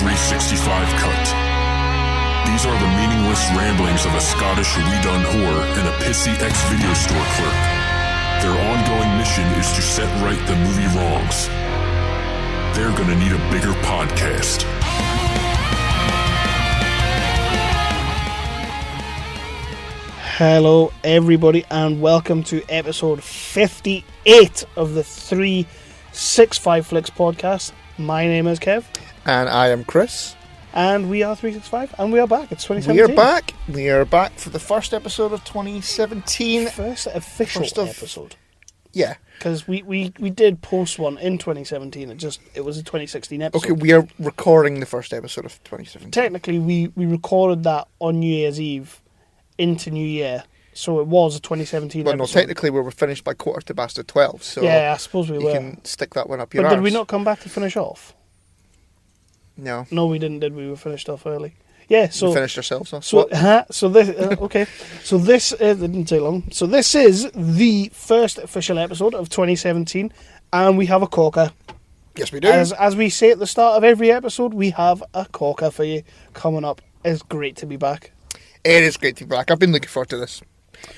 365 cut. These are the meaningless ramblings of a Scottish we-done whore and a pissy ex-video store clerk. Their ongoing mission is to set right the movie wrongs. They're gonna need a bigger podcast. Hello everybody and welcome to episode 58 of the 365 Flicks podcast. My name is Kev. And I am Chris. And we are 365 and we are back. It's 2017. We are back for the first episode of 2017. First official episode. Yeah. Because we did post one in 2017. It was a 2016 episode. Okay, we are recording the first episode of 2017. Technically, we recorded that on New Year's Eve into New Year. So it was a 2017 episode. Well, no, technically we were finished by 12:15. So yeah, I suppose we were. You can stick that one up your But arse. did we not come back to finish off? No. No, we didn't, did we? We were finished off early. Yeah, so... We finished ourselves off. So this... okay. So this... it didn't take long. So this is the first official episode of 2017, and we have a corker. Yes, we do. As we say at the start of every episode, we have a corker for you coming up. It's great to be back. It is great to be back. I've been looking forward to this.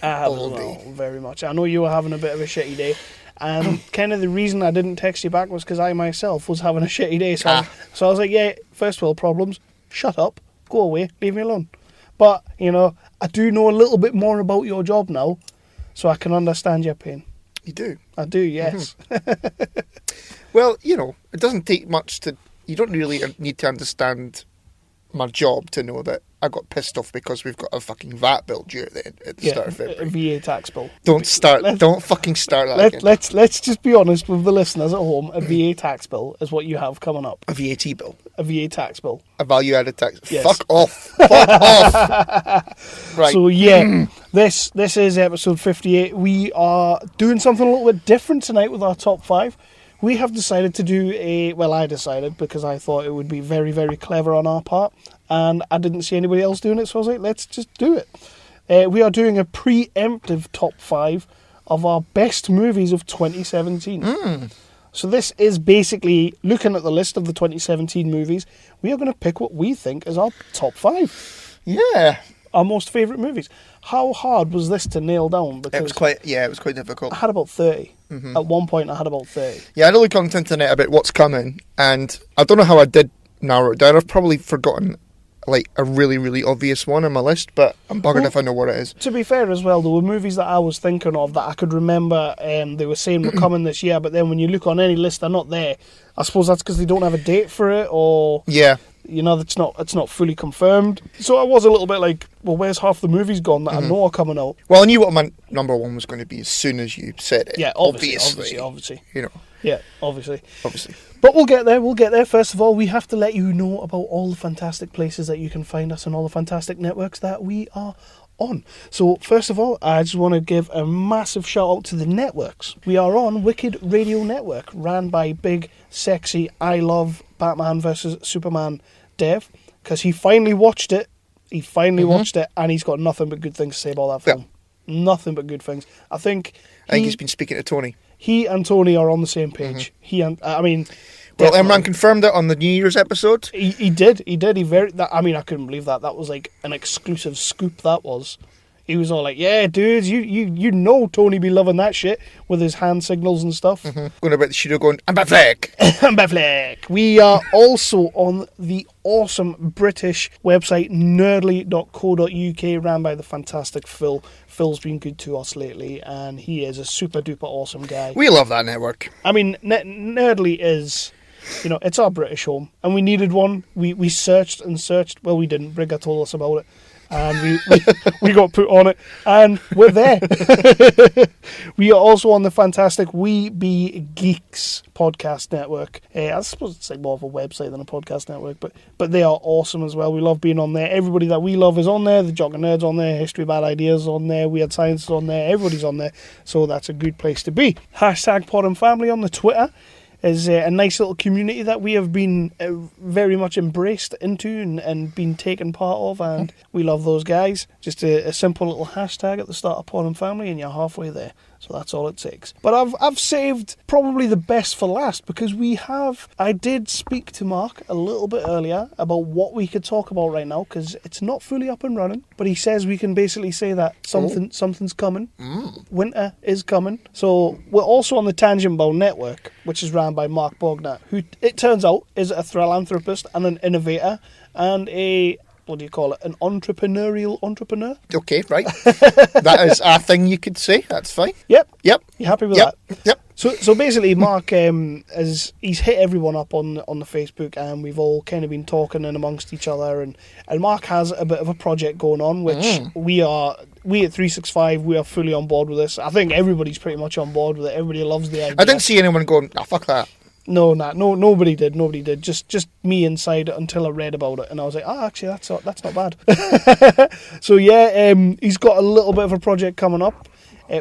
I have as well, very much. I know you were having a bit of a shitty day. And kind of the reason I didn't text you back was because I myself was having a shitty day. So I was like, yeah, first world problems, shut up, go away, leave me alone. But, you know, I do know a little bit more about your job now, so I can understand your pain. You do? I do, yes. Mm-hmm. Well, you know, it doesn't take much to... You don't really need to understand my job to know that I got pissed off because we've got a fucking VAT bill due at the start of February. A VA tax bill. Don't fucking start that again. Let's just be honest with the listeners at home. A VA tax bill is what you have coming up. A VAT bill. A VA tax bill. A value-added tax. Yes. Fuck off. Fuck off. Right. So yeah, this is episode 58. We are doing something a little bit different tonight with our top 5. We have decided to do I decided because I thought it would be very, very clever on our part, and I didn't see anybody else doing it, so I was like, let's just do it. We are doing a preemptive top 5 of our best movies of 2017. So this is basically looking at the list of the 2017 movies. We are going to pick what we think is our top 5. Yeah. Our most favourite movies. How hard was this to nail down? Because it was quite difficult. I had about 30. Mm-hmm. At one point I had about 30. Yeah, I had a look on the internet about what's coming, and I don't know how I did narrow it down. I've probably forgotten like a really, really obvious one on my list, but I'm buggered if I know what it is. To be fair as well, there were movies that I was thinking of that I could remember they were saying were coming this year, but then when you look on any list, they're not there. I suppose that's because they don't have a date for it, or... Yeah. You know, it's not fully confirmed. So I was a little bit like, well, where's half the movies gone that I know are coming out? Well, I knew what my number one was going to be as soon as you said it. Yeah, obviously. You know. Yeah, obviously. Obviously. But we'll get there. First of all, we have to let you know about all the fantastic places that you can find us and all the fantastic networks that we are on. So, first of all, I just want to give a massive shout out to the networks. We are on Wicked Radio Network, ran by big, sexy, I love Batman vs Superman Dev, because he finally watched it. Watched it, and he's got nothing but good things to say about that film. Yeah. Nothing but good things. I think he's been speaking to Tony. He and Tony are on the same page. Well, Imran confirmed it on the New Year's episode. He did. I couldn't believe that. That was like an exclusive scoop. That was. He was all like, "Yeah, dudes, you know Tony be loving that shit with his hand signals and stuff." Going about the studio, going, "I'm Batfleck." I'm Batfleck. We are also on the awesome British website nerdly.co.uk, ran by the fantastic Phil. Phil's been good to us lately, and he is a super duper awesome guy. We love that network. I mean, Nerdly is, you know, it's our British home, and we needed one. We searched and searched. Well, we didn't. Brigger told us about it. And we got put on it, and we're there. We are also on the fantastic We Be Geeks podcast network. I suppose it's like more of a website than a podcast network, but they are awesome as well. We love being on there. Everybody that we love is on there. The Jock and Nerds on there. History Bad Ideas on there. Weird Science is on there. Everybody's on there, so that's a good place to be. #Pod and Family on the Twitter is a nice little community that we have been very much embraced into and been taken part of, and we love those guys. Just a simple little hashtag at the start of Pod and Family, and you're halfway there. So that's all it takes. But I've saved probably the best for last, because I did speak to Mark a little bit earlier about what we could talk about right now, because it's not fully up and running, but he says we can basically say that something's coming. Winter is coming. So we're also on the Tangent Bound Network, which is run by Mark Bogner, who it turns out is a philanthropist and an innovator and a... what do you call it? An entrepreneurial entrepreneur? Okay, right. That is a thing you could say. That's fine. Yep. Yep. You happy with Yep. that? Yep. So basically, Mark he's hit everyone up on the Facebook, and we've all kind of been talking in amongst each other, and Mark has a bit of a project going on, which we at 365, we are fully on board with this. I think everybody's pretty much on board with it. Everybody loves the idea. I didn't see anyone going, fuck that. No, nobody did. Just me inside until I read about it, and I was like, actually, that's not bad. So yeah, he's got a little bit of a project coming up.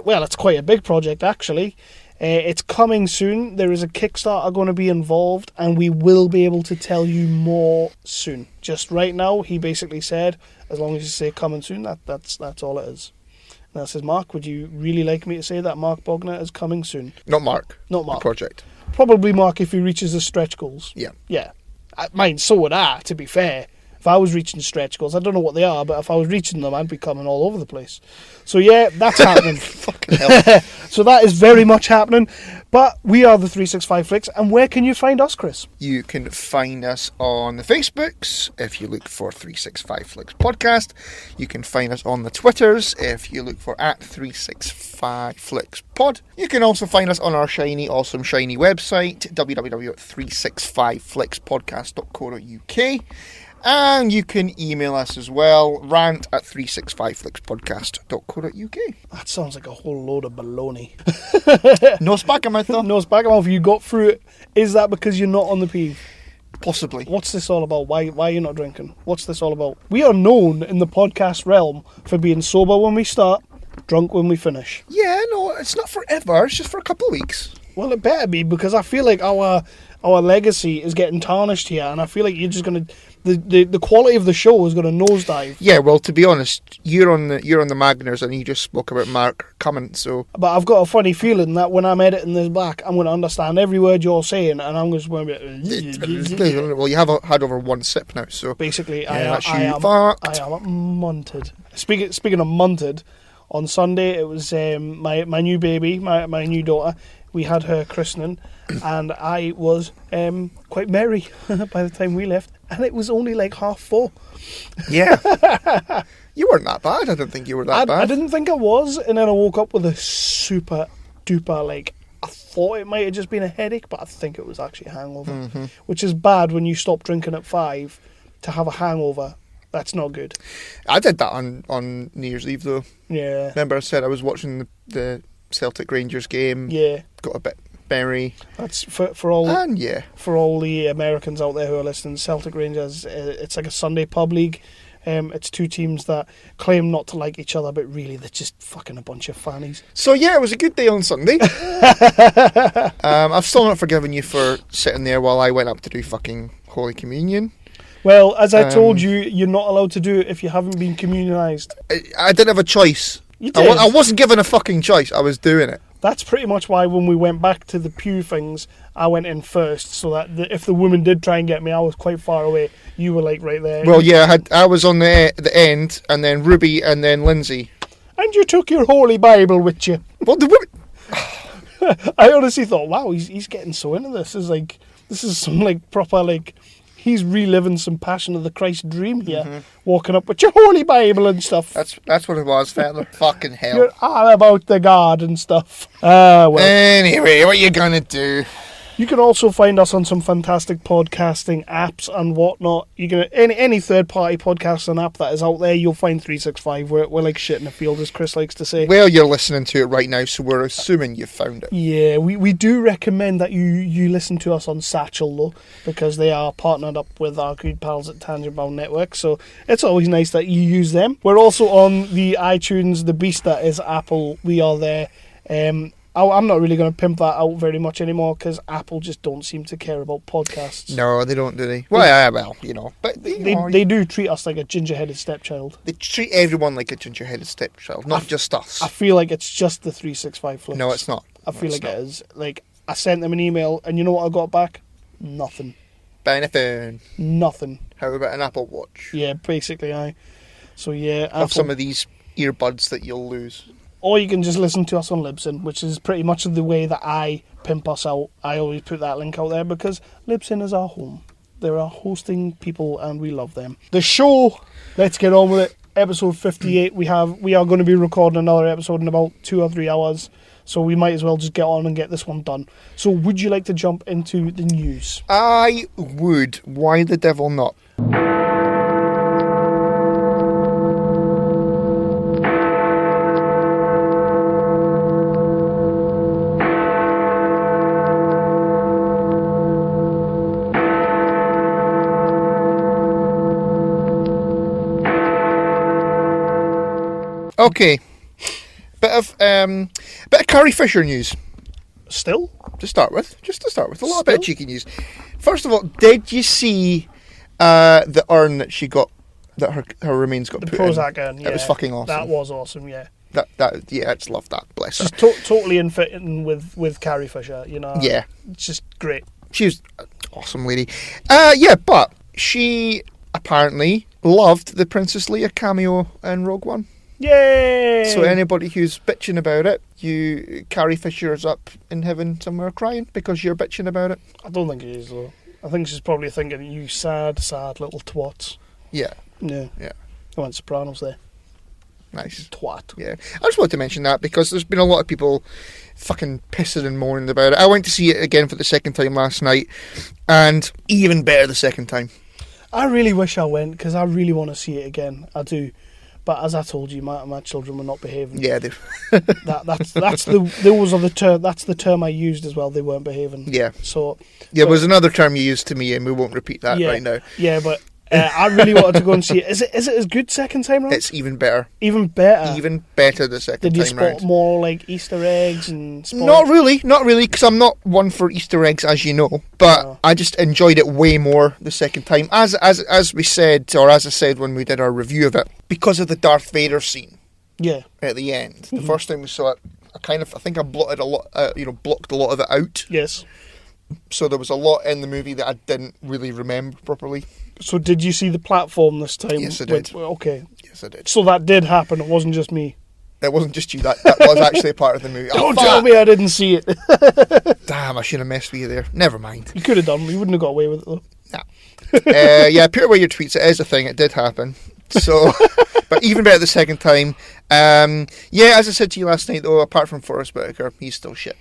Well, it's quite a big project actually. It's coming soon. There is a Kickstarter going to be involved, and we will be able to tell you more soon. Just right now, he basically said, as long as you say coming soon, that's all it is. And I says, Mark, would you really like me to say that Mark Bogner is coming soon? Not Mark. Not Mark. The project. Probably Mark if he reaches his stretch goals. Yeah. Yeah. Mine, so would I, to be fair. If I was reaching stretch goals, I don't know what they are, but if I was reaching them, I'd be coming all over the place. So yeah, that's happening. Fucking hell. So that is very much happening. But we are the 365 Flicks, and where can you find us, Chris? You can find us on the Facebooks if you look for 365 Flicks Podcast. You can find us on the Twitters if you look for @365 Flicks Pod. You can also find us on our shiny, awesome, shiny website, www.365flickspodcast.co.uk. And you can email us as well, rant@365flickspodcast.co.uk. That sounds like a whole load of baloney. No spagamouth though. No spagamouth. You got through it. Is that because you're not on the peeve? Possibly. What's this all about? Why are you not drinking? What's this all about? We are known in the podcast realm for being sober when we start, drunk when we finish. Yeah, no, it's not forever. It's just for a couple of weeks. Well, it better be, because I feel like our legacy is getting tarnished here, and I feel like you're just going to... The quality of the show is going to nosedive. Yeah, well, to be honest, you're on the Magners, and you just spoke about Mark coming, so... But I've got a funny feeling that when I'm editing this back, I'm going to understand every word you're saying, and I'm just going to be... Well, you have had over one sip now, so... Basically, yeah, I am munted. Speaking of munted, on Sunday, it was my new baby, my new daughter. We had her christening, and I was quite merry by the time we left, and it was only like 4:30. Yeah. You weren't that bad. I didn't think you were that bad. I didn't think I was, and then I woke up with a super duper, I thought it might have just been a headache, but I think it was actually a hangover, which is bad when you stop drinking at 5 to have a hangover. That's not good. I did that on New Year's Eve, though. Yeah. Remember I said I was watching the Celtic Rangers game. Yeah. Got a bit berry. That's for all. And yeah. For all the Americans out there who are listening, Celtic Rangers, it's like a Sunday pub league. It's two teams that claim not to like each other, but really they're just fucking a bunch of fannies. So yeah, it was a good day on Sunday. I've still not forgiven you for sitting there while I went up to do fucking Holy Communion. Well, as I told you, you're not allowed to do it if you haven't been communionized. I didn't have a choice. You did. I wasn't given a fucking choice. I was doing it. That's pretty much why when we went back to the pew things, I went in first, so that if the woman did try and get me, I was quite far away. You were like right there. Well, yeah, I was on the end, and then Ruby, and then Lindsay. And you took your Holy Bible with you. Well, the woman... I honestly thought, wow, he's getting so into this. This is some proper he's reliving some Passion of the Christ dream here, walking up with your Holy Bible and stuff. That's what it was, fella. Fucking hell. You're all about the God and stuff. Well. Anyway, what are you gonna do? You can also find us on some fantastic podcasting apps and whatnot. You can any third-party podcasting app that is out there, you'll find 365. We're like shit in the field, as Chris likes to say. Well, you're listening to it right now, so we're assuming you've found it. Yeah, we do recommend that you listen to us on Satchel, though, because they are partnered up with our good pals at Tangent Bound Network, so it's always nice that you use them. We're also on the iTunes, the beast that is Apple. We are there. I'm not really going to pimp that out very much anymore because Apple just don't seem to care about podcasts. No, they don't, do they? Well, yeah, well, you know. But they do treat us like a ginger-headed stepchild. They treat everyone like a ginger-headed stepchild, not just us. I feel like it's just the 365 flips. No, it's not. I feel like it is. Like, I sent them an email, and you know what I got back? Nothing. Anything. Nothing. How about an Apple Watch? Yeah, basically, aye. So, yeah. Have some of these earbuds that you'll lose. Or you can just listen to us on Libsyn, which is pretty much the way that I pimp us out. I always put that link out there because Libsyn is our home. They're our hosting people and we love them. The show, let's get on with it. Episode 58, we are going to be recording another episode in about 2 or 3 hours. So we might as well just get on and get this one done. So would you like to jump into the news? I would. Why the devil not? Okay, bit of Carrie Fisher news. Still? To start with, a little bit of cheeky news. First of all, did you see the urn that she got, that her remains got the put Prozac in? urn? Yeah, it was fucking awesome. That was awesome. Yeah. Yeah, I just love that. Bless her. She's totally in fitting with Carrie Fisher. You know. Yeah, it's just great. She was an awesome lady. Yeah, but she apparently loved the Princess Leia cameo in Rogue One. Yay! So anybody who's bitching about it, Carrie Fisher's up in heaven somewhere crying because you're bitching about it. I don't think it is though. I think she's probably thinking, you sad little twats. Yeah. Yeah. Yeah. I went Sopranos there. Nice. Twat. Yeah. I just wanted to mention that because there's been a lot of people fucking pissing and moaning about it. I went to see it again for the second time last night, and even better the second time. I really wish I went because I really want to see it again. I do. But as I told you, my children were not behaving. Yeah, they. That's the term I used as well. They weren't behaving. Yeah. So. Yeah, there's another term you used to me, and we won't repeat that right now. Yeah, but I really wanted to go and see it. Is it as good second time round? It's even better. Even better. Even better the second time round. Did you spot more like Easter eggs and? Not really, because I'm not one for Easter eggs, as you know. But no. I just enjoyed it way more the second time, as we said, or as I said when we did our review of it, because of the Darth Vader scene. Yeah. At the end, the first time we saw it, I think I blotted a lot, blocked a lot of it out. Yes. So there was a lot in the movie that I didn't really remember properly. So did you see the platform this time? Yes, I did. Okay. Yes, I did. So that did happen. It wasn't just me. It wasn't just you. That was actually a part of the movie. Don't tell me I didn't see it. Damn, I should have messed with you there. Never mind. You could have done. You wouldn't have got away with it though. Nah. Yeah, put away your tweets. It is a thing. It did happen. So, but even better the second time. Yeah, as I said to you last night, though, apart from Forrest Whitaker, he's still shit.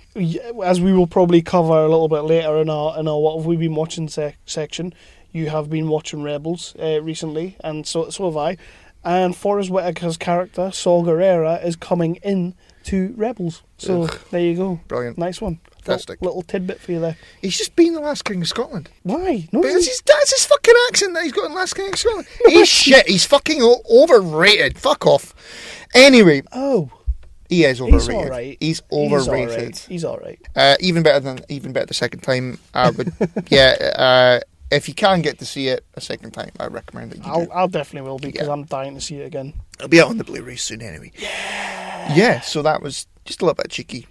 As we will probably cover a little bit later in our what have we been watching section. You have been watching Rebels recently, and so have I. And Forrest Whitaker's character, Saw Gerrera, is coming in to Rebels. So there you go. Brilliant. Nice one. Fantastic. Little tidbit for you there. He's just been the last king of Scotland. Why? No, because that's his fucking accent that he's got in Last King of Scotland. He's shit. He's fucking overrated. Fuck off. Anyway. Oh. He is overrated. He's alright. He's overrated. He's alright. Even better the second time. I would. Yeah. If you can get to see it a second time, I recommend that you do. I'll definitely will be because I'm dying to see it again. It'll be out on the Blu-ray soon anyway. Yeah. So that was just a little bit of cheeky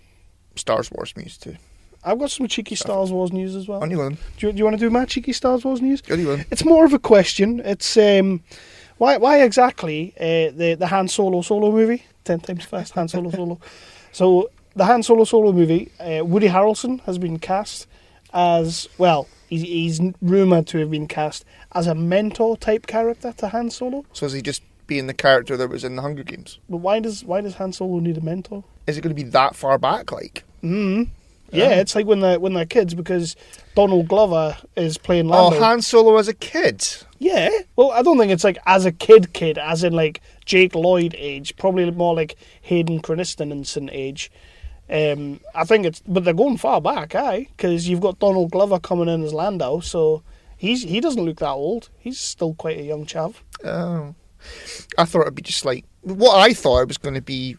Star Wars news too. I've got some cheeky Star Wars news as well. On you go. Do you want to do my cheeky Star Wars news? On you go. It's more of a question. It's why exactly the Han Solo movie? 10 times fast Han Solo. So the Han Solo movie, Woody Harrelson has been cast as well. He's rumoured to have been cast as a mentor type character to Han Solo. So is he just being the character that was in the Hunger Games? But why does Han Solo need a mentor? Is it going to be that far back, like? Yeah, it's like when they're kids, because Donald Glover is playing Lando. Oh, Han Solo as a kid? Yeah. Well, I don't think it's like as a kid, as in like Jake Lloyd age. Probably more like Hayden Christensen age. I think but they're going far back, because you've got Donald Glover coming in as Lando, so he doesn't look that old. He's still quite a young chav. Oh. I thought it'd be just like, what I thought it was going to be,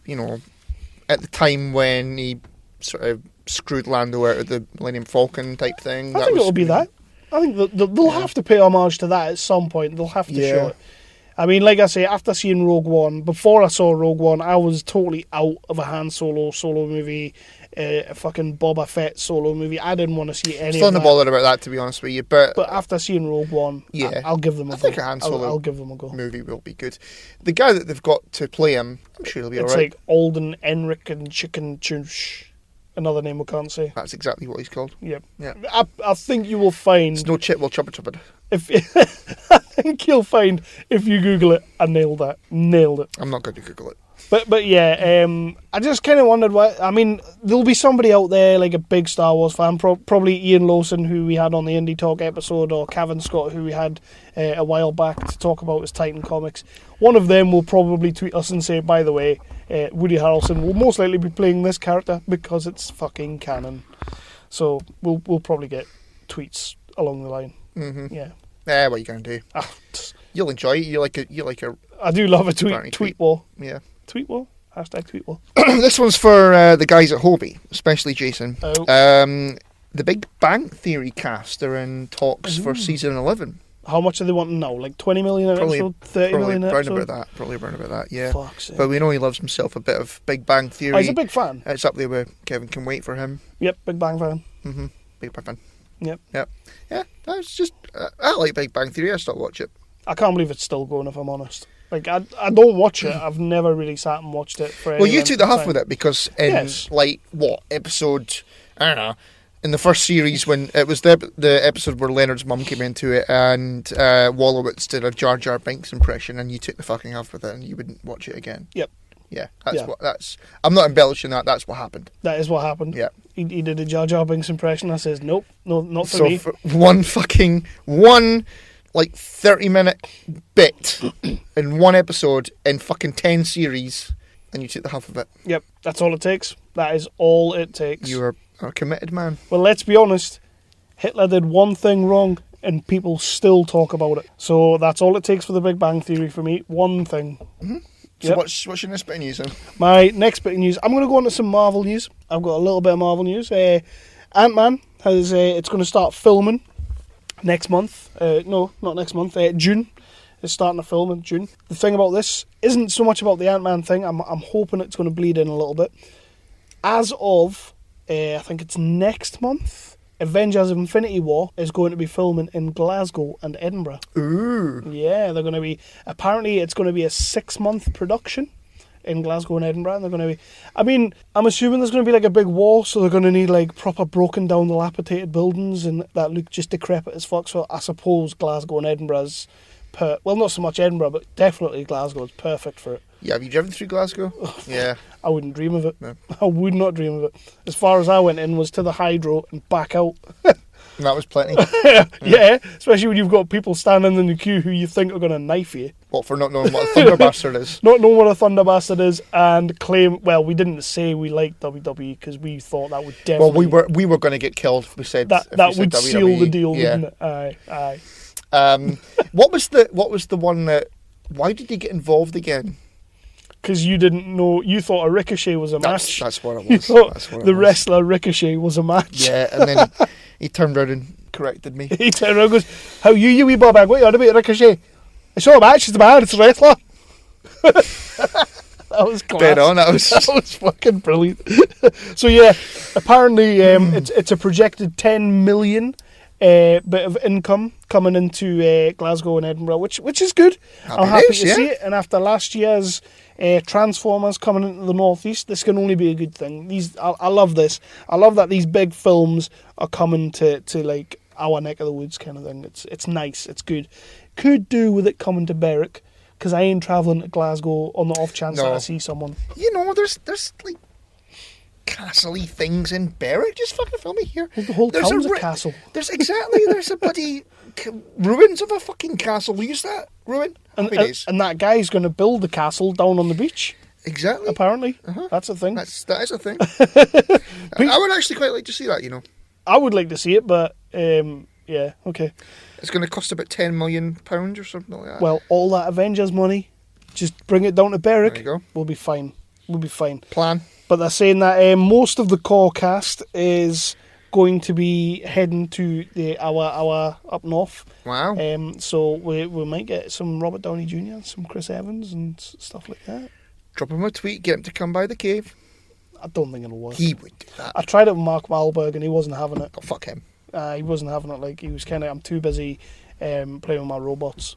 at the time when he sort of screwed Lando out of the Millennium Falcon type thing. I think it'll be that. I think they'll have to pay homage to that at some point. They'll have to show it. I mean, like I say, after seeing Rogue One, before I saw Rogue One, I was totally out of a Han Solo movie, a fucking Boba Fett solo movie. I didn't want to see any Still of that. not bothered about that, to be honest with you. But after seeing Rogue One, I'll give them a go. I think a Han Solo I'll give them a go. movie will be good. The guy that they've got to play him, I'm sure he'll be alright. It's like Alden Enric and Chicken Chunch. Another name we can't say. That's exactly what he's called. Yep. Yeah. I think you will find... There's no chip will chubba. I think you'll find, if you Google it, I nailed that. Nailed it. I'm not going to Google it. But yeah, I just kind of wondered why. I mean, there'll be somebody out there, like a big Star Wars fan, probably Ian Lawson, who we had on the Indie Talk episode, or Kevin Scott, who we had a while back to talk about his Titan comics. One of them will probably tweet us and say, by the way, Woody Harrelson will most likely be playing this character because it's fucking canon. So we'll probably get tweets along the line. Mm-hmm. Yeah. What are you going to do? You'll enjoy it. You like a. I do love a tweet war. Yeah. Tweet war. Hashtag tweet war. This one's for the guys at Hobie, especially Jason. Oh. The Big Bang Theory cast are in talks for season 11. How much are they wanting now? Like 20 million an episode? 30 million an episode? Probably around about that, yeah. Fuck's sake. But we know he loves himself a bit of Big Bang Theory. Oh, he's a big fan. It's up there with Kevin Can Wait for him. Yep, Big Bang fan. Mm-hmm. Big Bang fan. Yep. Yeah, that's just... I like Big Bang Theory. I still watch it. I can't believe it's still going, if I'm honest. Like, I don't watch it. I've never really sat and watched it for any Well, you took the huff time. with it because in, episode... I don't know... In the first series, when it was the episode where Leonard's mum came into it and Wallowitz did a Jar Jar Binks impression, and you took the fucking huff with it, and you wouldn't watch it again. Yep. Yeah, that's. I'm not embellishing that. That's what happened. That is what happened. Yeah. He did a Jar Jar Binks impression. I says, nope, no, not for me. So for one 30-minute bit in one episode in fucking 10 series, and you took the half of it. Yep, that's all it takes. That is all it takes. You are a committed man. Well, let's be honest. Hitler did one thing wrong, and people still talk about it. So that's all it takes for the Big Bang Theory for me. One thing. Mm-hmm. So Yep. what's your next bit of news then? My next bit of news, I'm going to go on to some Marvel news. I've got a little bit of Marvel news. Ant-Man has it's going to start filming next month. No, not next month. June. It's starting to film in June. The thing about this isn't so much about the Ant-Man thing. I'm hoping it's going to bleed in a little bit. As of, I think it's next month, Avengers Infinity War is going to be filming in Glasgow and Edinburgh. Ooh. Yeah, they're going to be... Apparently, it's going to be a 6-month production in Glasgow and Edinburgh. And they're going to be... I mean, I'm assuming there's going to be like a big war, so they're going to need like proper broken down, dilapidated buildings and that look just decrepit as fuck. So I suppose Glasgow and Edinburgh's... well, not so much Edinburgh, but definitely Glasgow is perfect for it. Yeah, have you driven through Glasgow? Yeah. I wouldn't dream of it. No. I would not dream of it. As far as I went in was to the Hydro and back out. And that was plenty. Yeah, especially when you've got people standing in the queue who you think are going to knife you. What, for not knowing what a Thunder Bastard is? Not knowing what a Thunder Bastard is and claim... Well, we didn't say we liked WWE because we thought that would definitely... Well, we were going to get killed if we said... That would WWE. seal the deal, Yeah. wouldn't it? Aye. What was the one that... Why did he get involved again? Because you didn't know... You thought a Ricochet was a match. That's what it was. You thought That's what it the was. wrestler Ricochet was a match. Yeah, and then he turned around and corrected me. He turned around and goes, how you wee bob bag? What are you on about, Ricochet? It's not a match, it's a man, it's a wrestler. That was class. Dead on, that was fucking brilliant. So yeah, apparently it's a projected 10 million bit of income coming into Glasgow and Edinburgh, which is good. I'm happy to see it. And after last year's Transformers coming into the northeast, this can only be a good thing. I love this. I love that these big films are coming to like our neck of the woods kind of thing. It's nice. It's good. Could do with it coming to Berwick, because I ain't travelling to Glasgow on the off chance that I see someone. You know, there's like castle-y things in Berwick. Just fucking film me here. The whole town's a castle. There's a bloody ruins of a fucking castle. We use that ruin. And that guy's going to build the castle down on the beach. Exactly. Apparently, that's a thing. That is a thing. I would actually quite like to see that. You know, I would like to see it, but yeah, okay. It's going to cost about £10 million or something like that. Well, all that Avengers money, just bring it down to Berwick. There you go. We'll be fine. We'll be fine. Plan. But they're saying that most of the core cast is going to be heading to our up north. Wow. So we might get some Robert Downey Jr., some Chris Evans, and stuff like that. Drop him a tweet, get him to come by the cave. I don't think it'll work. He would do that. I tried it with Mark Wahlberg and he wasn't having it. Oh, fuck him. He wasn't having it. Like, he was kind of, I'm too busy playing with my robots.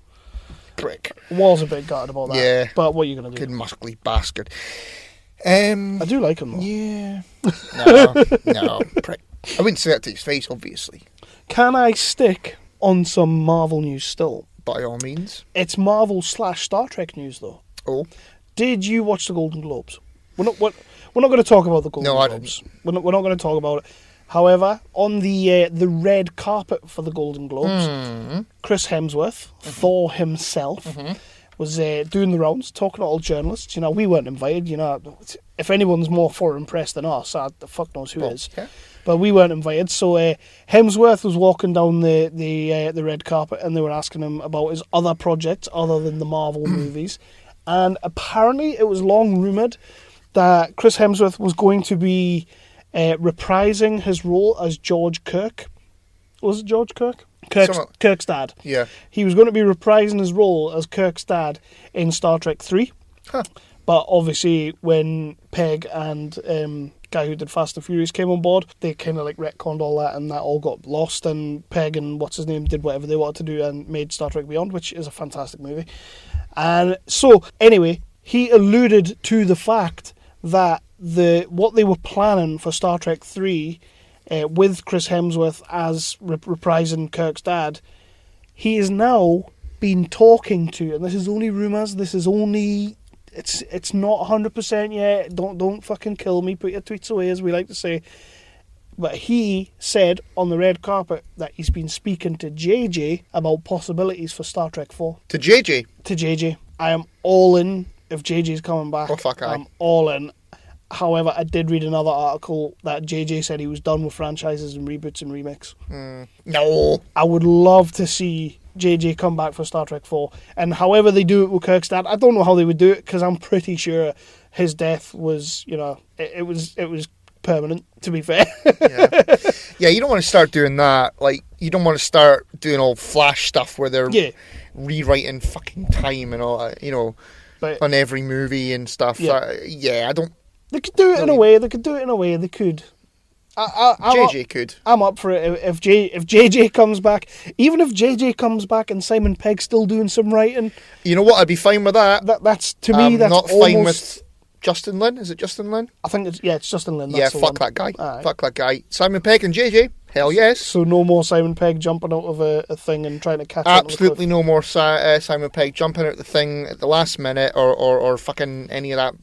Prick. Was a bit gutted about that. Yeah. But what are you going to do? Good muscly bastard. I do like him though. Yeah. No, prick. I wouldn't say that to his face, obviously. Can I stick on some Marvel news still? By all means. It's Marvel / Star Trek news though. Oh. Did you watch the Golden Globes? We're not going to talk about the Golden Globes. We're not going to talk about it. However, on the red carpet for the Golden Globes, Chris Hemsworth, Thor himself, was doing the rounds, talking to all journalists. You know, we weren't invited. You know, if anyone's more foreign press than us, the fuck knows who is. Yeah. But we weren't invited. So Hemsworth was walking down the red carpet, and they were asking him about his other projects other than the Marvel movies. And apparently, it was long rumored that Chris Hemsworth was going to be reprising his role as George Kirk. Was it George Kirk? Kirk's dad. Yeah. He was going to be reprising his role as Kirk's dad in Star Trek 3. Huh. But obviously, when Peg and guy who did Fast and Furious came on board, they kind of like retconned all that, and that all got lost. And Peg and what's his name did whatever they wanted to do and made Star Trek Beyond, which is a fantastic movie. And so, anyway, he alluded to the fact that what they were planning for Star Trek 3 with Chris Hemsworth as reprising Kirk's dad, he has now been talking to, and this is only rumours, this is only, it's not 100% yet, don't fucking kill me, put your tweets away, as we like to say, but he said on the red carpet that he's been speaking to JJ about possibilities for Star Trek 4. To JJ? To JJ. I am all in if JJ's coming back. Oh, fuck I'm all in. However, I did read another article that JJ said he was done with franchises and reboots and remakes. No. I would love to see JJ come back for Star Trek 4. And however they do it with Kirk's dad, I don't know how they would do it, because I'm pretty sure his death was, you know, it was permanent, to be fair. Yeah, you don't want to start doing that. Like, you don't want to start doing all Flash stuff where they're rewriting fucking time and all that, you know, but on every movie and stuff. I don't... They could do it in a way. They could do it in a way. They could. JJ could. I'm up for it. If JJ comes back, even if JJ comes back and Simon Pegg's still doing some writing, you know what? I'd be fine with that. That's to me. That's not almost... fine with Justin Lin. Is it Justin Lin? I think it's Justin Lin. That's fuck that guy. Right. Fuck that guy. Simon Pegg and JJ. Hell yes. So no more Simon Pegg jumping out of a thing and trying to catch. Absolutely no more Simon Pegg jumping out the thing at the last minute or fucking any of that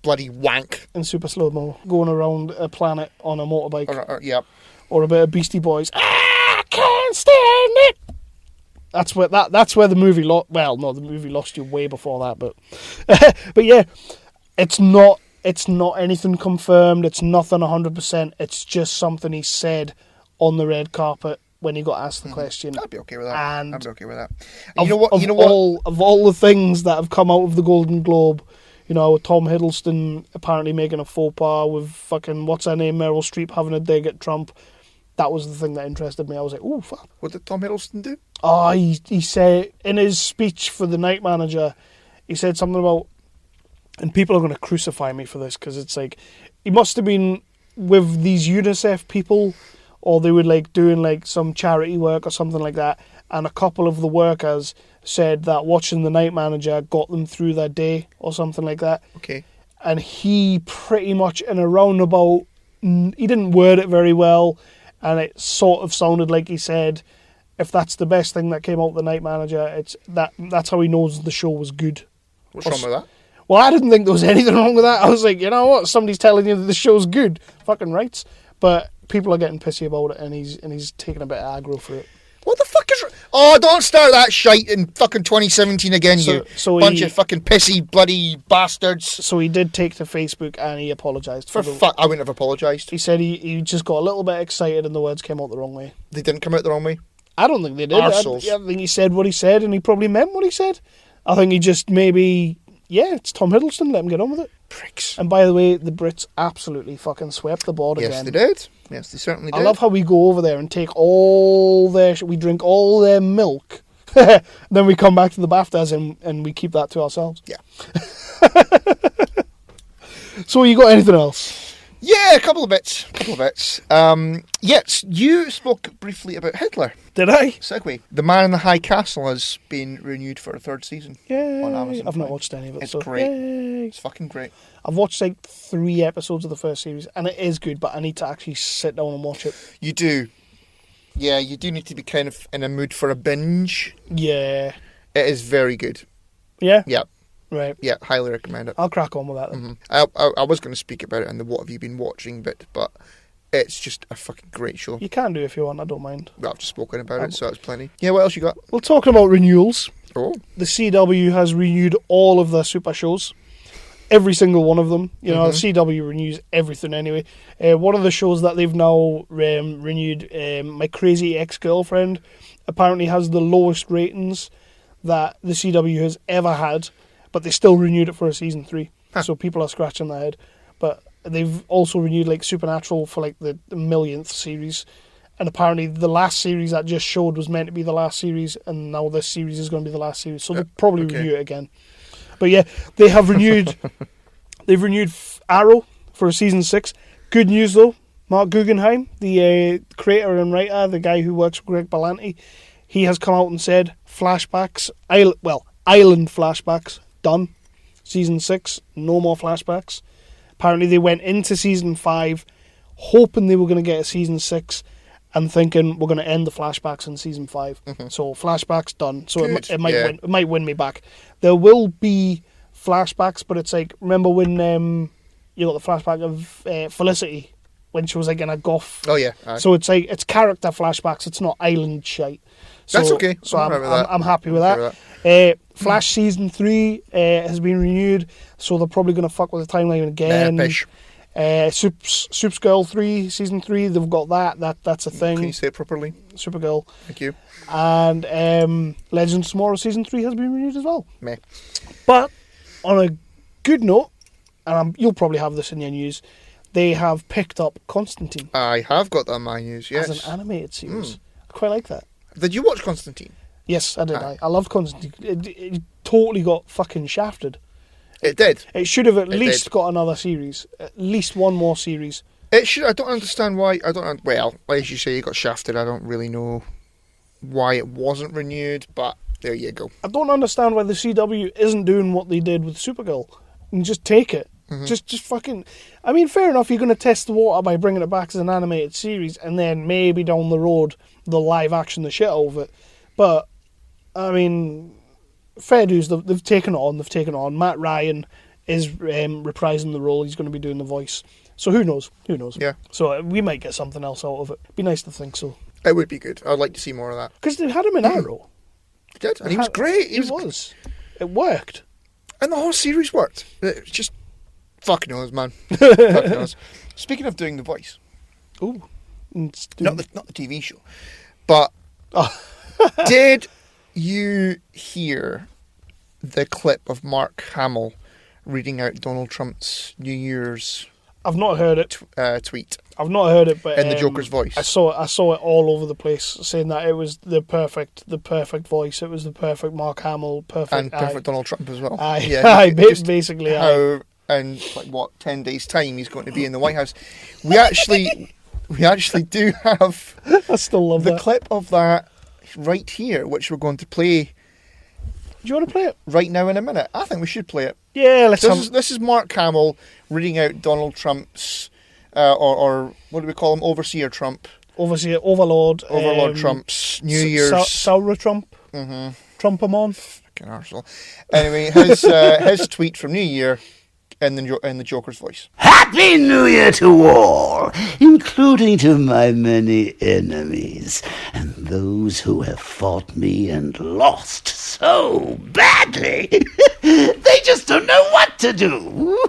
bloody wank in super slow-mo going around a planet on a motorbike or a bit of Beastie Boys. I can't stand it. That's where the movie the movie lost you way before that, but yeah, it's not anything confirmed, it's nothing 100%, it's just something he said on the red carpet when he got asked the question. I'd be okay with that. And I'd be okay with that. Of all the things that have come out of the Golden Globe, you know, Tom Hiddleston apparently making a faux pas with fucking, what's her name, Meryl Streep having a dig at Trump. That was the thing that interested me. I was like, ooh, fuck. What did Tom Hiddleston do? Oh, he said, in his speech for the Night Manager, he said something about, and people are going to crucify me for this, because it's like, he must have been with these UNICEF people, or they were like doing like some charity work or something like that, and a couple of the workers said that watching The Night Manager got them through their day or something like that. Okay. And he pretty much, in a roundabout, he didn't word it very well, and it sort of sounded like he said, if that's the best thing that came out of The Night Manager, that's how he knows the show was good. What's wrong with that? Well, I didn't think there was anything wrong with that. I was like, you know what? Somebody's telling you that the show's good. Fucking rights. But people are getting pissy about it, and he's taking a bit of aggro for it. What the fuck is... Oh, don't start that shite in fucking 2017 again, bunch of fucking pissy bloody bastards. So he did take to Facebook and he apologised. I wouldn't have apologised. He said he just got a little bit excited and the words came out the wrong way. They didn't come out the wrong way? I don't think they did. I think he said what he said and he probably meant what he said. I think he just maybe... Yeah, it's Tom Hiddleston, let him get on with it. Pricks. And by the way, the Brits absolutely fucking swept the board Yes, again. they did. Yes, they certainly did. I love how we go over there and take all their... We drink all their milk. Then we come back to the BAFTAs and we keep that to ourselves. Yeah. So you got anything else? Yeah, a couple of bits. Yes, you spoke briefly about Hitler. Did I? Segue. The Man in the High Castle has been renewed for a third season. Yay. On Amazon I've not Prime. watched any of it. It's so great. Yay. It's fucking great. I've watched like 3 episodes of the first series, and it is good, but I need to actually sit down and watch it. You do. Yeah, you do need to be kind of in a mood for a binge. Yeah. It is very good. Yeah? Yeah. Right. Yeah, highly recommend it. I'll crack on with that then. I was going to speak about it in the what have you been watching bit, but it's just a fucking great show. You can do if you want, I don't mind. Well, I've just spoken about it, so that's plenty. Yeah, what else you got? Well, talking about renewals, Oh, the CW has renewed all of their super shows. Every single one of them. You know, the CW renews everything anyway. One of the shows that they've now renewed, My Crazy Ex-Girlfriend, apparently has the lowest ratings that the CW has ever had, but they still renewed it for a season 3. Huh. So people are scratching their head. But they've also renewed like Supernatural for like the millionth series. And apparently the last series that just showed was meant to be the last series, and now this series is going to be the last series. So they'll probably renew it again. But yeah, they have renewed. They've renewed Arrow for season 6. Good news though, Mark Guggenheim, the creator and writer, the guy who works with Greg Berlanti, he has come out and said flashbacks, island flashbacks done. Season 6, no more flashbacks. Apparently they went into season 5 hoping they were going to get a season 6 and thinking we're going to end the flashbacks in season 5. So flashbacks done. So it might win me back. There will be flashbacks, but it's like, remember when you got the flashback of Felicity when she was like in a goth. Oh yeah. So it's like it's character flashbacks. It's not island shite. So, That's okay. So I'm happy with that. Flash season 3 has been renewed, so they're probably going to fuck with the timeline again. Pish. Supes Girl 3 season 3, they've got that's a thing. Can you say it properly? Supergirl. Thank you. And Legends of Tomorrow season 3 has been renewed as well. Meh. But on a good note, and you'll probably have this in your news, they have picked up Constantine. I have got that on my news. Yes. As an animated series. I quite like that. Did you watch Constantine? Yes, I did. I love Constantine. It totally got fucking shafted. It did. It should have at least got another series. At least one more series. It should. I don't understand why. Well, as you say, you got shafted. I don't really know why it wasn't renewed, but there you go. I don't understand why the CW isn't doing what they did with Supergirl and just take it. Just fucking... I mean, fair enough, you're going to test the water by bringing it back as an animated series and then maybe down the road they'll live action the shit out of it. But, I mean, fair dues, they've taken it on. Matt Ryan is reprising the role. He's going to be doing the voice. So who knows? Yeah. So we might get something else out of it. Be nice to think so. It would be good. I'd like to see more of that. Because they had him in Arrow. He did, and he was great. He was. It worked. And the whole series worked. It was just... Fuck knows, man. Fuck knows. Speaking of doing the voice. Ooh. Not the TV show. But did you hear the clip of Mark Hamill reading out Donald Trump's New Year's I've not heard it. Tweet? I've not heard it, but in the Joker's voice. I saw it all over the place, saying that it was the perfect voice. It was the perfect Mark Hamill, perfect Donald Trump as well. Basically. How in 10 days' time he's going to be in the White House. We actually do have I still love the clip of that right here, which we're going to play. Do you want to play it right now in a minute? I think we should play it. Yeah, let's. This is Mark Hamill reading out Donald Trump's, or what do we call him? Overseer Trump. Overlord Trump's New Year's. Saura Trump. Trumpamon. Fucking arsehole. Anyway, his tweet from New Year in the Joker's voice. Happy New Year to all, including to my many enemies, and those who have fought me and lost so badly, they just don't know what to do.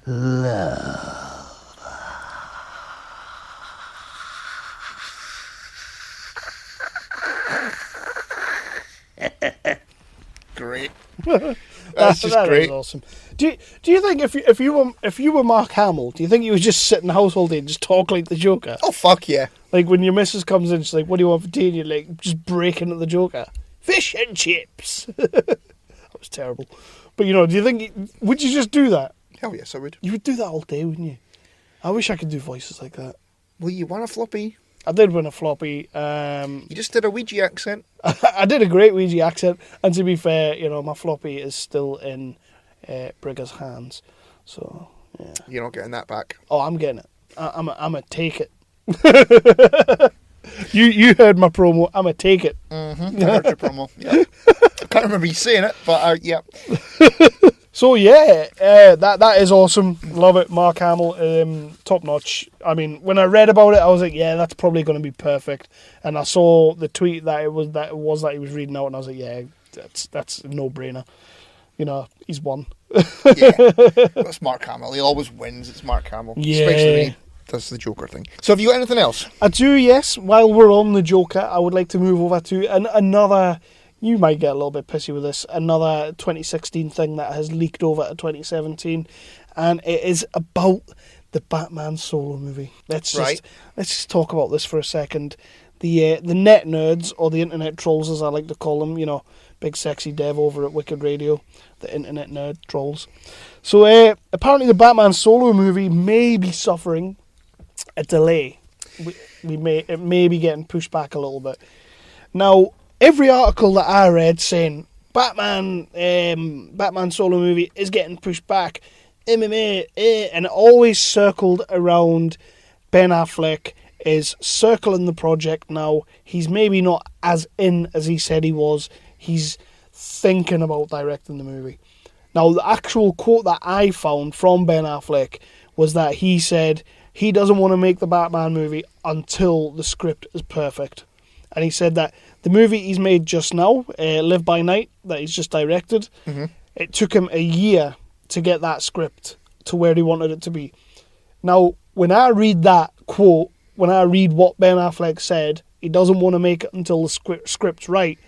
Love. Great. That's just that great. is awesome. Do you think if you were Mark Hamill, do you think you would just sit in the house all day and just talk like the Joker? Oh, fuck yeah. Like when your missus comes in, she's like, "What do you want for tea?" And you're like, just breaking at the Joker. Fish and chips. That was terrible. But do you think would you just do that? Hell yes, I would. You would do that all day, wouldn't you? I wish I could do voices like that. Well, you won a floppy. I did win a floppy. You just did a Ouija accent. I did a great Ouija accent, and to be fair, my floppy is still in Brigger's hands. So yeah, You're not getting that back. oh, I'm getting it. I'm a take it. You heard my promo. I'm a take it. Mm-hmm. I heard your promo. Yeah. I can't remember you saying it, but yeah. So yeah, that is awesome. Love it, Mark Hamill, top notch. I mean, when I read about it, I was like, yeah, that's probably going to be perfect. And I saw the tweet that it was that he was reading out, and I was like, yeah, that's a no brainer. He's won. Yeah, that's Mark Hamill. He always wins. It's Mark Hamill, Yeah. especially when he does the Joker thing. So, have you got anything else? I do, yes. While we're on the Joker, I would like to move over to another. You might get a little bit pissy with this. Another 2016 thing that has leaked over to 2017, and it is about the Batman solo movie. Let's just talk about this for a second. The net nerds, or the internet trolls as I like to call them, big sexy dev over at Wicked Radio, the internet nerd trolls. So apparently the Batman solo movie may be suffering a delay. It may be getting pushed back a little bit. Now, every article that I read saying Batman solo movie is getting pushed back, MMA, and it always circled around Ben Affleck is circling the project now. He's maybe not as in as he said he was. He's thinking about directing the movie. Now, the actual quote that I found from Ben Affleck was that he said he doesn't want to make the Batman movie until the script is perfect. And he said that the movie he's made just now, Live by Night, that he's just directed, it took him a year to get that script to where he wanted it to be. Now, when I read that quote, when I read what Ben Affleck said, he doesn't want to make it until the script's right,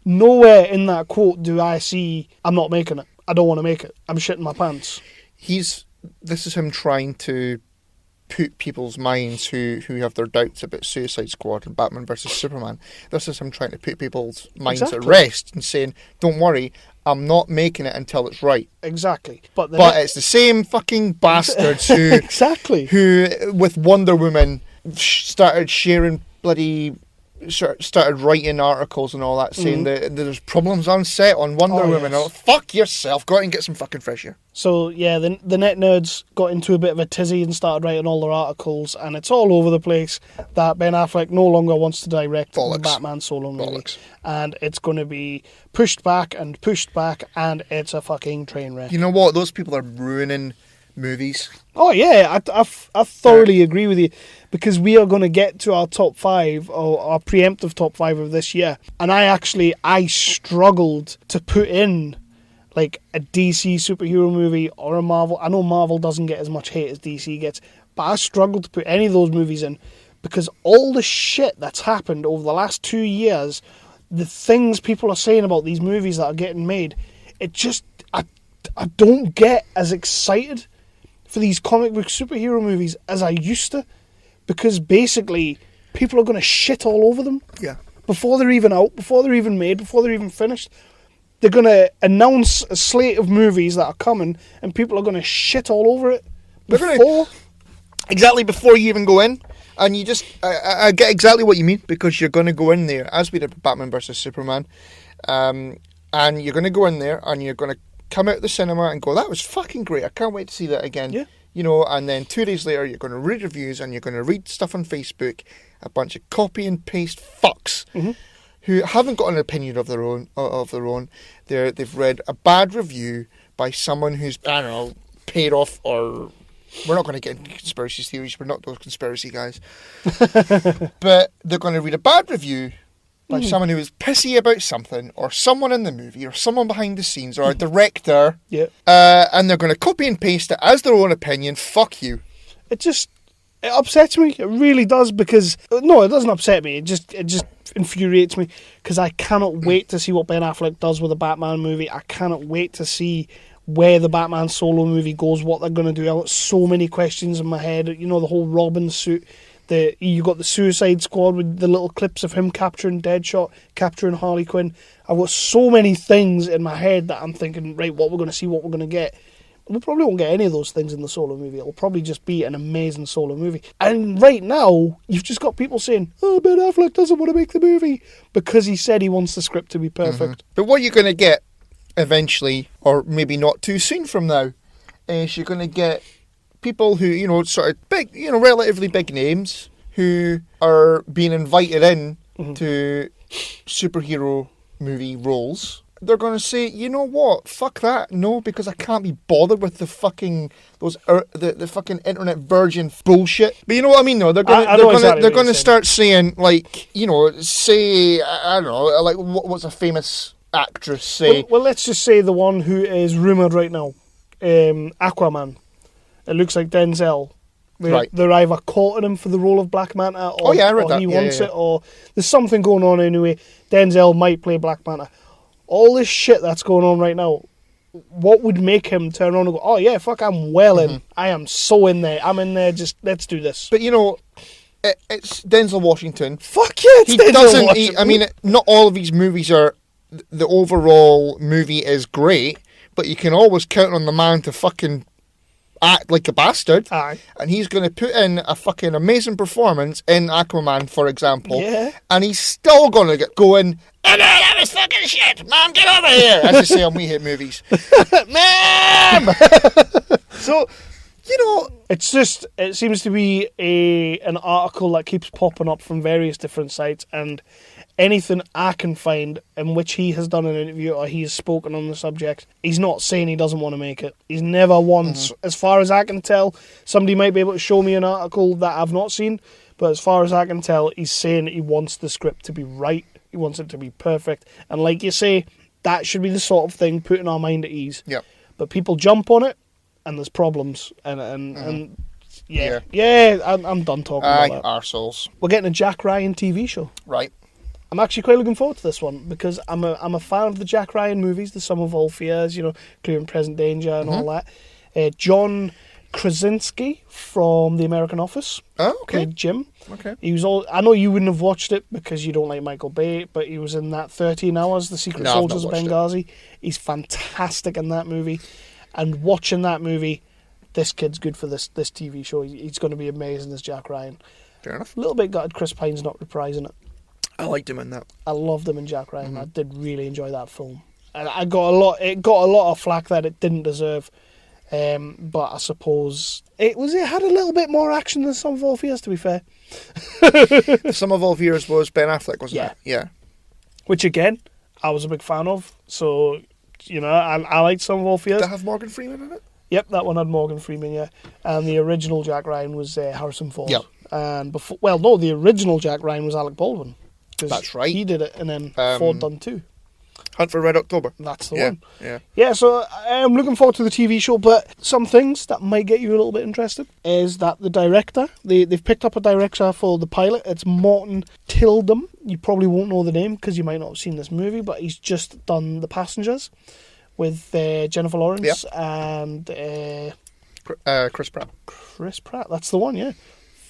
nowhere in that quote do I see, I'm not making it. I don't want to make it. I'm shitting my pants. This is him trying to put people's minds who have their doubts about Suicide Squad and Batman vs Superman. This is him trying to put people's minds at rest and saying, don't worry, I'm not making it until it's right. Exactly. But it's the same fucking bastards who exactly who with Wonder Woman started writing articles and all that saying that there's problems on set on Wonder Woman. Yes. Oh, fuck yourself. Go out and get some fucking fresh air. So, yeah, the net nerds got into a bit of a tizzy and started writing all their articles, and it's all over the place that Ben Affleck no longer wants to direct the Batman solo movie. And it's going to be pushed back, and it's a fucking train wreck. You know what? Those people are ruining movies. Oh, yeah, I thoroughly agree with you, because we are going to get to our top 5, or our preemptive top 5 of this year, and I struggled to put in like a DC superhero movie or a Marvel. I know Marvel doesn't get as much hate as DC gets, but I struggled to put any of those movies in because all the shit that's happened over the last 2 years, the things people are saying about these movies that are getting made, it just, I don't get as excited for these comic book superhero movies as I used to, because basically people are going to shit all over them. Yeah. Before they're even out, before they're even made, before they're even finished. They're going to announce a slate of movies that are coming, and people are going to shit all over it exactly before you even go in. And you just, I get exactly what you mean, because you're going to go in there, as we did with Batman vs Superman, and you're going to go in there, and you're going to come out of the cinema and go, that was fucking great, I can't wait to see that again. Yeah. And then 2 days later, you're going to read reviews, and you're going to read stuff on Facebook, a bunch of copy and paste fucks, who haven't got an opinion of their own. They've read a bad review by someone who's, I don't know, paid off, or we're not going to get into conspiracy theories. We're not those conspiracy guys. But they're going to read a bad review by someone who is pissy about something, or someone in the movie, or someone behind the scenes, or a director. Yeah. And they're going to copy and paste it as their own opinion. Fuck you. It It upsets me. It really does because... No, it doesn't upset me. It just infuriates me because I cannot wait to see what Ben Affleck does with a Batman movie. I cannot wait to see where the Batman solo movie goes, what they're going to do. I've got so many questions in my head. You know, the whole Robin suit. You got the Suicide Squad with the little clips of him capturing Deadshot, capturing Harley Quinn. I've got so many things in my head that I'm thinking, right, what we're going to see, what we're going to get. We probably won't get any of those things in the solo movie. It'll probably just be an amazing solo movie. And right now, you've just got people saying, oh, Ben Affleck doesn't want to make the movie because he said he wants the script to be perfect. But what you're going to get eventually, or maybe not too soon from now, is you're going to get people who, you know, sort of big, you know, relatively big names who are being invited in to superhero movie roles. They're going to say, you know what, fuck that, no, because I can't be bothered with the fucking the fucking internet virgin bullshit. But you know what I mean, though. They're going to start saying, like, you know, say, I don't know, like what's a famous actress say? Well, let's just say the one who is rumoured right now, Aquaman. It looks like Denzel. They're either courting him for the role of Black Manta, or, I read or that. he wants it, or there's something going on anyway. Denzel might play Black Manta. All this shit that's going on right now, what would make him turn around and go, oh yeah, fuck, I'm well in. I am so in there. I'm in there, just let's do this. But you know, it's Denzel Washington. Fuck yeah, it's Denzel Washington. I mean, not all of these movies are, the overall movie is great, but you can always count on the man to fucking act like a bastard. Aye. And he's going to put in a fucking amazing performance in Aquaman, for example. Yeah. And he's still going to get going, oh, no, that was fucking shit. Mom, get over here. As they say on We Hate Movies. Mom! So, you know... It seems to be an article that keeps popping up from various different sites, and anything I can find in which he has done an interview or he has spoken on the subject, he's not saying he doesn't want to make it. He's never once, as far as I can tell, somebody might be able to show me an article that I've not seen, but as far as I can tell, he's saying he wants the script to be right, he wants it to be perfect, and like you say, that should be the sort of thing putting our mind at ease. Yeah. But people jump on it, and there's problems, and yeah, I'm done talking about that. Arseholes. We're getting a Jack Ryan TV show. Right. I'm actually quite looking forward to this one because I'm a fan of the Jack Ryan movies, The Sum of All Fears, you know, Clear and Present Danger and all that. John Krasinski from The American Office. Oh, okay. Played Jim. Okay. He was I know you wouldn't have watched it because you don't like Michael Bay, but he was in that 13 Hours, The Secret Soldiers of Benghazi. He's fantastic in that movie. And watching that movie, this kid's good for this TV show. He's going to be amazing as Jack Ryan. Fair enough. A little bit gutted Chris Pine's not reprising it. I liked him in that. I loved him in Jack Ryan. I did really enjoy that film. And it got a lot of flack that it didn't deserve. But I suppose it had a little bit more action than Sum of All Fears, to be fair. Sum of All Fears was Ben Affleck, wasn't it? Yeah. Which again, I was a big fan of. So, you know, I liked Sum of All Fears. Did it have Morgan Freeman in it? Yep, that one had Morgan Freeman, yeah. And the original Jack Ryan was Harrison Ford. Yep. And the original Jack Ryan was Alec Baldwin. That's right. He did it, and then Ford done too. Hunt for Red October. That's the one. Yeah. Yeah, so I'm looking forward to the TV show, but some things that might get you a little bit interested is that the director, they've picked up a director for the pilot. It's Morton Tildum. You probably won't know the name because you might not have seen this movie, but he's just done The Passengers with Jennifer Lawrence and... Chris Pratt. Chris Pratt, that's the one, yeah.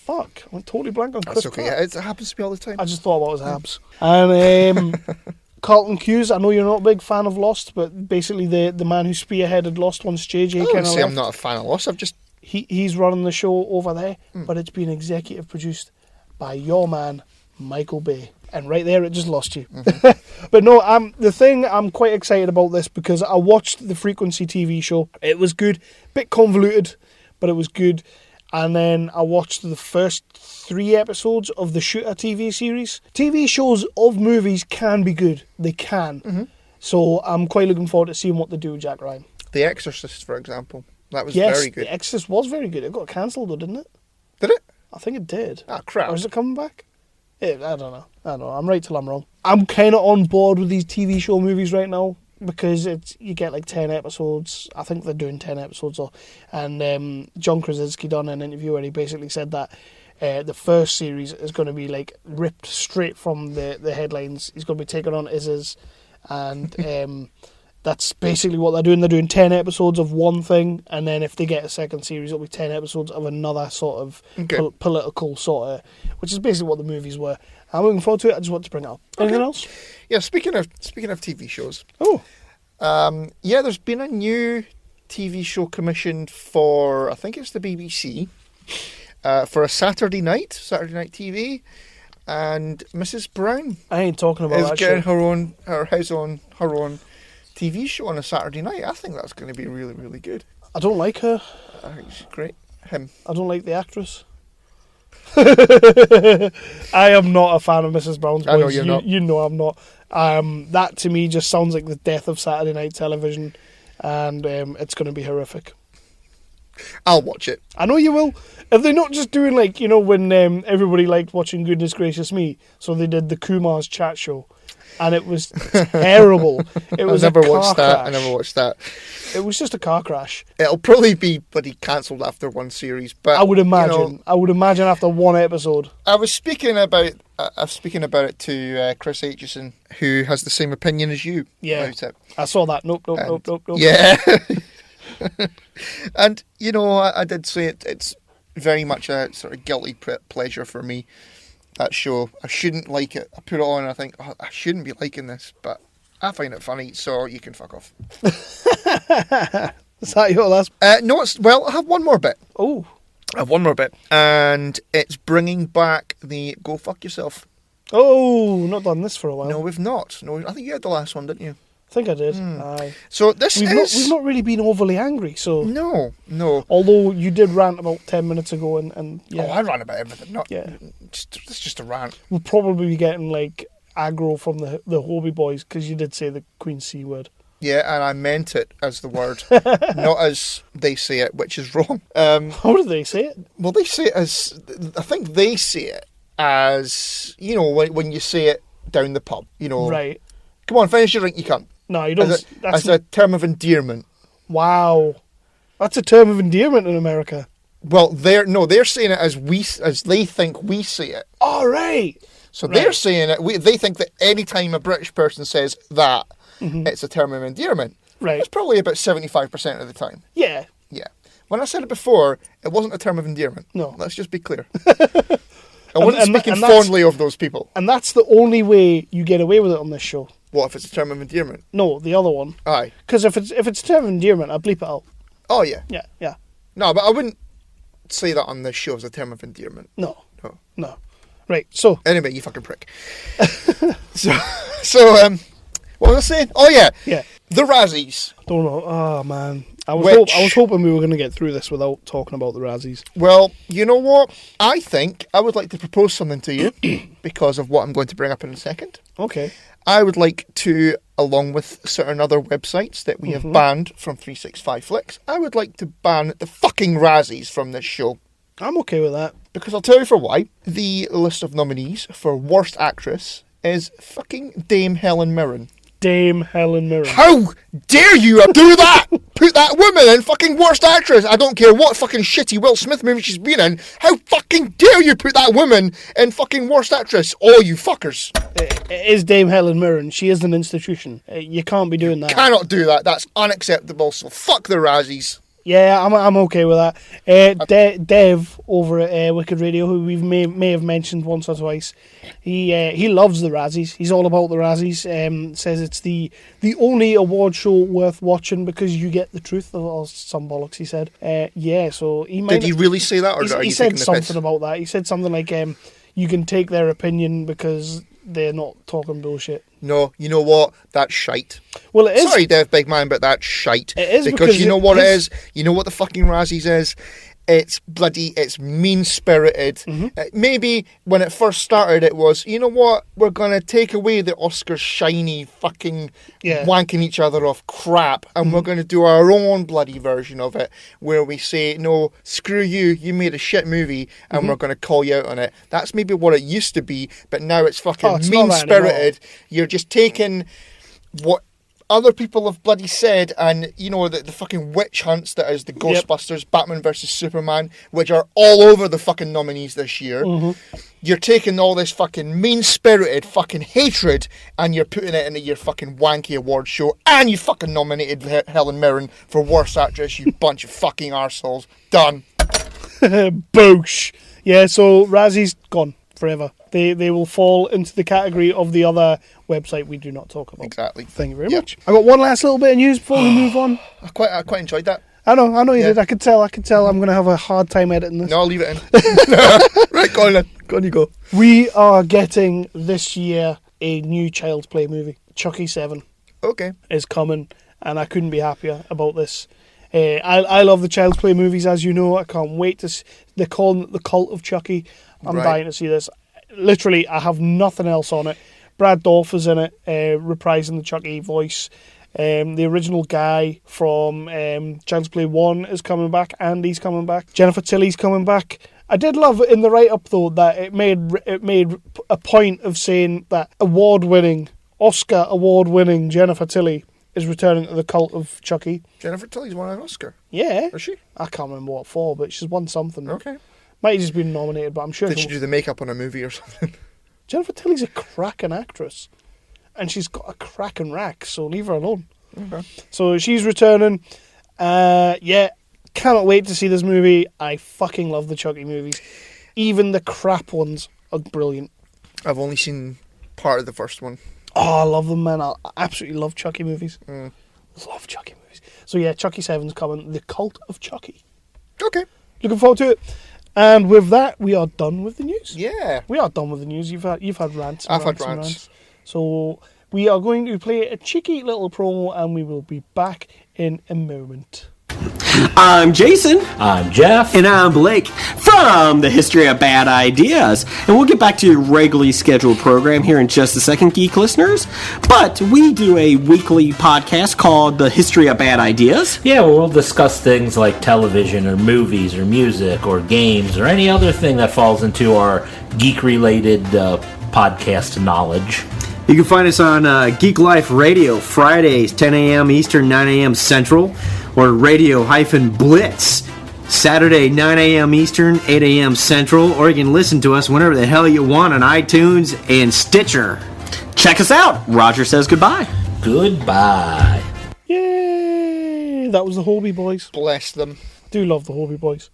Fuck, I went totally blank on Chris Pratt. Yeah, it happens to me all the time. I just thought about his abs. And Carlton Cuse, I know you're not a big fan of Lost, but basically the man who spearheaded Lost once JJ kind of left. I'm not a fan of Lost, He's running the show over there, but it's been executive produced by your man, Michael Bay. And right there, it just lost you. But no, the thing, I'm quite excited about this because I watched the Frequency TV show. It was good. Bit convoluted, but it was good. And then I watched the first 3 episodes of the Shooter TV series. TV shows of movies can be good. They can. So I'm quite looking forward to seeing what they do with Jack Ryan. The Exorcist, for example. That was very good. The Exorcist was very good. It got cancelled though, didn't it? Did it? I think it did. Ah, crap. Or is it coming back? I don't know. I'm right till I'm wrong. I'm kind of on board with these TV show movies right now. because you get like 10 episodes. I think they're doing 10 episodes, and John Krasinski done an interview where he basically said that the first series is going to be like ripped straight from the headlines. He's going to be taken on as is, and that's basically what they're doing. They're doing 10 episodes of one thing, and then if they get a second series, it'll be 10 episodes of another sort of political sort of, which is basically what the movies were. I'm looking forward to it. I just want to bring it up. Anything else? Yeah, speaking of TV shows. Oh. There's been a new TV show commissioned for, I think it's the BBC, for a Saturday night TV, and Mrs. Brown I ain't talking about is that getting shit. her own TV show on a Saturday night. I think that's going to be really, really good. I don't like her. I think she's great. Him. I don't like the actress. I am not a fan of Mrs. Brown's Boys. I know you're not. You know I'm not. That to me just sounds like the death of Saturday night television, and it's going to be horrific. I'll watch it. I know you will. If they're not just doing like, you know, when everybody liked watching Goodness Gracious Me, so they did the Kumar's chat show, and it was terrible. It was I never watched that. It was just a car crash. It'll probably be bloody cancelled after one series, but I would imagine. You know, I would imagine after one episode. I was speaking about it to Chris Aitchison, who has the same opinion as you about it. I saw that. Nope. Yeah. And, you know, I did say it's very much a sort of guilty pleasure for me, that show. I shouldn't like it. I put it on and I think, I shouldn't be liking this, but I find it funny, so you can fuck off. Is that your last? No, I have one more bit. Oh. I have one more bit. And it's bringing back the Go Fuck Yourself. Oh, not done this for a while. No, we've not. No, I think you had the last one, didn't you? I think I did. Aye. So we've not really been overly angry, so... No. Although you did rant about 10 minutes ago, and yeah. Oh, I ran about everything. It's just a rant. We'll probably be getting, like, aggro from the Hobie boys, because you did say the Queen C word. Yeah, and I meant it as the word, not as they say it, which is wrong. How do they say it? Well, they say it as... I think they say it as, you know, when you say it down the pub, you know. Right. Come on, finish your drink, you cunt. No, you don't. As a term of endearment. Wow. That's a term of endearment in America. Well, they're saying it as they think we say it. Oh, right. So they're saying it. They think that any time a British person says that, it's a term of endearment. Right. It's probably about 75% of the time. Yeah. Yeah. When I said it before, it wasn't a term of endearment. No. Let's just be clear. I wasn't speaking fondly of those people. And that's the only way you get away with it on this show. What, if it's a term of endearment? No, the other one. Aye. Because if it's a term of endearment, I bleep it out. Oh, yeah. Yeah. No, but I wouldn't say that on this show as a term of endearment. No. Right, so... Anyway, you fucking prick. So, what was I saying? Oh, yeah. Yeah. The Razzies. Don't know. Oh, man. I was hoping we were going to get through this without talking about the Razzies. Well, you know what? I think I would like to propose something to you because of what I'm going to bring up in a second. Okay. I would like to, along with certain other websites that we have banned from 365 Flicks, I would like to ban the fucking Razzies from this show. I'm okay with that. Because I'll tell you for why. The list of nominees for Worst Actress is fucking Dame Helen Mirren. Dame Helen Mirren. How dare you do that? Put that woman in fucking Worst Actress. I don't care what fucking shitty Will Smith movie she's been in. How fucking dare you put that woman in fucking Worst Actress? Oh, you fuckers. It is Dame Helen Mirren. She is an institution. You can't be doing that. Cannot do that. That's unacceptable. So fuck the Razzies. Yeah, I'm okay with that. Dev over at Wicked Radio, who we may have mentioned once or twice, he loves the Razzies. He's all about the Razzies. Says it's the only award show worth watching because you get the truth, or some bollocks he said. Yeah, so he might. Did he really say that, or he said something about that? He said something like, "You can take their opinion because they're not talking bullshit." No, you know what? That's shite. Well, it is. Sorry, Dev Big Man, but that's shite. It is because you know what it is? You know what the fucking Razzies is? It's mean-spirited. Maybe when it first started it was, you know what? We're going to take away the Oscar shiny fucking wanking each other off crap and we're going to do our own bloody version of it where we say, no, screw you made a shit movie and we're going to call you out on it. That's maybe what it used to be, but now it's fucking mean-spirited. You're just taking what other people have bloody said, and you know, the fucking witch hunts that is the Ghostbusters, Batman versus Superman, which are all over the fucking nominees this year. You're taking all this fucking mean-spirited fucking hatred and you're putting it into your fucking wanky award show, and you fucking nominated Helen Mirren for Worst Actress, you bunch of fucking arseholes. Done. Boosh. Yeah, so Razzie's gone forever. They will fall into the category of the other website we do not talk about. Exactly. Thank you very much. I got one last little bit of news before we move on. I quite enjoyed that. I know you did. I could tell. I'm going to have a hard time editing this. No, I'll leave it in. Right, go on then. Go on, you go. We are getting this year a new Child's Play movie. Chucky 7 is coming, and I couldn't be happier about this. I love the Child's Play movies, as you know. I can't wait to. They're calling it the Cult of Chucky. I'm dying to see this. Literally, I have nothing else on it. Brad Dourif is in it, reprising the Chucky voice. The original guy from Child's Play 1 is coming back. Andy's coming back. Jennifer Tilly's coming back. I did love in the write-up, though, that it made a point of saying that Oscar award-winning Jennifer Tilly is returning to the Cult of Chucky. Jennifer Tilly's won an Oscar. Yeah. Is she? I can't remember what for, but she's won something. Okay. Might have just been nominated, but I'm sure. Did she do the makeup on a movie or something? Jennifer Tilly's a cracking actress. And she's got a cracking rack, so leave her alone. Okay. So she's returning. Cannot wait to see this movie. I fucking love the Chucky movies. Even the crap ones are brilliant. I've only seen part of the first one. Oh, I love them, man. I absolutely love Chucky movies. Love Chucky movies. So yeah, Chucky 7's coming. The Cult of Chucky. Okay. Looking forward to it. And with that, we are done with the news. Yeah. We are done with the news. You've had rants. I've had rants. So we are going to play a cheeky little promo, and we will be back in a moment. I'm Jason. I'm Jeff. And I'm Blake from the History of Bad Ideas. And we'll get back to your regularly scheduled program here in just a second, geek listeners. But we do a weekly podcast called The History of Bad Ideas. Yeah, where we'll discuss things like television or movies or music or games or any other thing that falls into our geek-related podcast knowledge. You can find us on Geek Life Radio, Fridays, 10 a.m. Eastern, 9 a.m. Central, or Radio-Blitz, Saturday, 9 a.m. Eastern, 8 a.m. Central, or you can listen to us whenever the hell you want on iTunes and Stitcher. Check us out. Roger says goodbye. Goodbye. Yay! That was the Holby Boys. Bless them. Do love the Holby Boys.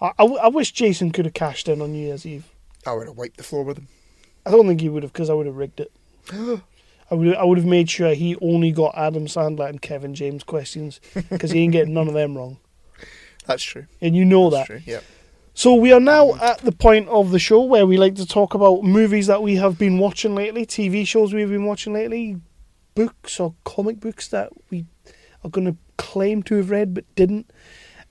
I wish Jason could have cashed in on New Year's Eve. I would have wiped the floor with him. I don't think he would have, because I would have rigged it. I would have made sure he only got Adam Sandler and Kevin James questions, because he ain't getting none of them wrong. That's true. And you know That's that. true, yeah. So we are now at the point of the show where we like to talk about movies that we have been watching lately, TV shows we've been watching lately, books or comic books that we are going to claim to have read but didn't,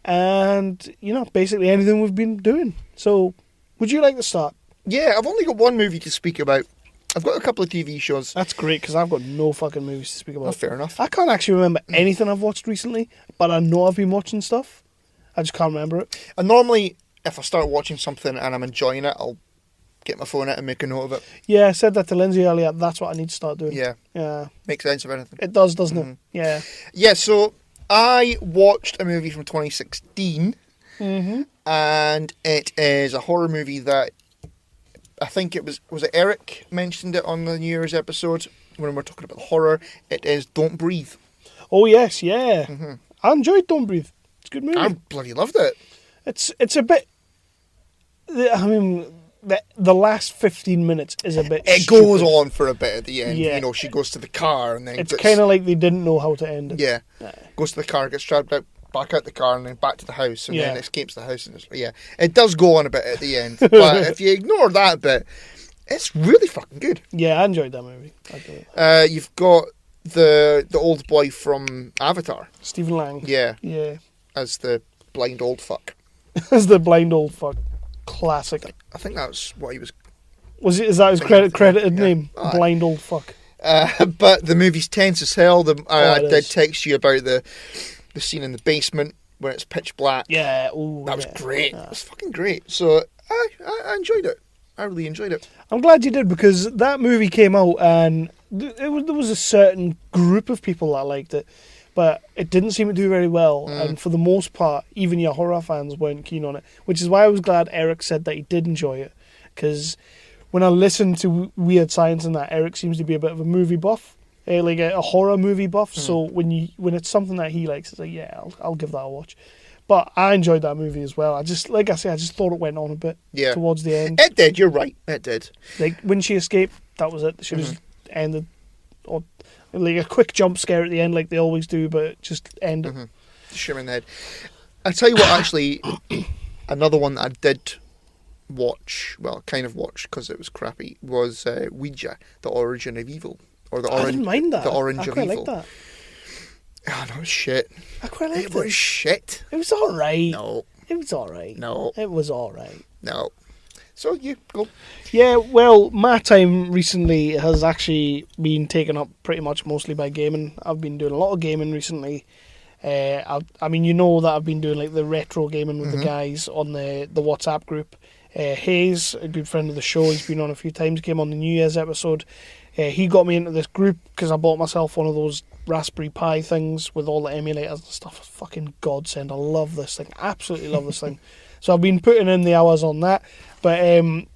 and, basically anything we've been doing. So, would you like to start? Yeah, I've only got one movie to speak about. I've got a couple of TV shows. That's great, because I've got no fucking movies to speak about. Oh, fair enough. I can't actually remember anything I've watched recently, but I know I've been watching stuff. I just can't remember it. And normally, if I start watching something and I'm enjoying it, I'll get my phone out and make a note of it. Yeah, I said that to Lindsay earlier. That's what I need to start doing. Yeah. Makes sense of anything. It does, doesn't it? Yeah. Yeah, so I watched a movie from 2016, and it is a horror movie that I think it was it Eric mentioned it on the New Year's episode when we're talking about horror. It is Don't Breathe. Oh yes, yeah. I enjoyed Don't Breathe. It's a good movie. I bloody loved it. It's a bit. I mean, the last 15 minutes is a bit. It stupid. goes on for a bit at the end. Yeah. She goes to the car and then it's kind of like they didn't know how to end it. Yeah. Goes to the car, gets trapped out. Back out the car and then back to the house and then escapes the house. And it does go on a bit at the end. But if you ignore that bit, it's really fucking good. Yeah, I enjoyed that movie. You've got the old boy from Avatar. Stephen Lang. Yeah. Yeah. As the blind old fuck. As the blind old fuck. Classic. I think that's what he was. Is that his credited name? Blind old fuck. But the movie's tense as hell. I did is. text you about the scene in the basement where it's pitch black. Yeah, ooh, that was great. It was fucking great. So I enjoyed it. I really enjoyed it. I'm glad you did, because that movie came out and there was a certain group of people that liked it, but it didn't seem to do very well. And for the most part, even your horror fans weren't keen on it, which is why I was glad Eric said that he did enjoy it. Because when I listen to Weird Science and that, Eric seems to be a bit of a movie buff, like a horror movie buff. So when it's something that he likes, it's like, yeah, I'll give that a watch. But I enjoyed that movie as well. I just thought it went on a bit towards the end. It did, you're right. It did. Like, when she escaped, that was it. She just ended. Or, like, a quick jump scare at the end, like they always do, but it just ended. Shimmer in the head. I'll tell you what, actually, another one that I did watch, well, kind of watch, because it was crappy, was Ouija, The Origin of Evil. Or the I didn't mind that. The Orange of Evil. I quite liked that. Oh, no, it was shit. I quite liked it. It was shit. It was alright. No. It was alright. No. It was alright. No. So, you go. Yeah, well, my time recently has actually been taken up pretty much mostly by gaming. I've been doing a lot of gaming recently. I mean, you know that I've been doing like the retro gaming with the guys on the WhatsApp group. Hayes, a good friend of the show, he's been on a few times, came on the New Year's episode. He got me into this group because I bought myself one of those Raspberry Pi things with all the emulators and stuff. Fucking godsend. I love this thing. Absolutely love this thing. So I've been putting in the hours on that. But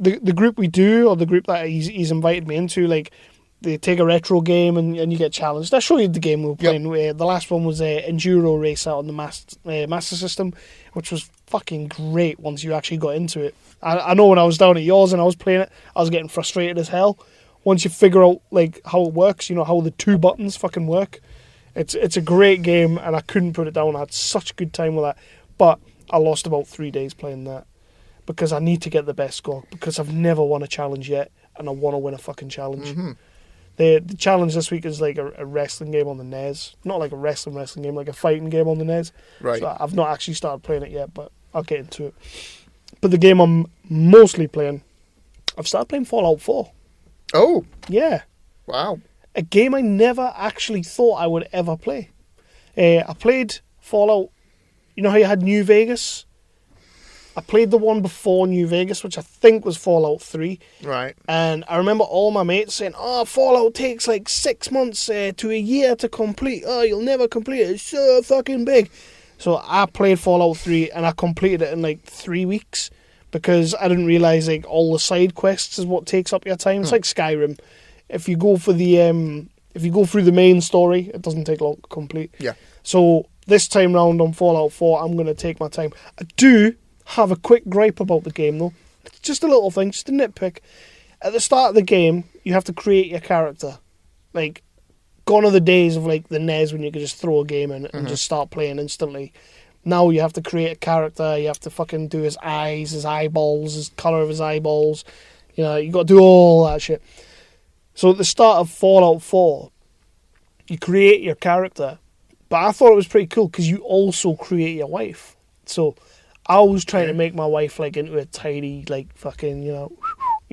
the group we do, or the group that he's invited me into, like, they take a retro game and you get challenged. I'll show you the game we were playing. The last one was Enduro Racer on the Master System, which was fucking great once you actually got into it. I know when I was down at yours and I was playing it, I was getting frustrated as hell. Once you figure out like how it works, you know, how the two buttons fucking work. It's a great game and I couldn't put it down. I had such a good time with that. But I lost about 3 days playing that because I need to get the best score, because I've never won a challenge yet and I want to win a fucking challenge. The challenge this week is like a wrestling game on the NES. Not like a wrestling game, like a fighting game on the NES. Right. So I've not actually started playing it yet, but I'll get into it. But the game I'm mostly playing, I've started playing Fallout 4. Oh. Yeah. Wow. A game I never actually thought I would ever play. I played Fallout, you know how you had New Vegas? I played the one before New Vegas, which I think was Fallout 3. Right. And I remember all my mates saying, oh, Fallout takes like 6 months to a year to complete. Oh, you'll never complete it. It's so fucking big. So I played Fallout 3 and I completed it in like 3 weeks because I didn't realise like all the side quests is what takes up your time. It's like Skyrim. If you go for the if you go through the main story, it doesn't take long to complete. Yeah. So this time round on Fallout 4, I'm going to take my time. I do have a quick gripe about the game though. It's just a little thing, just a nitpick. At the start of the game, you have to create your character. Like, gone are the days of like the NES when you could just throw a game in and just start playing instantly. Now you have to create a character, you have to fucking do his eyes, his eyeballs, his colour of his eyeballs. You know, you got to do all that shit. So at the start of Fallout 4, you create your character. But I thought it was pretty cool because you also create your wife. So I was trying to make my wife like into a tidy, like fucking, you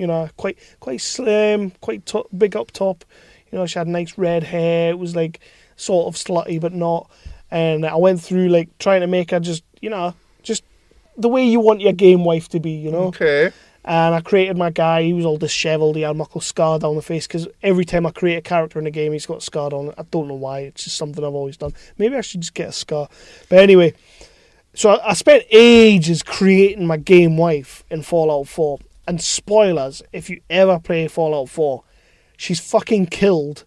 know, quite slim, quite big up top. You know, she had nice red hair. It was like sort of slutty, but not. And I went through like trying to make her just, you know, just the way you want your game wife to be, you know. Okay. And I created my guy. He was all dishevelled. He had a muckle scar down the face because every time I create a character in a game, he's got a scar on it. I don't know why. It's just something I've always done. Maybe I should just get a scar. But anyway, so I spent ages creating my game wife in Fallout 4. And spoilers, if you ever play Fallout 4, she's fucking killed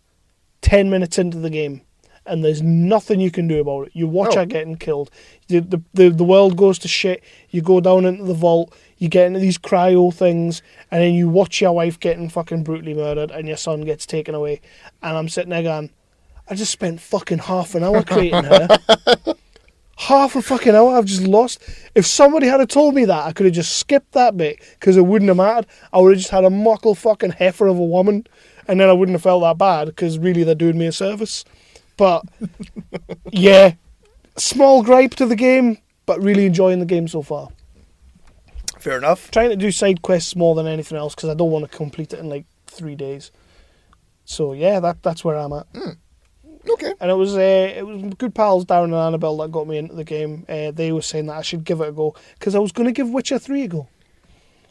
10 minutes into the game. And there's nothing you can do about it. You watch her getting killed. The world goes to shit. You go down into the vault. You get into these cryo things. And then you watch your wife getting fucking brutally murdered. And your son gets taken away. And I'm sitting there going, I just spent fucking half an hour creating her. Half a fucking hour I've just lost. If somebody had told me that, I could have just skipped that bit. Because it wouldn't have mattered. I would have just had a muckle fucking heifer of a woman. And then I wouldn't have felt that bad. Because really they're doing me a service. But, yeah, small gripe to the game, but really enjoying the game so far. Fair enough. Trying to do side quests more than anything else because I don't want to complete it in like 3 days. So, yeah, that's where I'm at. Okay. And it was good pals, Darren and Annabelle, that got me into the game. They were saying that I should give it a go because I was going to give Witcher 3 a go.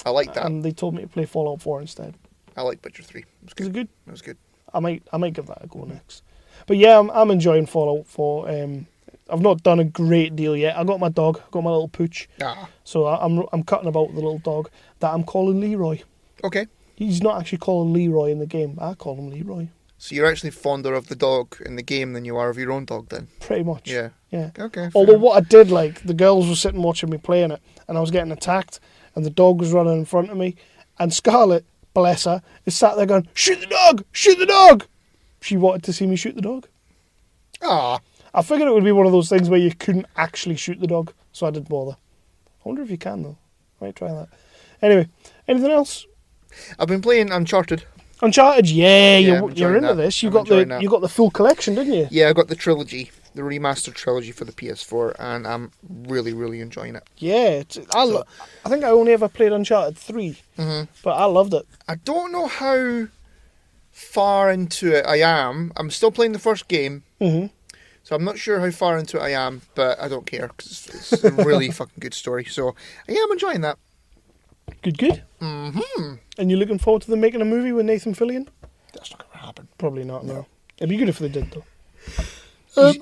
I like that. And they told me to play Fallout 4 instead. I like Witcher 3. It was good. Was it good? It was good. I might give that a go next. But yeah, I'm enjoying Fallout 4. I've not done a great deal yet. I got my dog, got my little pooch. So I'm cutting about the little dog that I'm calling Leroy. Okay. He's not actually called Leroy in the game. I call him Leroy. So you're actually fonder of the dog in the game than you are of your own dog, then? Pretty much. Yeah. Yeah. Okay. Although what I did like, the girls were sitting watching me playing it, and I was getting attacked, and the dog was running in front of me, and Scarlett, bless her, is sat there going, "Shoot the dog! Shoot the dog!" She wanted to see me shoot the dog. Ah. I figured it would be one of those things where you couldn't actually shoot the dog, so I didn't bother. I wonder if you can, though. I might try that. Anyway, anything else? I've been playing Uncharted. Uncharted, yeah, I'm you're enjoying into that. this. You I'm got enjoying that. you got the full collection, didn't you? Yeah, I got the trilogy, the remastered trilogy for the PS4, and I'm really, really enjoying it. Yeah, I think I only ever played Uncharted 3, but I loved it. I don't know how far into it I am. I'm still playing the first game, so I'm not sure how far into it I am, but I don't care, because it's a really fucking good story. So, yeah, I'm enjoying that. Good. Mm-hmm. And you're looking forward to them making a movie with Nathan Fillion? That's not going to happen. Probably not, no. It'd be good if they did, though.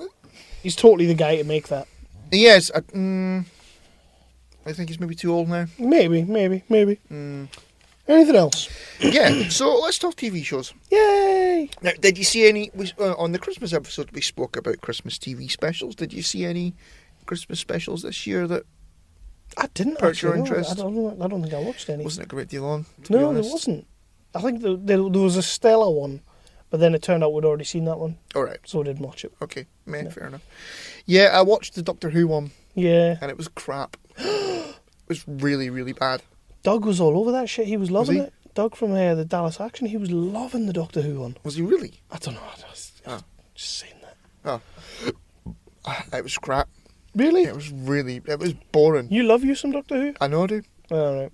He's totally the guy to make that. Yes, I think he's maybe too old now. Maybe. Anything else? Yeah, so let's talk TV shows. Yay! Now, did you see any, on the Christmas episode we spoke about Christmas TV specials, did you see any Christmas specials this year that I didn't perked your actually. interest? I don't think I watched any. Wasn't a great deal on, to be No, honest. there wasn't. I think there was a Stella one, but then it turned out we'd already seen that one, All right. so I didn't watch it. Okay, fair enough. Yeah, I watched the Doctor Who one, Yeah. and it was crap. It was really, really bad. Doug was all over that shit. He was loving he? it. Doug from the Dallas Action, he was loving the Doctor Who one. Was he really? I don't know. I was just saying that. It was crap. Really? It was boring. You love you some Doctor Who? I know I do. All right.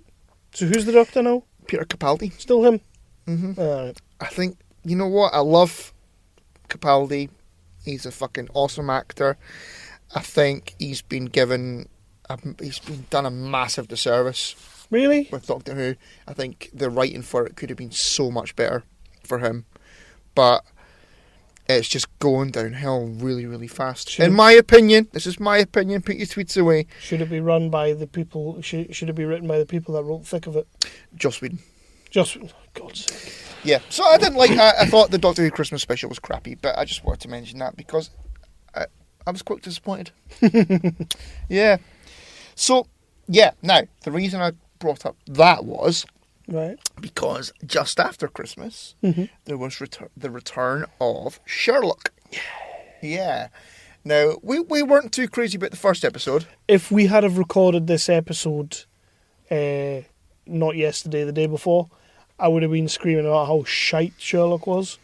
So who's the Doctor now? Peter Capaldi. Still him? Mm-hmm. All right. I think, you know what? I love Capaldi. He's a fucking awesome actor. I think he's been done a massive disservice Really? with Doctor Who. I think the writing for it could have been so much better for him. But it's just going downhill really, really fast. In my opinion, this is my opinion, put your tweets away. Should it be run by the people? Should it be written by the people that wrote Thick of It? Joss Whedon. Just, God's sake. Yeah, so I didn't like I thought the Doctor Who Christmas special was crappy, but I just wanted to mention that because I was quite disappointed. Yeah. So, yeah, now, the reason I brought up that was Right. because just after Christmas, there was the return of Sherlock. Yeah. Now, we weren't too crazy about the first episode. If we had have recorded this episode not yesterday, the day before, I would have been screaming about how shite Sherlock was.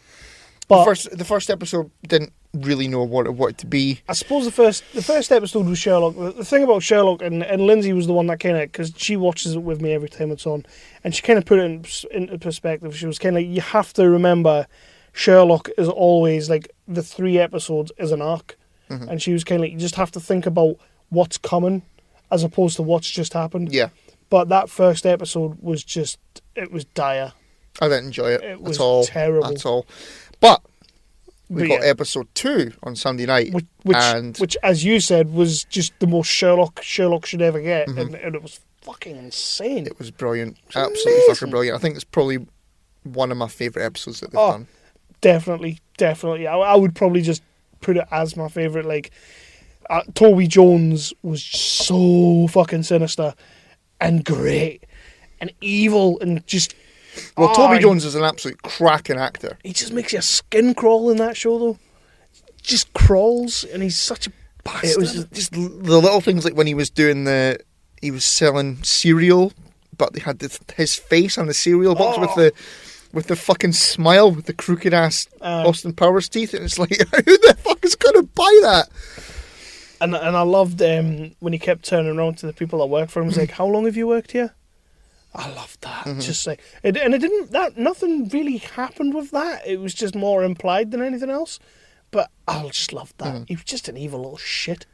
But The first episode didn't really know what it wanted to be. I suppose the first episode was Sherlock. The thing about Sherlock, and Lindsay was the one that kind of, because she watches it with me every time it's on, and she kind of put it into perspective. She was kind of like, you have to remember Sherlock is always like the 3 episodes is an arc. And she was kind of like, you just have to think about what's coming as opposed to what's just happened. Yeah. But that first episode was it was dire. I didn't enjoy it, It was at all. terrible. At all. But we But got yeah. episode 2 on Sunday night. Which, as you said, was just the most Sherlock should ever get. And it was fucking insane. It was brilliant. Absolutely amazing. fucking brilliant. I think it's probably one of my favourite episodes that they've done. Definitely. I would probably just put it as my favourite. Like, Toby Jones was so fucking sinister and great and evil and just... Well, Toby Jones is an absolute cracking actor. He just makes your skin crawl in that show, though. Just crawls, and he's such a bastard. It was just the little things like when he was selling cereal, but they had his face on the cereal box with the fucking smile, with the crooked ass Austin Powers teeth, and it's like, who the fuck is going to buy that? And I loved when he kept turning around to the people that work for him. He was like, "How long have you worked here?" I loved that. Just like nothing really happened with that. It was just more implied than anything else. But I just loved that. He was just an evil little shit.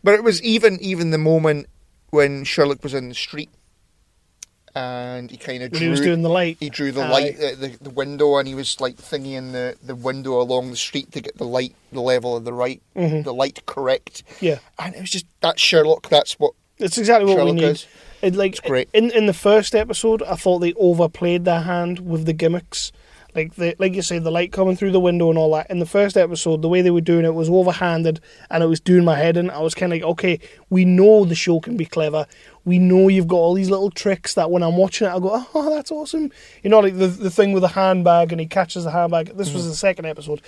But it was even the moment when Sherlock was in the street and he kind of drew. When he was doing the light. He drew the light at the window, and he was like thingying the window along the street to get the level of the light correct. Yeah. And it was just, that's Sherlock. That's what. It's exactly what Sherlock we need. is. It's great. In the first episode, I thought they overplayed their hand with the gimmicks. Like you say, the light coming through the window and all that. In the first episode, the way they were doing it was overhanded, and it was doing my head in. I was kind of like, okay, we know the show can be clever. We know you've got all these little tricks that when I'm watching it, I go, oh, that's awesome. You know, like the thing with the handbag, and he catches the handbag. This was the second episode.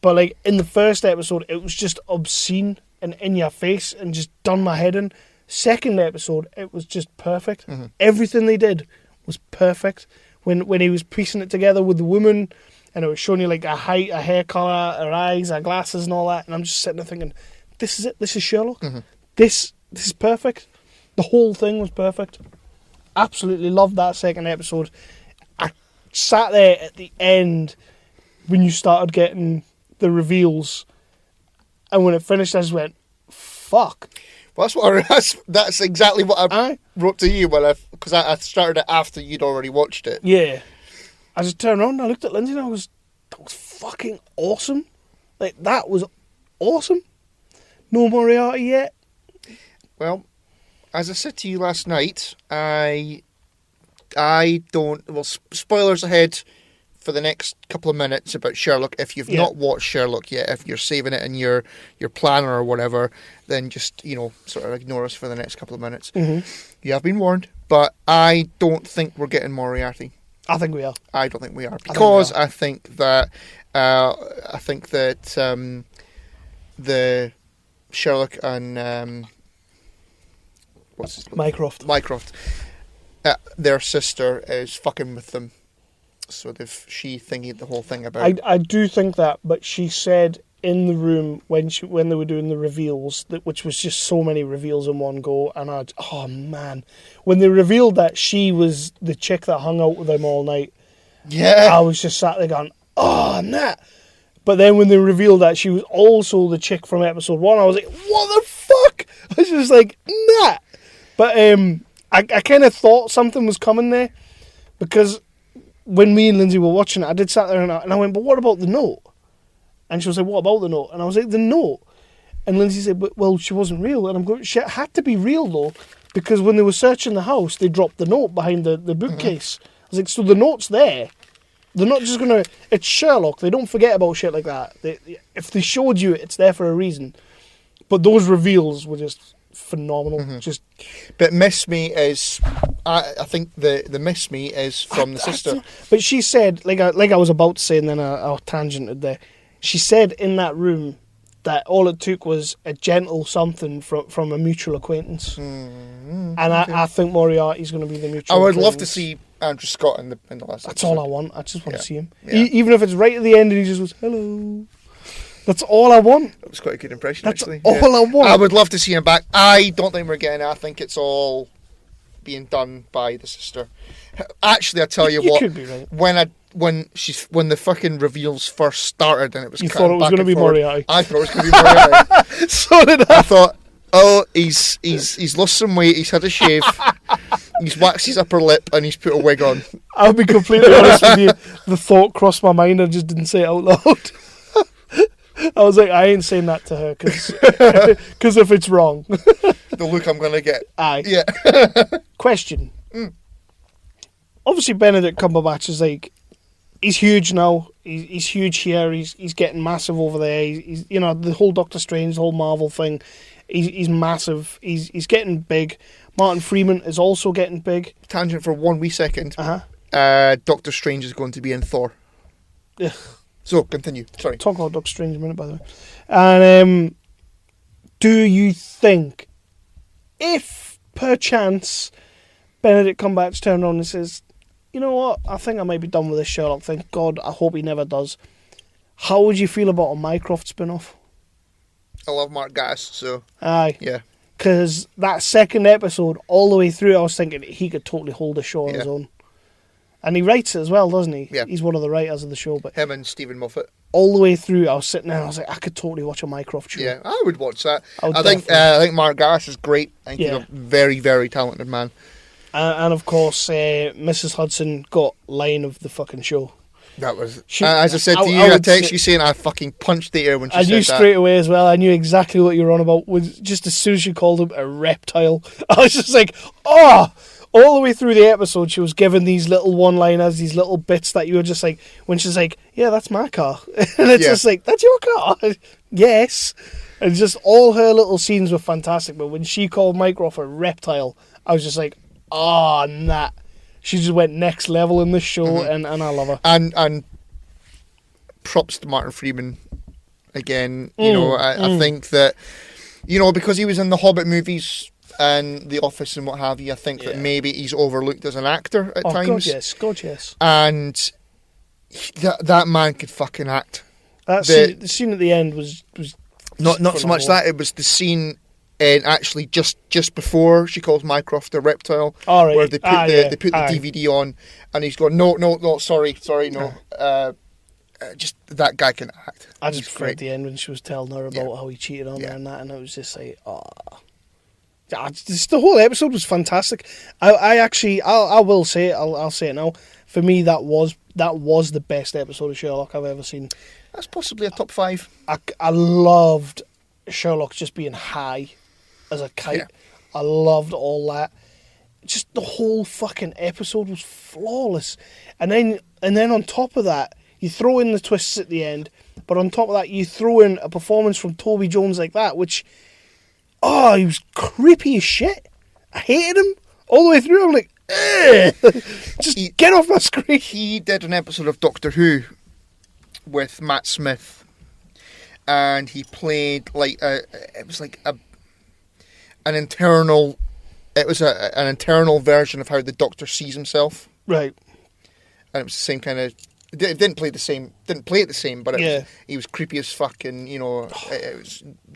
But like in the first episode, it was just obscene and in your face and just done my head in. Second episode, it was just perfect. Everything they did was perfect. When he was piecing it together with the woman, and it was showing you like her height, her hair colour, her eyes, her glasses and all that, and I'm just sitting there thinking, this is it, this is Sherlock. This is perfect. The whole thing was perfect. Absolutely loved that second episode. I sat there at the end when you started getting the reveals, and when it finished I just went, fuck. Well, that's exactly what I wrote to you because I started it after you'd already watched it. Yeah. I just turned around and I looked at Lindsay and that was fucking awesome. Like, that was awesome. No Moriarty yet. Well, as I said to you last night, I don't... Well, spoilers ahead for the next couple of minutes about Sherlock. If you've not watched Sherlock yet, if you're saving it in your planner or whatever, then just, sort of ignore us for the next couple of minutes. You have been warned, but I don't think we're getting Moriarty. I think we are. I don't think we are, because I think that the Sherlock and what's his name? Mycroft, their sister is fucking with them. So she thingied the whole thing about. I do think that, but she said in the room when they were doing the reveals, which was just so many reveals in one go, and oh man, when they revealed that she was the chick that hung out with them all night, I was just sat there going, oh nah. But then when they revealed that she was also the chick from episode 1, I was like, what the fuck? I was just like, nah. But I kind of thought something was coming there, because when me and Lindsay were watching it, I did sat there and I went, but what about the note? And she was like, what about the note? And I was like, the note. And Lindsay said, well, she wasn't real. And I'm going, she had to be real though, because when they were searching the house, they dropped the note behind the bookcase. I was like, so the note's there. They're not just going to... It's Sherlock. They don't forget about shit like that. If they showed you it, it's there for a reason. But those reveals were just phenomenal. But Miss Me is... I think the Miss Me is from the sister. But she said, like I was about to say, and then I tangented there. She said in that room that all it took was a gentle something from a mutual acquaintance. And I think Moriarty's going to be the mutual I would acquaintance. love to see Andrew Scott in the last That's episode. all I want. I just want to see him. Yeah. Even if it's right at the end and he just goes, hello. That's all I want. That was quite a good impression, That's actually. all I want. I would love to see him back. I don't think we're getting it. I think it's all being done by the sister. Actually, I tell you what, could be right. when the fucking reveals first started and it was You thought it was going to be Moriarty. I thought it was going to be Moriarty. So did I. I thought, oh, he's lost some weight, he's had a shave, he's waxed his upper lip, and he's put a wig on. I'll be completely honest with you. The thought crossed my mind. I just didn't say it out loud. I was like, I ain't saying that to her because if it's wrong, The look I'm going to get. aye. Yeah. Question. Obviously, Benedict Cumberbatch is like, he's huge now. He's huge here. He's getting massive over there. He's the whole Doctor Strange, the whole Marvel thing. He's massive. He's getting big. Martin Freeman is also getting big. Tangent for 1 wee second. Doctor Strange is going to be in Thor. Ugh. So, continue. Sorry. Talk about Doctor Strange in a minute, by the way. And do you think, if perchance Benedict Cumberbatch turned around and says, you know what, I think I might be done with this Sherlock thing. God, I hope he never does. How would you feel about a Mycroft spin-off? I love Mark Gass, so... Aye. Yeah. Because that second episode, all the way through, I was thinking he could totally hold a show on his own. And he writes it as well, doesn't he? Yeah. He's one of the writers of the show. But Him and Stephen Moffat. all the way through, I was sitting there and I was like, I could totally watch a Mycroft show. Yeah, I would watch that. I would I think Mark Gass is great. I think he's a very, very talented man. And of course, Mrs. Hudson got line of the fucking show. That was, as I said to you, I text you saying I fucking punched the air when she said that. I knew straight away as well. I knew exactly what you were on about. Was just as soon as she called him a reptile, I was just like, oh! All the way through the episode, she was given these little one-liners, these little bits that you were just like, when she's like, yeah, that's my car. And it's just like, that's your car? Yes. And just all her little scenes were fantastic. But when she called Mycroft a reptile, I was just like, oh, nah. She just went next level in this show, and I love her. And props to Martin Freeman again. You know, I think that, you know, because he was in the Hobbit movies and The Office and what have you, I think that maybe he's overlooked as an actor at times. God yes. And that man could fucking act. The scene at the end was not so much that, it was the scene. And actually, just before she calls Mycroft a reptile, where they put the DVD on, and he's going, no, sorry, no. Just that guy can act. I just preferred the end when she was telling her about how he cheated on her and that, and it was just like, the whole episode was fantastic. I will say it. I'll say it now. For me, that was the best episode of Sherlock I've ever seen. That's possibly a top 5. I loved Sherlock just being high as a kite. I loved all that. Just the whole fucking episode was flawless. And then on top of that, you throw in the twists at the end, but on top of that, you throw in a performance from Toby Jones like that, which, he was creepy as shit. I hated him all the way through. I'm like, just get off my screen. He did an episode of Doctor Who with Matt Smith, and he played an internal version of how the Doctor sees himself. Right. And it was the same kind of. It didn't play it the same, but he was creepy as fuck, and you know,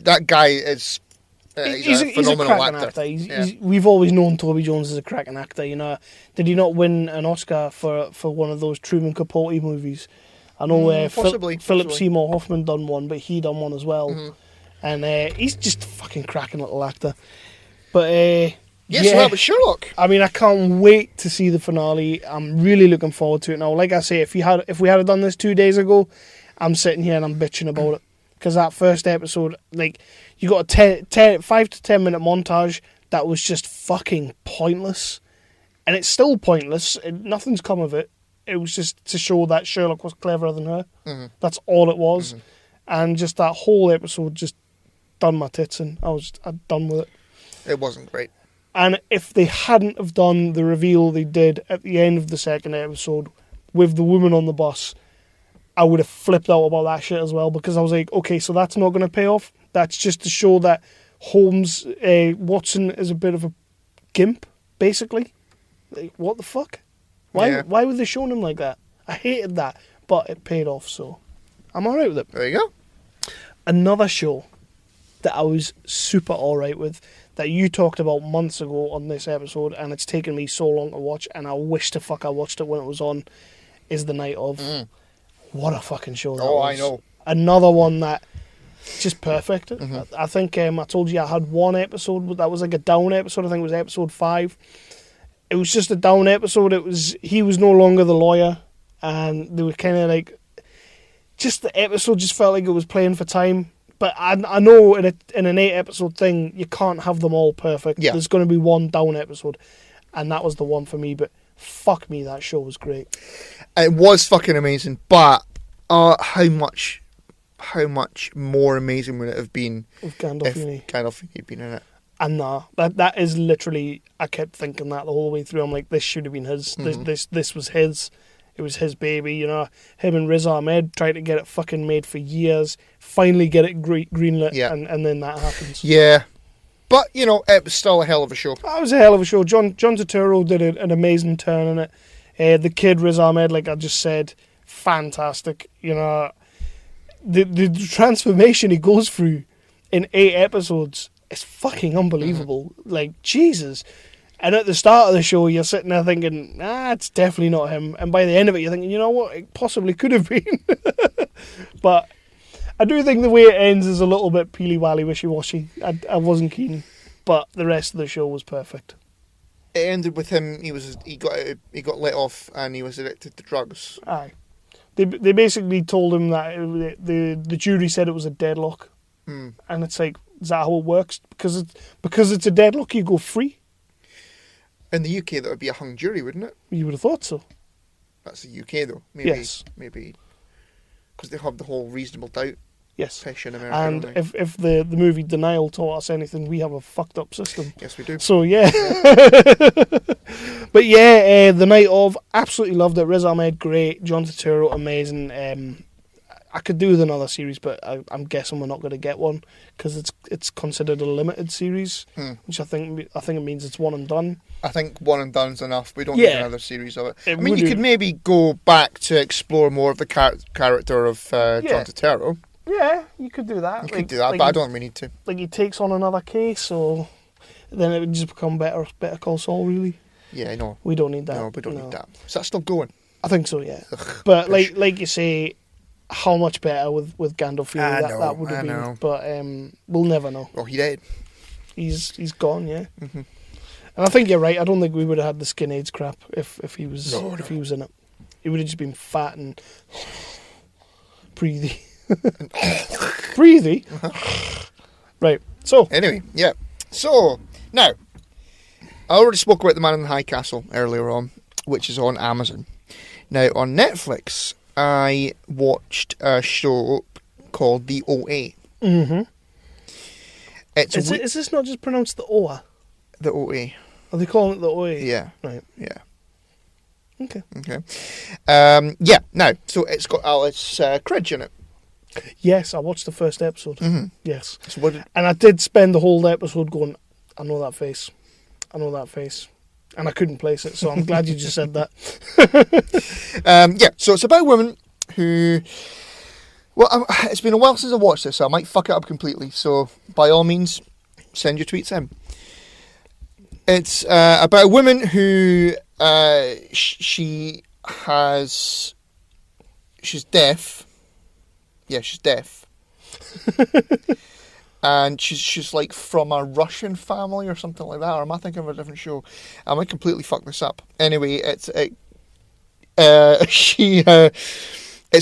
that guy is. He's a phenomenal actor. We've always known Toby Jones as a cracking actor. You know, did he not win an Oscar for one of those Truman Capote movies? I know Philip Seymour Hoffman done one, but he done one as well. Mm-hmm. And he's just a fucking cracking little actor. But so that was Sherlock. I mean, I can't wait to see the finale. I'm really looking forward to it now. Like I say, if we had done this 2 days ago, I'm sitting here and I'm bitching about it. Because that first episode, like, you got a 5 to 10 minute montage that was just fucking pointless. And it's still pointless. Nothing's come of it. It was just to show that Sherlock was cleverer than her. Mm-hmm. That's all it was. Mm-hmm. And just that whole episode just done my tits in. I'm done with it. It wasn't great. And if they hadn't have done the reveal they did at the end of the second episode with the woman on the bus, I would have flipped out about that shit as well, because I was like, okay, so that's not going to pay off. That's just to show that Holmes, Watson is a bit of a gimp, basically. Like, what the fuck? Why were they showing him like that? I hated that, but it paid off, so I'm alright with it. There you go. Another show that I was super alright with, that you talked about months ago on this episode, and it's taken me so long to watch, and I wish the fuck I watched it when it was on, is The Night Of. What a fucking show that was. I know. Another one that just perfect. Mm-hmm. I think I told you I had one episode that was like a down episode. I think it was episode 5. It was just a down episode. He was no longer the lawyer, and they were kind of like, just the episode just felt like it was playing for time. But I know in an 8 episode thing, you can't have them all perfect. Yeah. There's going to be one down episode, and that was the one for me. But fuck me, that show was great. It was fucking amazing, but how much more amazing would it have been if Gandolfini had been in it? And that is literally, I kept thinking that the whole way through. I'm like, this should have been his. Mm-hmm. This was his. It was his baby, you know. Him and Riz Ahmed tried to get it fucking made for years. Finally get it greenlit, and then that happens. Yeah. But, you know, it was still a hell of a show. That was a hell of a show. John Turturro did an amazing turn in it. The kid, Riz Ahmed, like I just said, fantastic. You know, the transformation he goes through in 8 episodes is fucking unbelievable. Mm-hmm. Like, Jesus. And at the start of the show, you're sitting there thinking, it's definitely not him. And by the end of it, you're thinking, you know what, it possibly could have been. But I do think the way it ends is a little bit peely-wally, wishy-washy. I wasn't keen. But the rest of the show was perfect. It ended with him. He got let off, and he was addicted to drugs. Aye. They basically told him that the jury said it was a deadlock, and it's like, is that how it works? Because it's a deadlock, you go free. In the UK, that would be a hung jury, wouldn't it? You would have thought so. That's the UK, though. Maybe, yes. Maybe because they have the whole reasonable doubt. Yes. Fish in America. And if the movie Denial taught us anything, we have a fucked up system. Yes, we do. So yeah. But yeah, the night of, absolutely loved it. Riz Ahmed, great. John Turturro, amazing. I could do with another series, but I'm guessing we're not going to get one because it's considered a limited series, which I think it means it's one and done. I think one and done's enough. We don't need another series of it. I mean, you do. could maybe go back to explore more of the character of John Turturro. Yeah, you could do that. You could do that, but I don't think we need to. Like he takes on another case, or then it would just become Better Call Saul, really. Yeah, no. We don't need that. No, we don't need that. Is that still going? I think so, yeah. But like you say, how much better with Gandolfini that would have been. Know. But we'll never know. Well, he did. He's gone, yeah. Mm-hmm. And I think you're right. I don't think we would have had the skin AIDS crap if he was he was in it. He would have just been fat and breathy. Breathy. Right. So anyway, yeah. So now, I already spoke about The Man in the High Castle earlier on, which is on Amazon. Now on Netflix, I watched a show called The OA. Mm-hmm. Is this not just pronounced the OA? The OA. Are they calling it the OA? Yeah. Right. Yeah. Okay. Yeah. Now, so it's got Alice Cridge in it. Yes, I watched the first episode. Mm-hmm. Yes. So and I did spend the whole episode going, I know that face. I know that face. And I couldn't place it, so I'm glad you just said that. Yeah, so it's about a woman who... Well, it's been a while since I watched this, so I might fuck it up completely. So, by all means, send your tweets in. It's about a woman who... she's deaf. Yeah, she's deaf. And she's like from a Russian family or something like that. Or am I thinking of a different show? I might completely fuck this up. Anyway, it's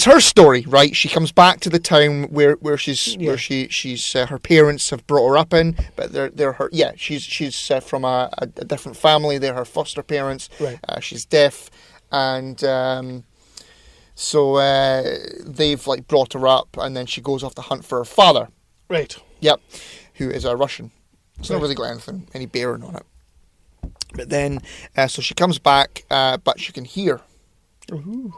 her story, right? She comes back to the town where she's her parents have brought her up in, but they're her. Yeah, she's from a different family. They're her foster parents. Right. She's deaf, and so they've like brought her up, and then she goes off to hunt for her father. Right. Yep, who is a Russian. It's Right. not really got any bearing on it. But then, so she comes back, but she can hear. Ooh.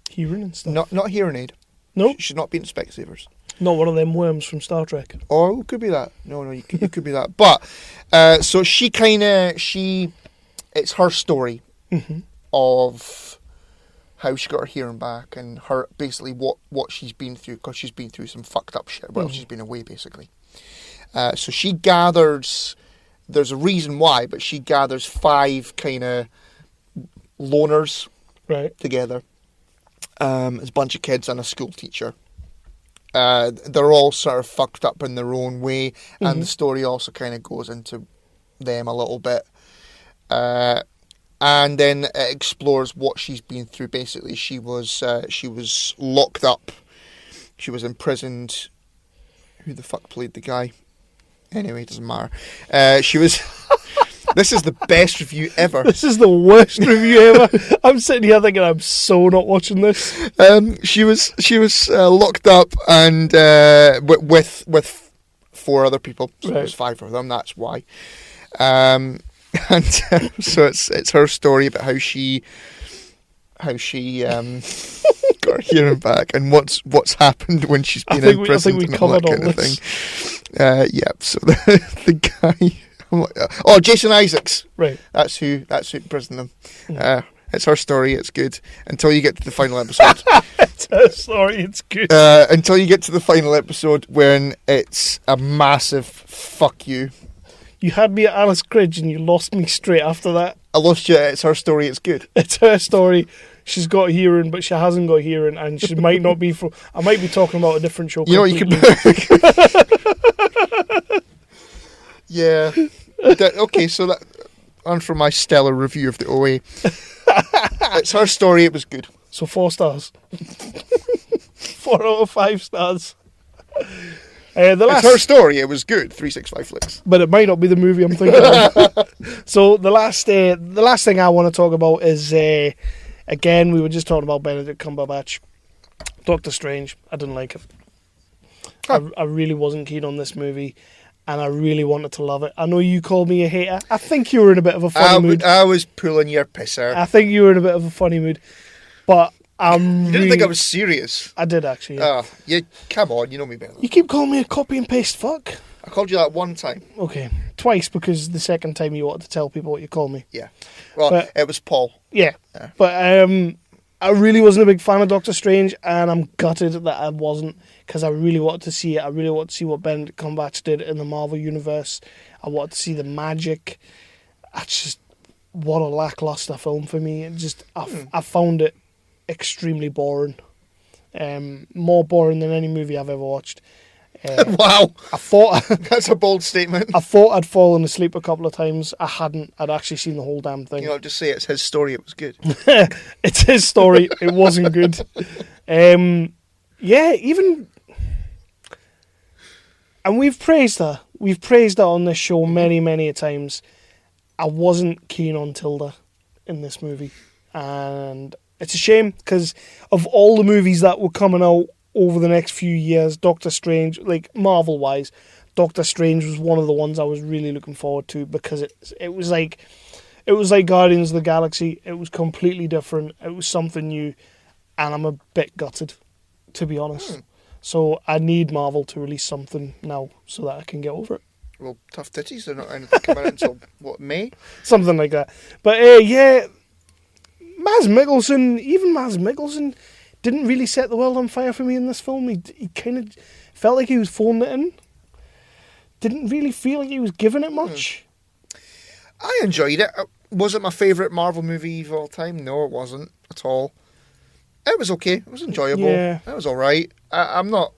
Hearing and stuff. Not hearing aid. No? She's not being Specsavers. Not one of them worms from Star Trek. Oh, it could be that. No, you could be that. But, so it's her story of how she got her hearing back and her, basically what she's been through, because she's been through some fucked up shit while she's been away, basically. So she gathers, there's a reason why, but she gathers 5 kind of loners together. There's a bunch of kids and a school teacher. They're all sort of fucked up in their own way, and the story also kind of goes into them a little bit. And then it explores what she's been through. Basically, she was locked up. She was imprisoned. Who the fuck played the guy? Anyway, it doesn't matter. She was... This is the best review ever. This is the worst review ever. I'm sitting here thinking I'm so not watching this. She was locked up and with 4 other people. So there's 5 of them. That's why. And so it's her story about how she got her hearing back and what's happened when she's been imprisoned and all that kind of thing. Yeah. So the guy. Oh, Jason Isaacs. Right. That's who imprisoned them. It's her story. It's good until you get to the final episode. It's her story. It's good until you get to the final episode when it's a massive fuck you. You had me at Alice Cridge and you lost me straight after that. I lost you. It's her story. It's good. It's her story. She's got hearing, but she hasn't got hearing, and she might not be from. I might be talking about a different show. You know, you could. Yeah. Okay, so on for my stellar review of the OA. It's her story. It was good. So 4 stars. 4 out of 5 stars. It's her story. It was good. 365 flicks. But it might not be the movie I'm thinking of. So the last thing I want to talk about is, again, we were just talking about Benedict Cumberbatch. Doctor Strange. I didn't like it. I really wasn't keen on this movie, and I really wanted to love it. I know you called me a hater. I think you were in a bit of a funny mood. I was pulling your pisser. I think you were in a bit of a funny mood. But you didn't think I was serious? I did, actually. Yeah. Come on, you know me better. You keep calling me a copy and paste fuck. I called you that one time. Okay. Twice, because the second time you wanted to tell people what you called me. Yeah. Well, it was Paul. Yeah. But I really wasn't a big fan of Doctor Strange, and I'm gutted that I wasn't, because I really wanted to see it. I really wanted to see what Benedict Cumberbatch did in the Marvel Universe. I wanted to see the magic. What a lackluster film for me. I found it extremely boring. More boring than any movie I've ever watched. Wow. I thought that's a bold statement. I thought I'd fallen asleep a couple of times. I hadn't. I'd actually seen the whole damn thing. You know, just say it's his story. It was good. It's his story. It wasn't good. Yeah, even, and we've praised her. We've praised her on this show many, many a times. I wasn't keen on Tilda in this movie, and it's a shame, because of all the movies that were coming out over the next few years, Doctor Strange, like Marvel-wise, Doctor Strange was one of the ones I was really looking forward to, because it was like Guardians of the Galaxy. It was completely different. It was something new, and I'm a bit gutted, to be honest. So I need Marvel to release something now so that I can get over it. Well, tough titties. They're not anything coming out until what, May? Something like that. But yeah, Mads Mikkelsen didn't really set the world on fire for me in this film. He kind of felt like he was phoning it in. Didn't really feel like he was giving it much. I enjoyed it. Was it my favourite Marvel movie of all time? No, it wasn't at all. It was okay. It was enjoyable. Yeah. It was all right. I'm not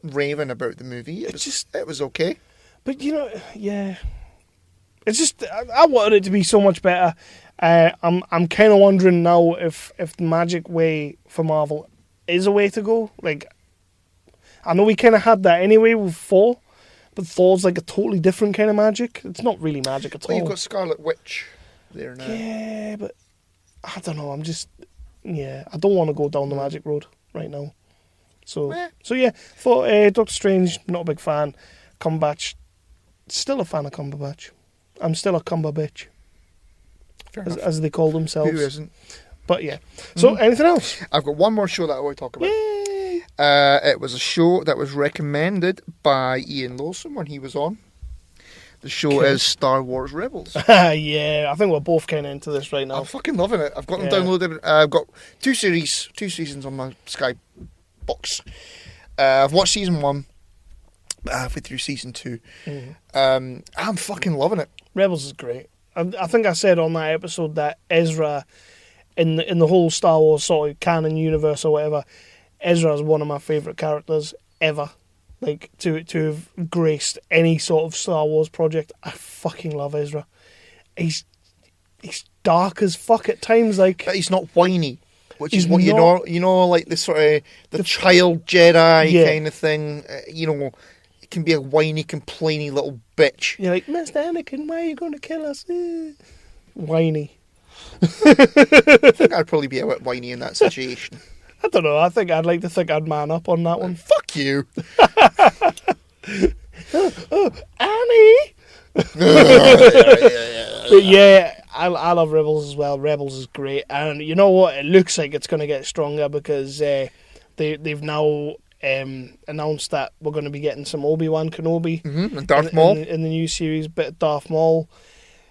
raving about the movie. It was okay. But, yeah. It's just, I wanted it to be so much better. I'm kind of wondering now if the magic way for Marvel is a way to go. Like, I know we kind of had that anyway with Thor, but Thor's like a totally different kind of magic. It's not really magic at all. You've got Scarlet Witch there now. Yeah, but I don't know. I don't want to go down the magic road right now. So yeah, for Doctor Strange, not a big fan. Cumberbatch, still a fan of Cumberbatch. I'm still a Cumberbitch, as they call themselves. Who isn't? But yeah. So anything else? I've got one more show that I want to talk about. Yay! It was a show that was recommended by Ian Lawson when he was on. The show is Star Wars Rebels. Yeah, I think we're both kind of into this right now. I'm fucking loving it. I've got them downloaded. I've got 2 seasons on my Sky box. I've watched season 1, halfway through season 2. I'm fucking loving it. Rebels is great. I think I said on that episode that Ezra, in the whole Star Wars sort of canon universe or whatever, Ezra is one of my favourite characters ever. Like, to have graced any sort of Star Wars project. I fucking love Ezra. He's dark as fuck at times. Like, but he's not whiny, which is what like the sort of the child Jedi kind of thing. It can be a whiny, complaining little bitch. You're like, Mr. Anakin, why are you going to kill us? Whiny. I think I'd probably be a bit whiny in that situation. I don't know. I think I'd like to think I'd man up on that one. Fuck you. Annie. But yeah, I love Rebels as well. Rebels is great, and you know what? It looks like it's going to get stronger because they've now announced that we're going to be getting some Obi-Wan Kenobi and Darth Maul in the new series. Bit of Darth Maul.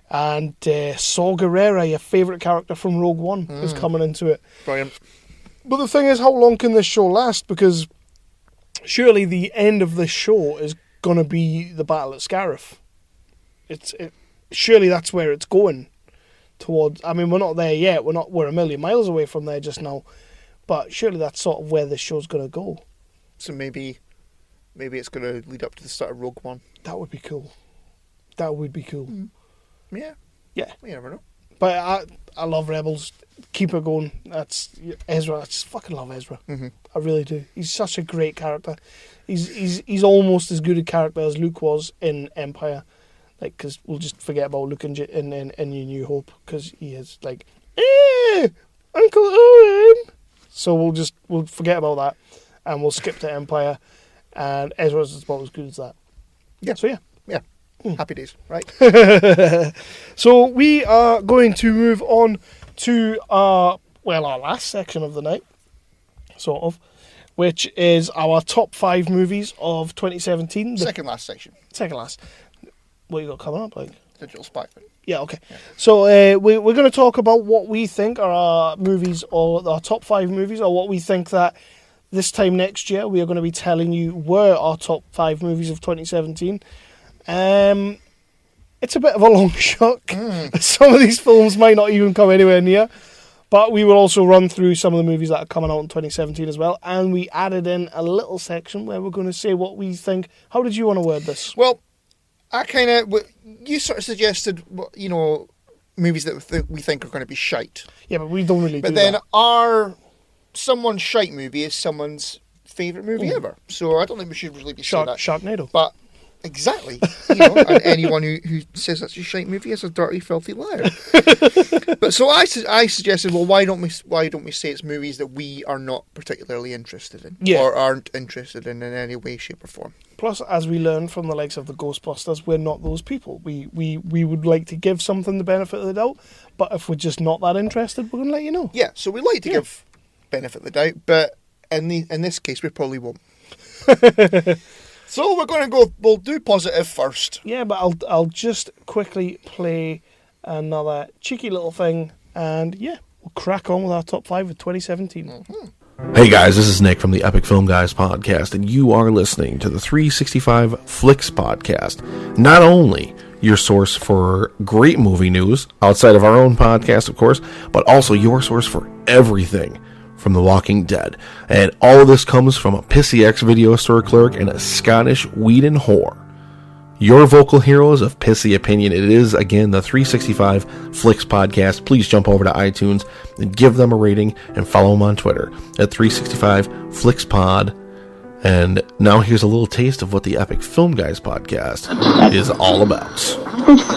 And Saw Gerrera, your favourite character from Rogue One, is coming into it. Brilliant. But the thing is, how long can this show last? Because surely the end of this show is going to be the battle at Scarif. Surely that's where it's going towards. I mean, we're not there yet. We're a million miles away from there just now. But surely that's sort of where this show's going to go. So maybe it's going to lead up to the start of Rogue One. That would be cool. That would be cool. Yeah. Yeah. You never know. But I love Rebels. Keep it going. That's Ezra. I just fucking love Ezra. Mm-hmm. I really do. He's such a great character. He's almost as good a character as Luke was in Empire. Like, because we'll just forget about Luke in New Hope, because he is like, Uncle Owen. So we'll forget about that, and we'll skip to Empire, and Ezra's about as good as that. Yeah. So yeah. Happy days, right? So we are going to move on to our last section of the night, sort of, which is our top 5 movies of 2017. Second last section. Second last. What you got coming up, like? Digital Spy. Yeah, okay. Yeah. So we're going to talk about what we think are our movies, or our top 5 movies, or what we think that this time next year we are going to be telling you were our top 5 movies of 2017. It's a bit of a long shot. Some of these films might not even come anywhere near, but we will also run through some of the movies that are coming out in 2017 as well, and we added in a little section where we're going to say what we think. How did you want to word this? Well, you sort of suggested, movies that we think are going to be shite. Yeah, but we don't really. But then someone's shite movie is someone's favourite movie ever. So I don't think we should really be saying that. Sharknado. But exactly, and anyone who says that's a shite movie is a dirty, filthy liar. But so I suggested, well, why don't we say it's movies that we are not particularly interested in, or aren't interested in any way, shape, or form. Plus, as we learned from the likes of the Ghostbusters, we're not those people. We would like to give something the benefit of the doubt, but if we're just not that interested, we're going to let you know. Yeah, so we like to give benefit of the doubt, but in this case, we probably won't. So we're going to go. We'll do positive first. Yeah, but I'll just quickly play another cheeky little thing, and we'll crack on with our top 5 of 2017. Mm-hmm. Hey guys, this is Nick from the Epic Film Guys podcast, and you are listening to the 365 Flicks podcast. Not only your source for great movie news outside of our own podcast, of course, but also your source for everything from The Walking Dead. And all of this comes from a Pissy X video store clerk and a Scottish Whedon whore. Your vocal heroes of Pissy Opinion. It is, again, the 365 Flicks podcast. Please jump over to iTunes and give them a rating and follow them on Twitter at 365 Flicks Pod. And now here's a little taste of what the Epic Film Guys podcast is all about.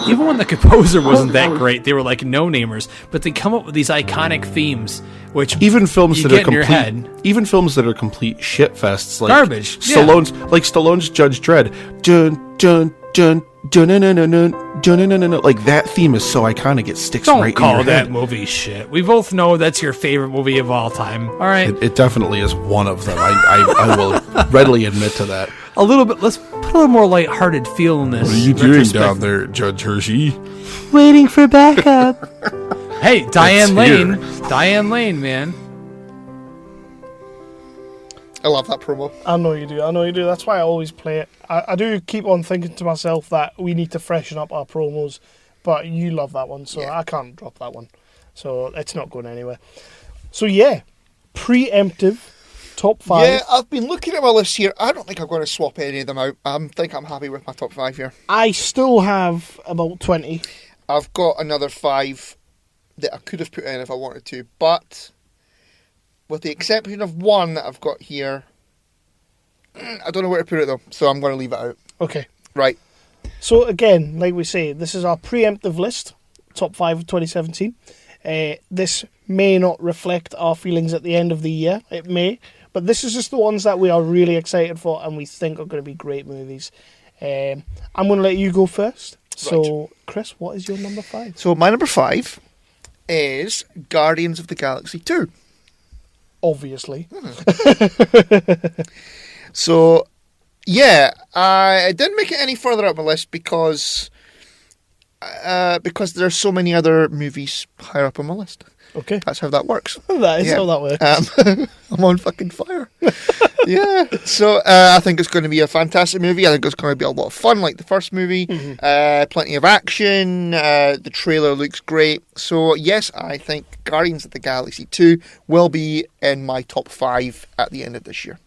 Even when the composer wasn't that great, they were like no-namers, but they come up with these iconic themes, which even films you that get are in your complete, head. even films that are complete shitfests, like Garbage. Stallone's Judge Dredd. Dun dun dun dun dun dun dun dun dun dun. Like that theme is so iconic, it sticks Don't right in call your that head. movie shit. We both know that's your favorite movie of all time. All right, It definitely is one of them. I will readily admit to that. a little bit. Let's put a little more lighthearted feel in this. What are you doing retrospect. down there, Judge Hershey? Waiting for backup. Hey, Diane Let's Lane. hear. Diane Lane, man. I love that promo. I know you do. That's why I always play it. I do keep on thinking to myself that we need to freshen up our promos, but you love that one, so I can't drop that one. So it's not going anywhere. So Pre-Emptive top 5. Yeah, I've been looking at my list here. I don't think I'm going to swap any of them out. I think I'm happy with my top 5 here. I still have about 20. I've got another 5 that I could have put in if I wanted to, but with the exception of one that I've got here, I don't know where to put it though, so I'm going to leave it out. Okay. Right. So again, like we say, this is our preemptive list, top 5 of 2017. This may not reflect our feelings at the end of the year. It may, but this is just the ones that we are really excited for and we think are going to be great movies. I'm going to let you go first. So, Chris, what is your number 5? So my number 5 is Guardians of the Galaxy 2. Obviously. So, yeah, I didn't make it any further up my list because there's so many other movies higher up on my list. Okay. That's how that works. That is how that works. I'm on fucking fire. Yeah. So I think it's going to be a fantastic movie. I think it's going to be a lot of fun, like the first movie. Mm-hmm. Plenty of action. The trailer looks great. So yes, I think Guardians of the Galaxy 2 will be in my top 5 at the end of this year.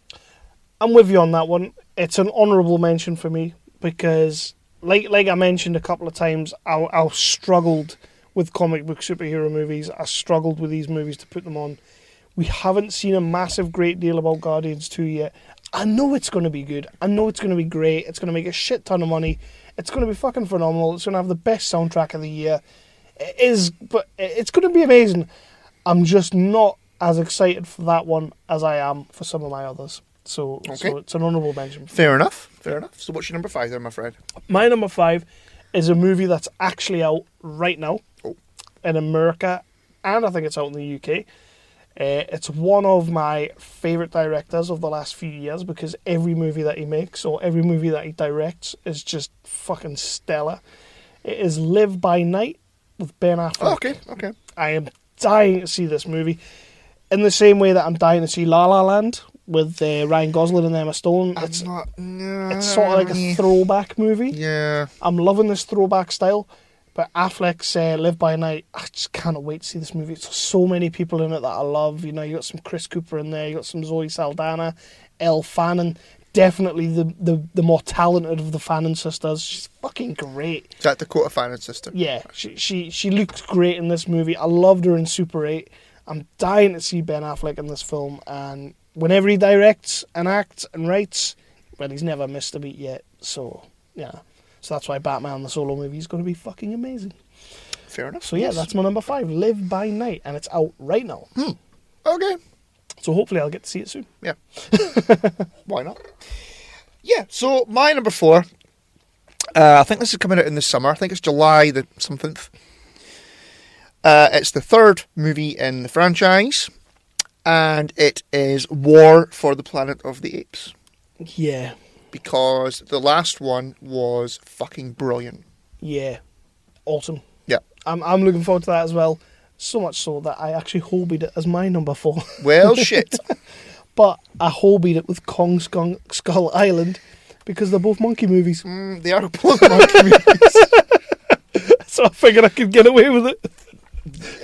I'm with you on that one. It's an honourable mention for me because like I mentioned a couple of times, I struggled with comic book superhero movies. I struggled with these movies to put them on. We haven't seen a massive great deal about Guardians 2 yet. I know it's going to be good. I know it's going to be great. It's going to make a shit ton of money. It's going to be fucking phenomenal. It's going to have the best soundtrack of the year. It is, but it's going to be amazing. I'm just not as excited for that one as I am for some of my others. So it's an honourable mention. Fair enough. So what's your number 5 there, my friend? My number 5 is a movie that's actually out right now in America, and I think it's out in the UK. It's one of my favourite directors of the last few years because every movie that he makes or every movie that he directs is just fucking stellar. It is Live by Night with Ben Affleck. Oh, okay. I am dying to see this movie in the same way that I'm dying to see La La Land with Ryan Gosling and Emma Stone. It's sort of like a throwback movie. Yeah. I'm loving this throwback style. But Affleck's Live by Night, I just cannot wait to see this movie. It's so many people in it that I love. You know, you got some Chris Cooper in there, you got some Zoe Saldana, Elle Fanning. Definitely the more talented of the Fanning sisters. She's fucking great. Is that Dakota Fanning's sister? Yeah, she looked great in this movie. I loved her in Super 8. I'm dying to see Ben Affleck in this film. And whenever he directs and acts and writes, well, he's never missed a beat yet. So, yeah. So that's why Batman the solo movie is going to be fucking amazing. Fair enough. So yeah, that's my number 5, Live by Night, and it's out right now. Okay. So hopefully I'll get to see it soon. Yeah. Why not? Yeah, so my number 4, I think this is coming out in the summer. I think it's July the something. It's the 3rd movie in the franchise, and it is War for the Planet of the Apes. Yeah. Because the last one was fucking brilliant. Yeah. Awesome. Yeah. I'm looking forward to that as well. So much so that I actually hobbied it as my number 4. Well, shit. But I hobbied it with Kong Skull Island because they're both monkey movies. They are both monkey movies. So I figured I could get away with it.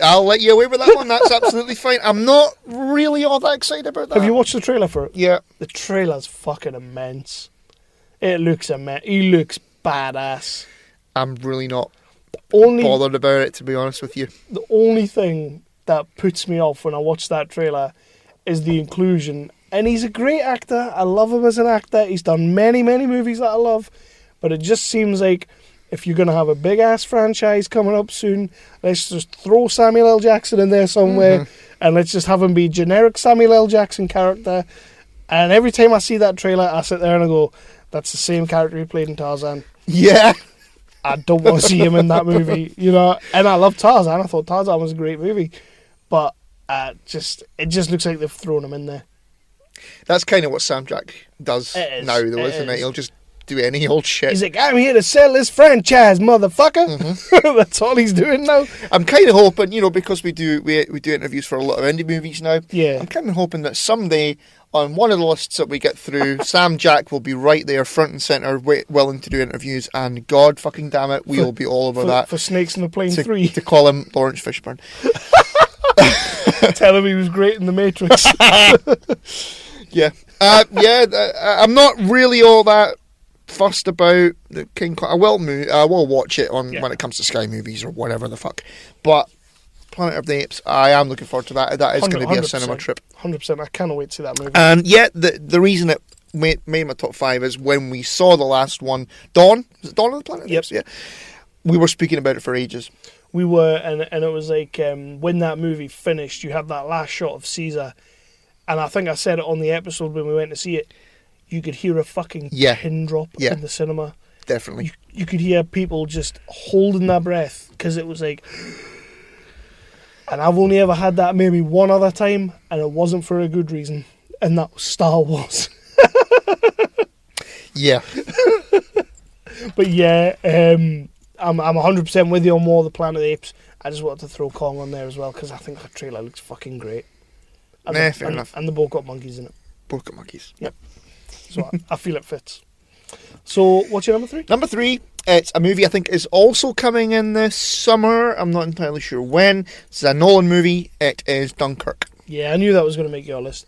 I'll let you away with that one. That's absolutely fine. I'm not really all that excited about that. Have you watched the trailer for it? Yeah. The trailer's fucking immense. It looks immense. He looks badass. I'm really not bothered about it, to be honest with you. The only thing that puts me off when I watch that trailer is the inclusion. And he's a great actor. I love him as an actor. He's done many, many movies that I love. But it just seems like if you're going to have a big-ass franchise coming up soon, let's just throw Samuel L. Jackson in there somewhere, and let's just have him be generic Samuel L. Jackson character. And every time I see that trailer, I sit there and I go, that's the same character he played in Tarzan. Yeah. I don't want to see him in that movie, you know. And I love Tarzan. I thought Tarzan was a great movie. But it just looks like they've thrown him in there. That's kind of what Sam Jack does now, though, isn't it? He'll just do any old shit. He's like, I'm here to sell this franchise, motherfucker. That's all he's doing now. I'm kind of hoping, you know, because we do interviews for a lot of indie movies now. Yeah. I'm kind of hoping that someday on one of the lists that we get through, Sam Jack will be right there, front and centre, willing to do interviews. And God fucking damn it, we will be all over that. For Snakes in the Plane 3. To call him Lawrence Fishburne. Tell him he was great in The Matrix. Yeah. I'm not really all that fussed about the King Kong. I will watch it when it comes to Sky Movies or whatever the fuck. But Planet of the Apes, I am looking forward to that. That is going to be a cinema trip. 100%. I cannot wait to see that movie. And yet, the reason it made my top 5 is when we saw the last one, Dawn. Is it Dawn of the Planet of the Apes? Yeah. We were speaking about it for ages. We were, and it was like when that movie finished, you had that last shot of Caesar, and I think I said it on the episode when we went to see it. You could hear a fucking pin drop in the cinema. Definitely. You could hear people just holding their breath because it was like. And I've only ever had that maybe one other time, and it wasn't for a good reason, and that was Star Wars. Yeah. But yeah, I'm 100% with you on War of the Planet of the Apes. I just wanted to throw Kong on there as well because I think the trailer looks fucking great. And fair enough. And the both got monkeys in it. Both got monkeys. Yep. So I feel it fits. So what's your number 3? Number 3, it's a movie I think is also coming in this summer. I'm not entirely sure when. It's a Nolan movie. It is Dunkirk. Yeah, I knew that was going to make your list.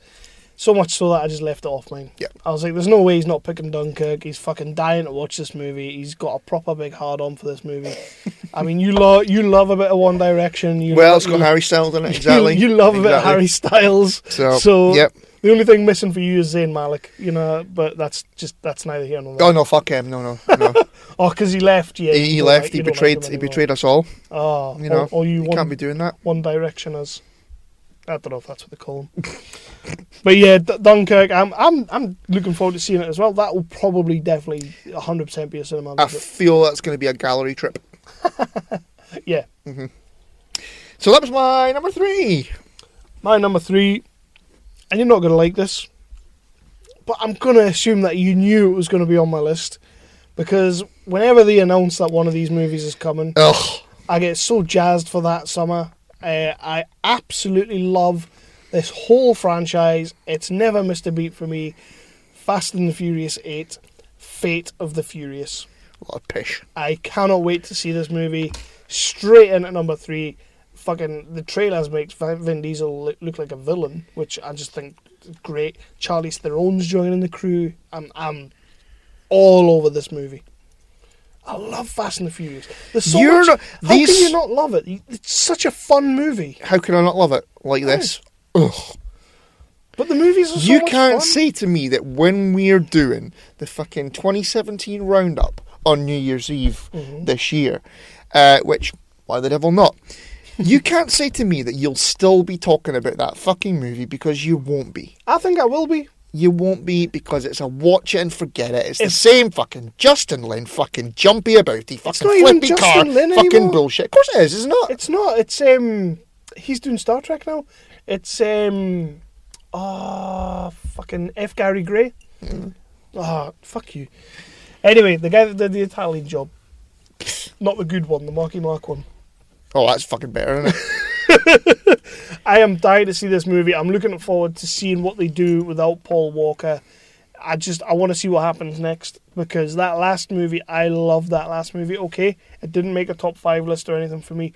So much so that I just left it off mine. Yeah. I was like, there's no way he's not picking Dunkirk. He's fucking dying to watch this movie. He's got a proper big hard-on for this movie. I mean, you love a bit of One Direction. It's got Harry Styles in it, exactly. You love a bit of Harry Styles. So yep. The only thing missing for you is Zayn Malik, but that's neither here nor there. Oh, no, fuck him. No. Oh, because he left, yeah. He left, he betrayed us all. Oh, you can't be doing that. One Directioners. I don't know if that's what they call them. But yeah, Dunkirk, I'm looking forward to seeing it as well. That will probably definitely 100% be a cinema visit. I feel that's going to be a gallery trip. Yeah. Mm-hmm. So that was my number 3. My number 3, and you're not going to like this, but I'm going to assume that you knew it was going to be on my list, because whenever they announce that one of these movies is coming, I get so jazzed for that summer. I absolutely love this whole franchise. It's never missed a beat for me. Fast and the Furious 8, Fate of the Furious. A lot of pish. I cannot wait to see this movie. Straight in at number 3. Fucking the trailers makes Vin Diesel look like a villain, which I just think is great. Charlize Theron's joining the crew. I'm all over this movie. I love Fast and the Furious. There's so much. How can you not love it? It's such a fun movie. How can I not love it like this? Ugh. But the movies are so You much can't fun. say to me that when we're doing the fucking 2017 roundup on New Year's Eve this year, which, why the devil not? You can't say to me that you'll still be talking about that fucking movie, because you won't be. I think I will be. You won't be, because it's a watch it and forget it. It's the same fucking Justin Lin fucking jumpy abouty fucking flippy car fucking bullshit. Of course it is, it's not. It's not. It's he's doing Star Trek now. It's fucking F. Gary Gray. Fuck you. Anyway, the guy that did the Italian Job. Not the good one, the Marky Mark one. Oh, that's fucking better, isn't it? I am dying to see this movie. I'm looking forward to seeing what they do without Paul Walker. I want to see what happens next, because that last movie, I love that last movie. Okay, it didn't make a top 5 list or anything for me,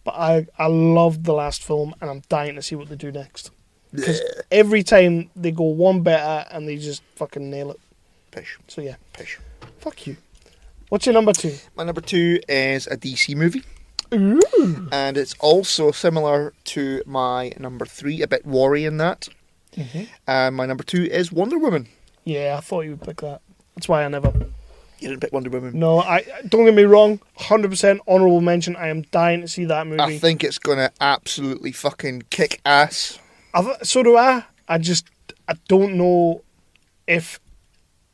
but I loved the last film, and I'm dying to see what they do next. Because every time they go one better and they just fucking nail it. Pish. So yeah. Pish. Fuck you. What's your number 2? My number 2 is a DC movie. Ooh. And it's also similar to my number 3, a bit worry in that. My number 2 is Wonder Woman. Yeah, I thought you would pick that. That's why I never. You didn't pick Wonder Woman. No, I don't get me wrong. 100% honourable mention. I am dying to see that movie. I think it's going to absolutely fucking kick ass. So do I. I don't know if,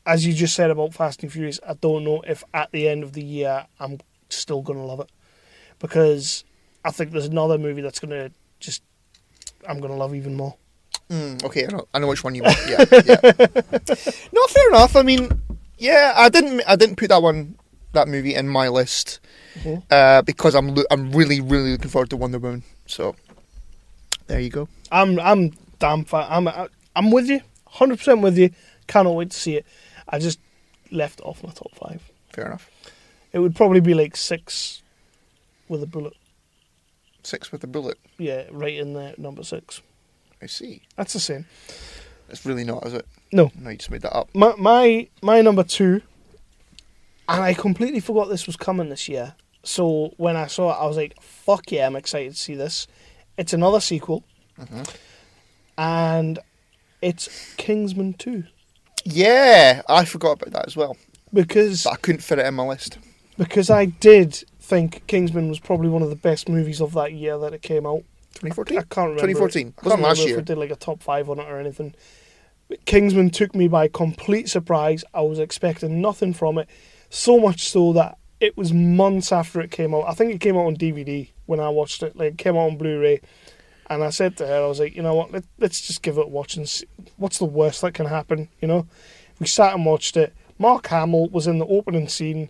as you just said about Fast and Furious, I don't know if at the end of the year I'm still going to love it. Because I think there's another movie that's going to I'm going to love even more. Okay, I know which one you want. Yeah. No, fair enough. I mean, yeah, I didn't put that movie in my list because I'm really, really looking forward to Wonder Woman. So there you go. I'm damn fan. I'm with you, 100% with you. Cannot wait to see it. I just left it off my top 5. Fair enough. It would probably be like 6 with a bullet. 6 with a bullet. Yeah, right in there, number 6. I see. That's the same. It's really not, is it? No. No, you just made that up. My number 2, and I completely forgot this was coming this year. So when I saw it, I was like, fuck yeah, I'm excited to see this. It's another sequel. And it's Kingsman 2. Yeah, I forgot about that as well. But I couldn't fit it in my list. Because I did think Kingsman was probably one of the best movies of that year that it came out. 2014? I can't remember. 2014. I can't remember last if year. we did like a top 5 on it or anything. But Kingsman took me by complete surprise. I was expecting nothing from it. So much so that it was months after it came out. I think it came out on DVD when I watched it. Like, it came out on Blu-ray. And I said to her, I was like, you know what, let's just give it a watch and see what's the worst that can happen, you know? We sat and watched it. Mark Hamill was in the opening scene.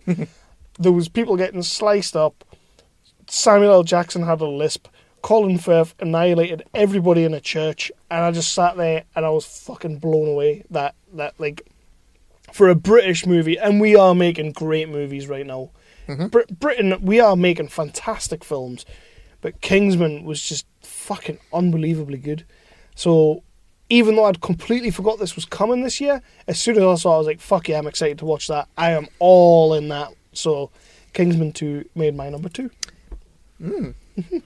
There was people getting sliced up. Samuel L. Jackson had a lisp. Colin Firth annihilated everybody in a church. And I just sat there and I was fucking blown away that like, for a British movie, and we are making great movies right now. Britain, we are making fantastic films. But Kingsman was just fucking unbelievably good. So even though I'd completely forgot this was coming this year, as soon as I saw it, I was like, fuck yeah, I'm excited to watch that. I am all in that. So, Kingsman 2 made my number 2.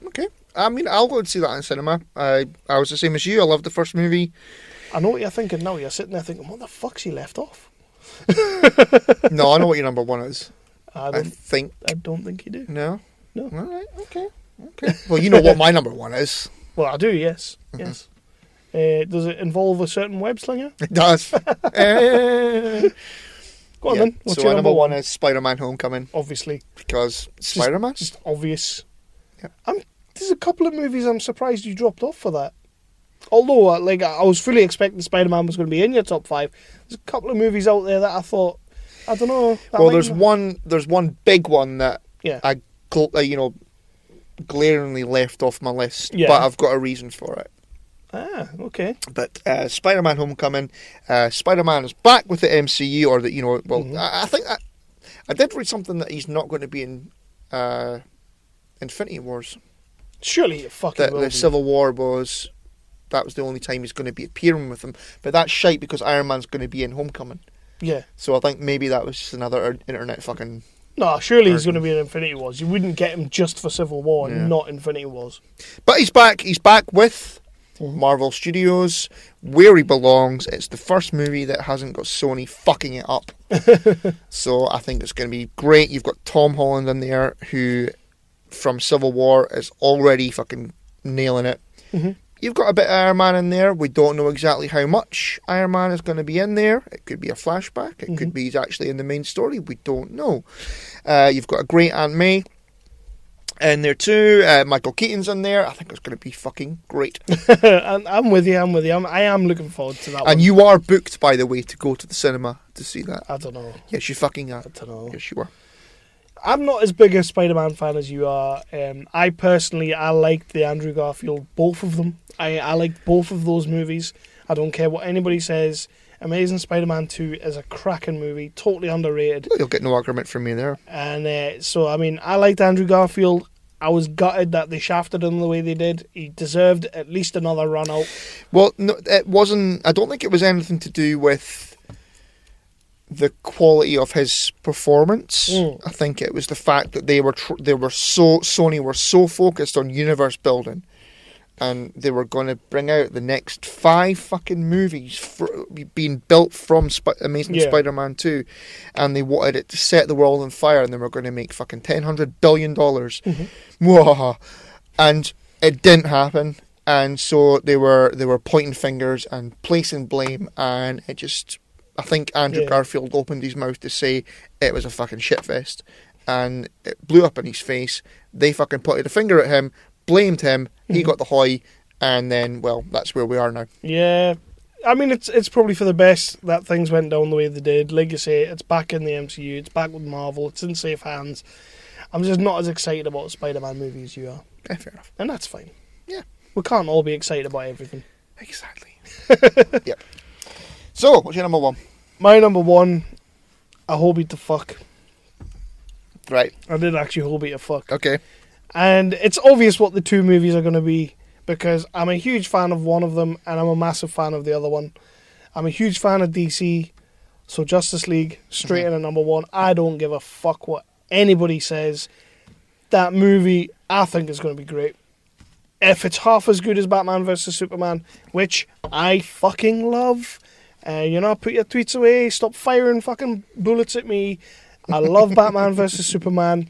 Okay. I mean, I'll go and see that in cinema. I was the same as you. I loved the first movie. I know what you're thinking now. You're sitting there thinking, what the fuck's he left off? No, I know what your number 1 is. I I think. don't think you do. No? No. All right, okay. Well, you know what my number 1 is. Well, I do, yes. Yes. Does it involve a certain web slinger? It does. Go on then. What's so your my number 1 1? is Spider-Man Homecoming. Obviously. Because Spider-Man? Just obvious. Yeah. There's a couple of movies I'm surprised you dropped off for that. Although, I was fully expecting Spider-Man was going to be in your top 5. There's a couple of movies out there that I thought, I don't know. Well, there's one big one that Yeah. I glaringly left off my list, Yeah. but I've got a reason for it. Ah, okay. But Spider-Man Homecoming, Spider-Man is back with the MCU, or I think I did read something that he's not going to be in Infinity Wars. Surely it fucking That will the be. Civil War was the only time he's going to be appearing with them. But that's shite because Iron Man's going to be in Homecoming. Yeah. So I think maybe that was just another internet fucking... No, surely he's going to be in Infinity Wars. You wouldn't get him just for Civil War Yeah. and not Infinity Wars. But he's back. He's back with Marvel Studios, where he belongs. It's the first movie that hasn't got Sony fucking it up. So I think it's going to be great. You've got Tom Holland in there, who from Civil War is already fucking nailing it. You've got a bit of Iron Man in there. We don't know exactly how much Iron Man is going to be in there. It could be a flashback. It could be he's actually in the main story. We don't know. You've got a great Aunt May in there too. Michael Keaton's in there. I think it's going to be fucking great. I'm with you. I am looking forward to that one. And you are booked, by the way, to go to the cinema to see that. I don't know. Yes, you fucking are. I don't know. Yes, you are. I'm not as big a Spider-Man fan as you are. I liked the Andrew Garfield, both of them. I liked both of those movies. I don't care what anybody says. Amazing Spider-Man 2 is a cracking movie, totally underrated. You'll get no argument from me there. And so, I mean, I liked Andrew Garfield. I was gutted that they shafted him the way they did. He deserved at least another run out. Well, no, it wasn't. I don't think it was anything to do with the quality of his performance. I think it was the fact that Sony were so focused on universe building, and they were going to bring out the next 5 fucking movies being built from Amazing Spider-Man 2, and they wanted it to set the world on fire, and they were going to make fucking $100 billion. And it didn't happen, and so they were pointing fingers and placing blame, and it just... I think Andrew Garfield opened his mouth to say it was a fucking shitfest, and it blew up in his face. They fucking pointed a finger at him, blamed him, he got the hoy, and then, well, that's where we are now. Yeah. I mean, it's probably for the best that things went down the way they did. Like you say, it's back in the MCU, it's back with Marvel, it's in safe hands. I'm just not as excited about a Spider-Man movie as you are. Yeah, fair enough. And that's fine. Yeah. We can't all be excited about everything. Exactly. Yep. So, what's your number 1? My number 1, I hope it to fuck. Right. I did actually hope it to fuck. Okay. And it's obvious what the 2 movies are going to be, because I'm a huge fan of one of them and I'm a massive fan of the other one. I'm a huge fan of DC, so Justice League, straight in at number 1. I don't give a fuck what anybody says. That movie, I think, is going to be great. If it's half as good as Batman vs. Superman, which I fucking love... put your tweets away, stop firing fucking bullets at me. I love Batman vs. Superman.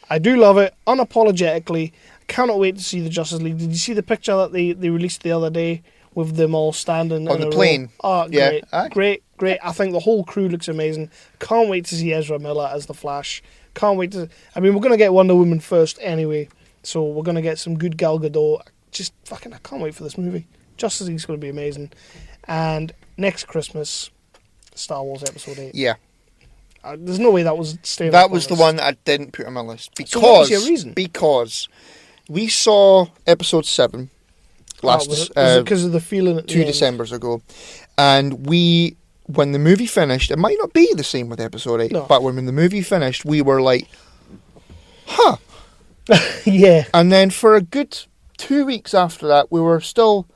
I do love it, unapologetically. I cannot wait to see the Justice League. Did you see the picture that they released the other day with them all standing on in the a plane? Row? Oh, yeah. Great. I think the whole crew looks amazing. Can't wait to see Ezra Miller as the Flash. Can't wait to... I mean, we're going to get Wonder Woman first anyway, so we're going to get some good Gal Gadot. I can't wait for this movie. Justice League's going to be amazing. And... next Christmas, Star Wars Episode 8. Yeah. There's no way that was staying That up on was the this. one that I didn't put on my list. Because, So what was your reason? Because we saw Episode 7 Was it because of the feeling at the 2 end? Decembers ago. And when the movie finished, it might not be the same with Episode 8, No. but when the movie finished, we were like, huh. Yeah. And then for a good 2 weeks after that, we were still,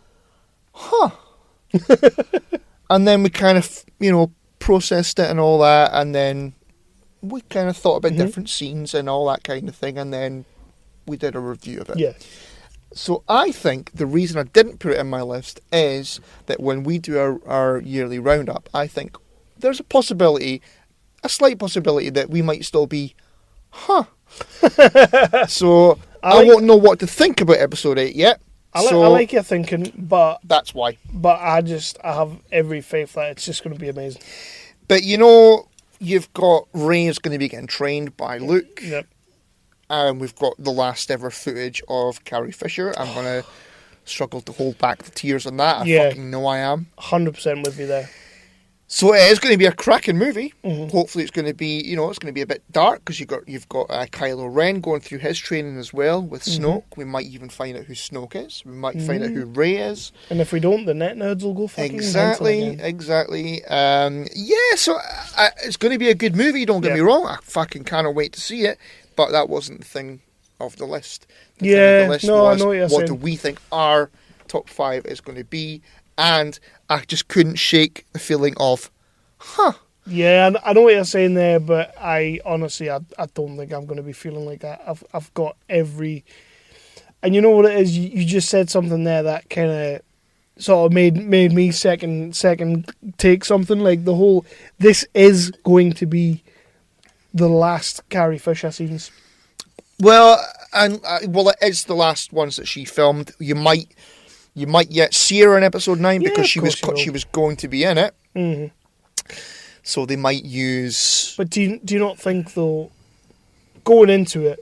huh. And then we kind of, processed it and all that, and then we kind of thought about different scenes and all that kind of thing, and then we did a review of it. Yeah. So I think the reason I didn't put it in my list is that when we do our yearly roundup, I think there's a slight possibility that we might still be, So I won't know what to think about episode 8 yet. I like your thinking, but that's why. But I have every faith that it's just going to be amazing. But you've got Ray's going to be getting trained by Luke. Yep. And we've got the last ever footage of Carrie Fisher. I'm going to struggle to hold back the tears on that. I fucking know I am. 100% with you there. So it is going to be a cracking movie. Hopefully it's going to be, it's going to be a bit dark because you've got Kylo Ren going through his training as well with Snoke. We might even find out who Snoke is. We might find out who Rey is. And if we don't, the net nerds will go fucking Exactly. So it's going to be a good movie, don't get me wrong. I fucking cannot wait to see it. But that wasn't the thing of the list. The thing of the list was, I know what you're saying. What do we think our top 5 is going to be? And I just couldn't shake the feeling of, Yeah, I know what you're saying there, but I honestly, I don't think I'm going to be feeling like that. I've got every... And you know what it is? You just said something there that kind of sort of made me second take something. Like the whole... This is going to be the last Carrie Fisher scenes. Well, it is the last ones that she filmed. You might yet see her in episode 9 because she was going to be in it. Mm-hmm. So they might use... But do you not think, though, going into it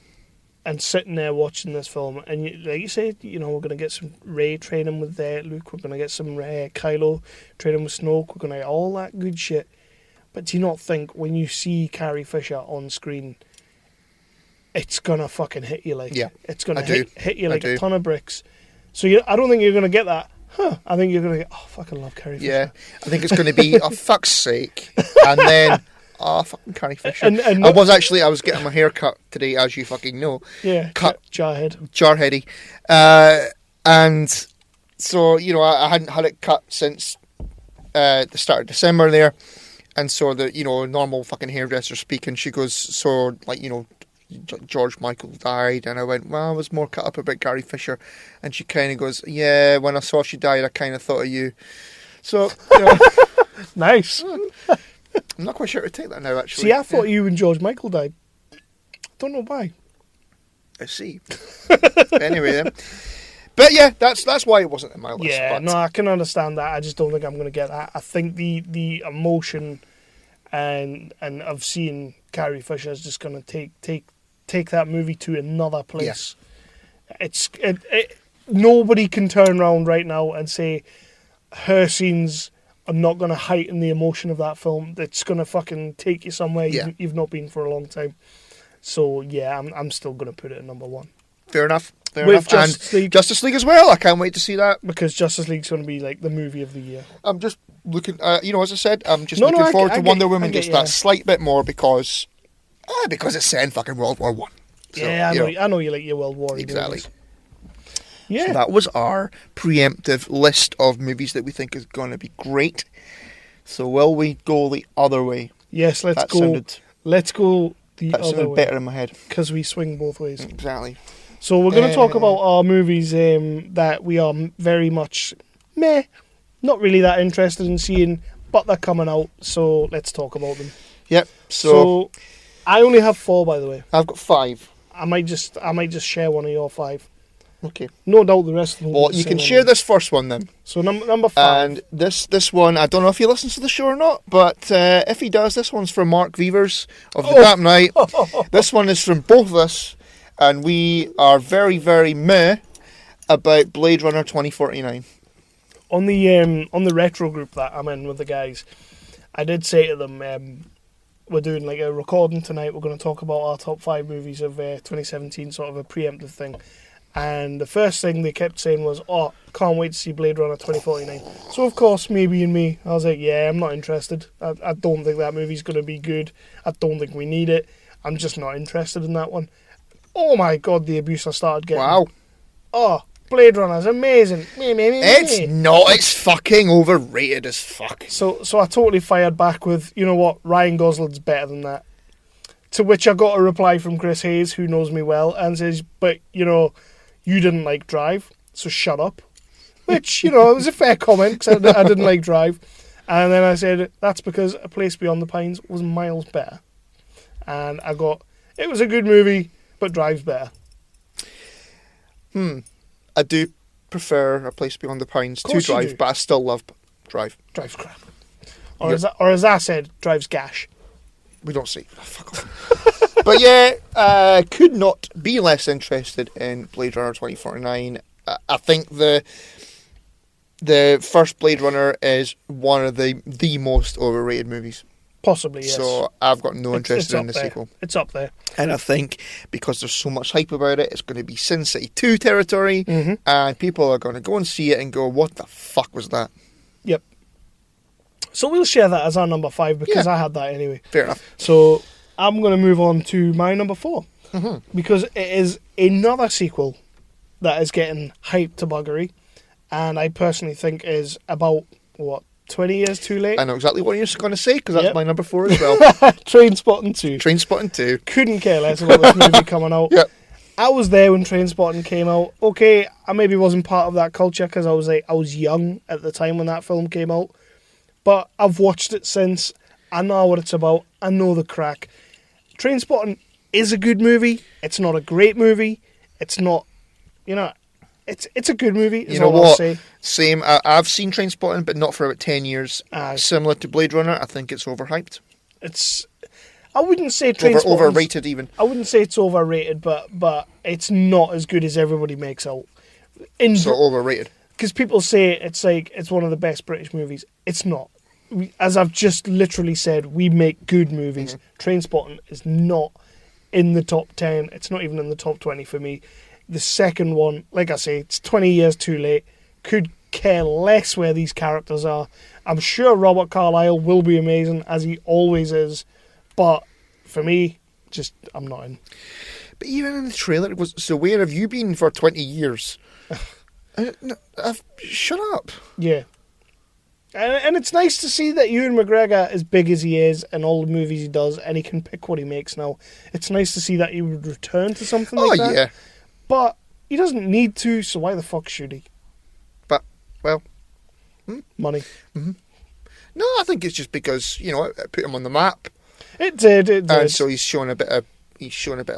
and sitting there watching this film, and like you said, we're going to get some Rey training with Luke, we're going to get some Kylo training with Snoke, we're going to get all that good shit. But do you not think when you see Carrie Fisher on screen, it's going to fucking hit you like... Yeah, it's going to hit you like a ton of bricks. So I don't think you're going to get that. I think you're going to get, I fucking love Carrie Fisher. Yeah, I think it's going to be, oh, fuck's sake. And then, fucking Carrie Fisher. And I was getting my hair cut today, as you fucking know. Yeah, Jarheady. And so, I hadn't had it cut since the start of December there. And so the, normal fucking hairdresser speaking, she goes, so, like, George Michael died, and I went, well, I was more cut up about Carrie Fisher, and she kind of goes, yeah, when I saw she died, I kind of thought of you. So, nice. I'm not quite sure to take that now, actually. See, I thought you and George Michael died. Don't know why. I see. Anyway, then. But yeah, that's why it wasn't in my list. Yeah, no, I can understand that. I just don't think I'm going to get that. I think the emotion and of seeing Carrie Fisher is just going to take that movie to another place. Yeah. Nobody can turn around right now and say her scenes are not going to heighten the emotion of that film. It's going to fucking take you somewhere you've not been for a long time. So yeah, I'm still going to put it at number 1. Fair enough. Justice League as well. I can't wait to see that, because Justice League's going to be like the movie of the year. I'm just looking. As I said, I'm just looking forward to Wonder Woman just that slight bit more because it's set in fucking World War One. So, I know you like your World War. Exactly. Movies. Yeah. So that was our preemptive list of movies that we think is going to be great. So will we go the other way? Yes, let's go. Let's go the other way. That sounded better in my head because we swing both ways. Exactly. So we're going to talk about our movies that we are very much not really that interested in seeing, but they're coming out. So let's talk about them. Yep. So I only have 4, by the way. I've got 5. I might just share one of your 5. Okay. No doubt the rest of them. Well, you can share this first one then. So number 5. And this one, I don't know if he listens to the show or not, but if he does, this one's from Mark Vevers of The Dark Knight. This one is from both of us, and we are very, very meh about Blade Runner 2049. On the retro group that I'm in with the guys, I did say to them, we're doing like a recording tonight. We're going to talk about our top 5 movies of 2017, sort of a preemptive thing. And the first thing they kept saying was, can't wait to see Blade Runner 2049. So, of course, me being me, I was like, yeah, I'm not interested. I don't think that movie's going to be good. I don't think we need it. I'm just not interested in that one. Oh, my God, the abuse I started getting. Wow. Oh, Blade Runner's amazing. It's not. It's fucking overrated as fuck. So I totally fired back with, you know what, Ryan Gosling's better than that. To which I got a reply from Chris Hayes, who knows me well, and says, but, you know, you didn't like Drive, so shut up. Which, you know, it was a fair comment, because I didn't like Drive. And then I said, that's because A Place Beyond the Pines was miles better. And I got, it was a good movie, but Drive's better. I do prefer A Place Beyond the Pines to Drive, but I still love Drive. Drive's crap. Or as I said, Drive's gash. We don't see. Oh, fuck off. But yeah, could not be less interested in Blade Runner 2049. I think the first Blade Runner is one of the most overrated movies. Possibly, yes. So I've got no interest in the sequel. It's up there. And I think because there's so much hype about it, it's going to be Sin City 2 territory, and people are going to go and see it and go, what the fuck was that? Yep. So we'll share that as our number 5 because I had that anyway. Fair enough. So I'm going to move on to my number 4 because it is another sequel that is getting hyped to buggery, and I personally think is about, 20 years too late? I know exactly what you're going to say because that's my number 4 as well. Trainspotting 2. Trainspotting 2. Couldn't care less about this movie coming out. Yep. I was there when Trainspotting came out. Okay, I maybe wasn't part of that culture because I was young at the time when that film came out. But I've watched it since. I know what it's about. I know the crack. Trainspotting is a good movie. It's not a great movie. It's not, it's a good movie. Is you know all what? I'll say. Same. I've seen Trainspotting, but not for about 10 years. Similar to Blade Runner, I think it's overhyped. I wouldn't say Trainspotting overrated even. I wouldn't say it's overrated, but it's not as good as everybody makes out. So overrated. Because people say it's one of the best British movies. It's not. As I've just literally said, we make good movies. Trainspotting is not in the top 10. It's not even in the top 20 for me. The second one, like I say, it's 20 years too late. Could care less where these characters are. I'm sure Robert Carlyle will be amazing, as he always is. But for me, I'm not in. But even in the trailer, it was, so where have you been for 20 years? Shut up. Yeah. And it's nice to see that Ewan McGregor, as big as he is, and all the movies he does, and he can pick what he makes now. It's nice to see that he would return to something like that. Oh, yeah. But he doesn't need to, so why the fuck should he? But, well... Money. Mm-hmm. No, I think it's just because, it put him on the map. It did. And so he's showing a bit of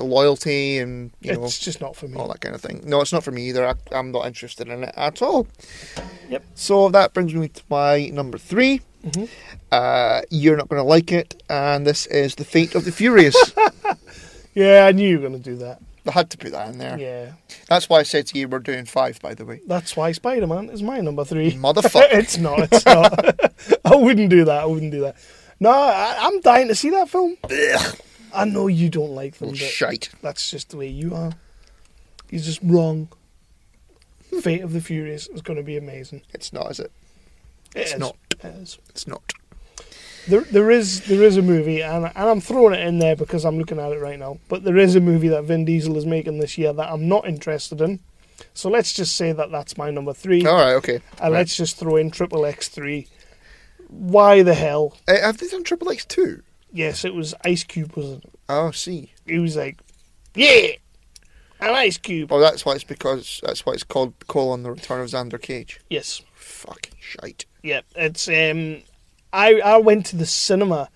loyalty and, it's just not for me. All that kind of thing. No, it's not for me either. I'm not interested in it at all. Yep. So that brings me to my number 3. You're not going to like it, and this is The Fate of the Furious. Yeah, I knew you were going to do that. I had to put that in there. Yeah. That's why I said to you we're doing 5, by the way. That's why Spider-Man is my number 3. Motherfucker. It's not. I wouldn't do that. No, I'm dying to see that film. Ugh. I know you don't like them, but shite. That's just the way you are. You're just wrong. Fate of the Furious is going to be amazing. It's not, is it? It's not. It is. It's not. There is a movie, and I'm throwing it in there because I'm looking at it right now, but there is a movie that Vin Diesel is making this year that I'm not interested in. So let's just say that that's my number 3. All right, okay. And let's just throw in Triple X3. Why the hell? Have they done Triple X 2? Yes, it was Ice Cube, wasn't it? Oh, see. He was like, yeah, an Ice Cube. Oh, that's why it's called on the Return of Xander Cage. Yes. Fucking shite. Yeah, it's I went to the cinema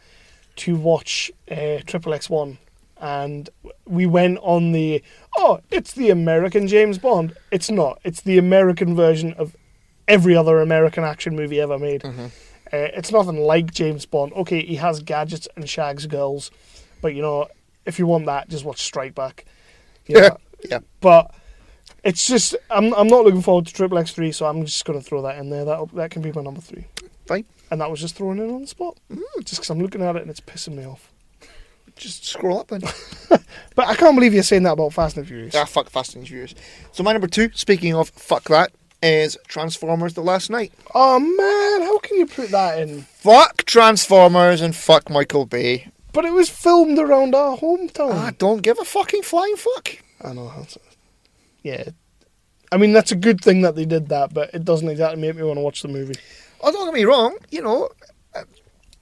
to watch Triple X1, and we went on it's the American James Bond. It's not. It's the American version of every other American action movie ever made. It's nothing like James Bond. Okay, he has gadgets and shags girls, but if you want that, just watch Strike Back. Yeah. But it's just I'm not looking forward to Triple X3, so I'm just going to throw that in there. That can be my number 3. Fine. And that was just thrown in on the spot, just because I'm looking at it and it's pissing me off. Just scroll up then. But I can't believe you're saying that about Fast and Furious. Ah, fuck Fast and Furious. So my number 2, speaking of fuck that, is Transformers The Last Night. Oh man, how can you put that in? Fuck Transformers and fuck Michael Bay. But it was filmed around our hometown. I don't give a fucking flying fuck. I know. Yeah. I mean, that's a good thing that they did that, but it doesn't exactly make me want to watch the movie. Oh, don't get me wrong,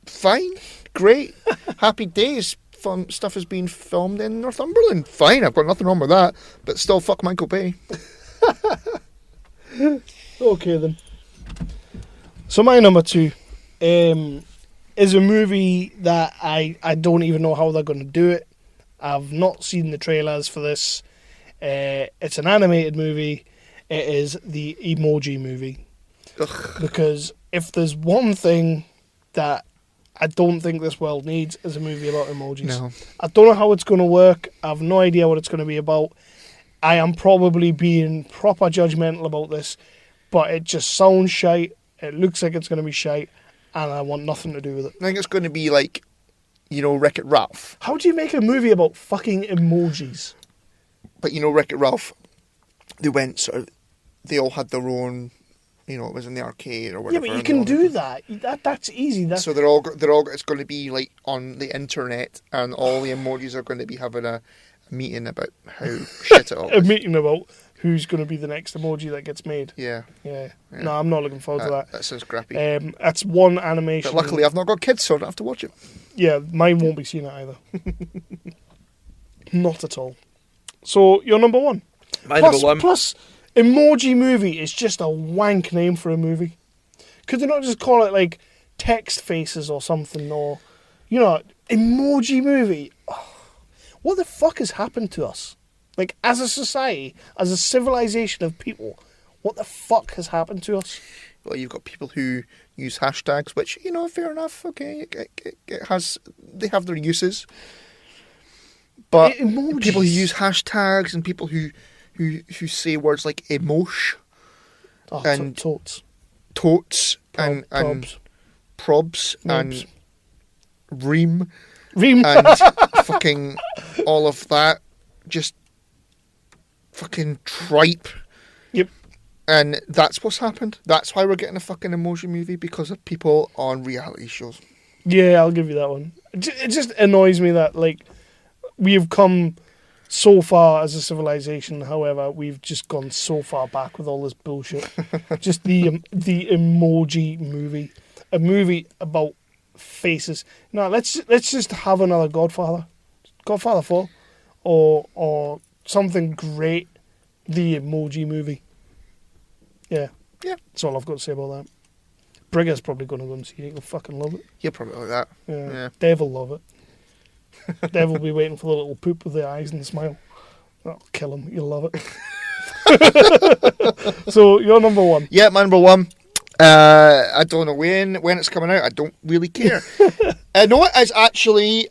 fine, great, happy days. Fun stuff is being filmed in Northumberland. Fine, I've got nothing wrong with that, but still, fuck Michael Bay. Okay, then. So my number 2 is a movie that I don't even know how they're going to do it. I've not seen the trailers for this. It's an animated movie. It is the Emoji Movie. Ugh. Because if there's one thing that I don't think this world needs is a movie about emojis. No. I don't know how it's going to work. I have no idea what it's going to be about. I am probably being proper judgmental about this, but it just sounds shite. It looks like it's going to be shite, and I want nothing to do with it. I think it's going to be like, Wreck-It Ralph. How do you make a movie about fucking emojis? But Wreck-It Ralph, they all had their own, it was in the arcade or whatever. Yeah, but you can do that. That's easy. So it's going to be like on the internet, and all the emojis are going to be having a meeting about how shit it all is. A meeting about who's going to be the next emoji that gets made. Yeah. No, I'm not looking forward to that. That sounds crappy. That's one animation. But luckily, I've not got kids, so I don't have to watch it. Yeah, mine won't be seen it either. Not at all. So, you're number 1. My number 1. Plus, Emoji Movie is just a wank name for a movie. Could they not just call it, like, Text Faces or something, or, Emoji Movie? Oh, what the fuck has happened to us? Like, as a society, as a civilization of people, what the fuck has happened to us? Well, you've got people who use hashtags, which, fair enough, okay, they have their uses. But Emojis. People who use hashtags and people who say words like emosh and totes and probs and ream Ream. and fucking all of that, just fucking tripe. Yep. And that's what's happened. That's why we're getting a fucking emoji movie, because of people on reality shows. Yeah, I'll give you that one. It just annoys me that, like, we have come so far as a civilization. However, we've just gone so far back with all this bullshit. Just the emoji movie, a movie about faces. No, let's just have another Godfather 4, or something great. The Emoji Movie. Yeah. That's all I've got to say about that. Brigger's probably going to go and see it. He'll fucking love it. He'll probably like that. Yeah. Dave will love it. Dave will be waiting for the little poop with the eyes and the smile. That'll kill him. You'll love it. So, you're number 1. Yeah, my number 1. I don't know when it's coming out. I don't really care. No, it is actually,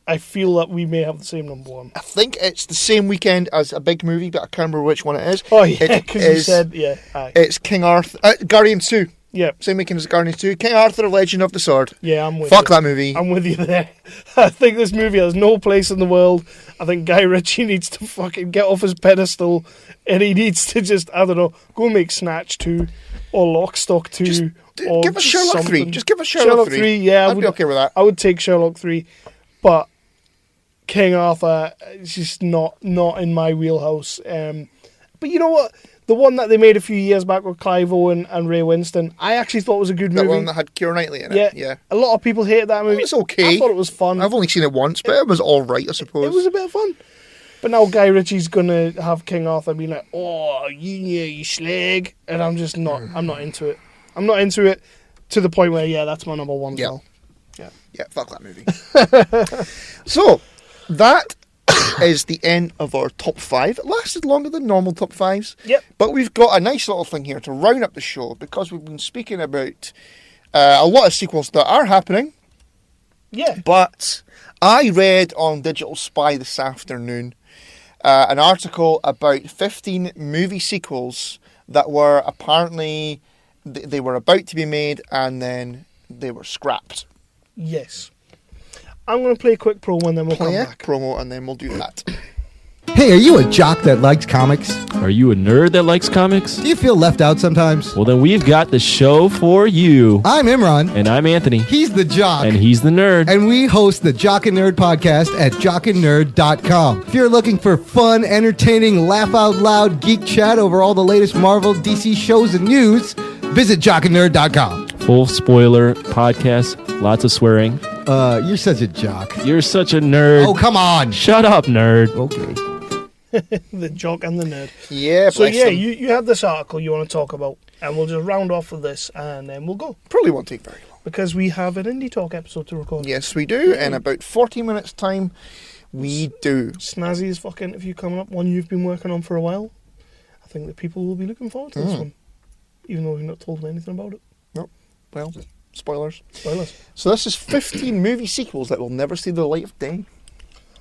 I feel that we may have the same number 1. I think it's the same weekend as a big movie, but I can't remember which one it is. Oh, yeah, because you said, yeah. Aye. It's King Arthur, Guardians 2. Yeah. Same weekend as Guardians 2. King Arthur, Legend of the Sword. Yeah, I'm with Fuck you. that movie. I'm with you there. I think this movie has no place in the world. I think Guy Ritchie needs to fucking get off his pedestal, and he needs to just, I don't know, go make Snatch 2 or Lock, Stock 2. Or give us Sherlock something. 3. Just give us Sherlock 3. Yeah, I'd be okay with that. I would take Sherlock 3, but King Arthur is just not in my wheelhouse. But you know what? The one that they made a few years back with Clive Owen and Ray Winston, I actually thought was a good movie. That one that had Keira Knightley in it. Yeah. A lot of people hated that movie. It was okay. I thought it was fun. I've only seen it once, but it was all right, I suppose. It was a bit of fun. But now Guy Ritchie's going to have King Arthur be like, oh, you slag. And I'm just not, I'm not into it. I'm not into it to the point where, yeah, that's my number 1 as well. Yeah, fuck that movie. So, that is the end of our top 5. It lasted longer than normal top 5s. Yep. But we've got a nice little thing here to round up the show, because we've been speaking about a lot of sequels that are happening. Yeah. But I read on Digital Spy this afternoon an article about 15 movie sequels that were apparently, they were about to be made and then they were scrapped. Yes. I'm going to play a quick promo and then we'll come Play a back. promo and then we'll do that. Hey, are you a jock that likes comics? Are you a nerd that likes comics? Do you feel left out sometimes? Well, then we've got the show for you. I'm Imran. And I'm Anthony. He's the jock. And he's the nerd. And we host the Jock and Nerd podcast at jockandnerd.com. If you're looking for fun, entertaining, laugh out loud geek chat over all the latest Marvel, DC shows and news, visit jockandnerd.com. Full spoiler podcast, lots of swearing. You're such a jock. You're such a nerd. Oh, come on. Shut up, nerd. Okay. The jock and the nerd. Yeah, so yeah, them. you have this article you want to talk about, and we'll just round off with this, and then we'll go. Probably won't take very long. Because we have an Indie Talk episode to record. Yes, we do. In about 40 minutes' time, we do. Snazzy's fucking interview coming up, one you've been working on for a while. I think that people will be looking forward to this one, even though we've not told them anything about it. No, well, spoilers. Spoilers. So this is 15 movie sequels that will never see the light of day.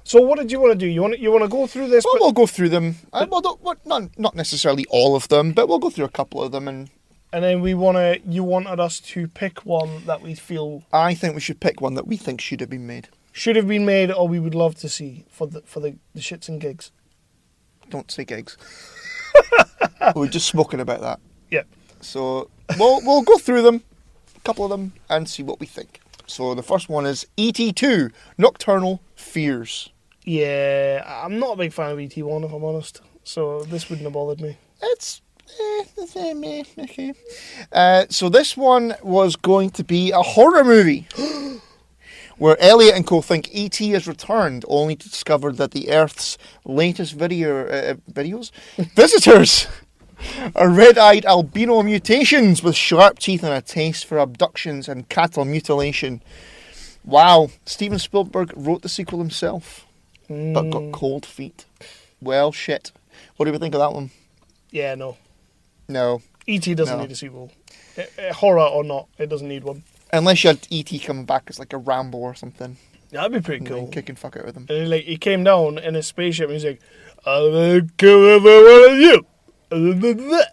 So what did you want to do? You want to go through this? Well, we'll go through them. Not necessarily all of them, but we'll go through a couple of them. And then you wanted us to pick one that we feel... I think we should pick one that we think should have been made. Should have been made, or we would love to see for the shits and gigs. Don't say gigs. We're just smoking about that. Yeah. So we'll go through them, a couple of them, and see what we think. So the first one is E.T. 2, Nocturnal Fears. Yeah, I'm not a big fan of E.T. 1, if I'm honest. So this wouldn't have bothered me. It's... okay. So this one was going to be a horror movie. Where Elliot and co think E.T. has returned, only to discover that the Earth's latest visitors are red-eyed albino mutations with sharp teeth and a taste for abductions and cattle mutilation. Wow, Steven Spielberg wrote the sequel himself, but got cold feet. Well, shit. What do we think of that one? Yeah, no. No. E.T. doesn't need a sequel. Horror or not, it doesn't need one. Unless you had E.T. coming back as like a Rambo or something. That'd be pretty cool. Kicking fuck out with him. And he came down in his spaceship and he's like, I'm gonna kill every one of you. That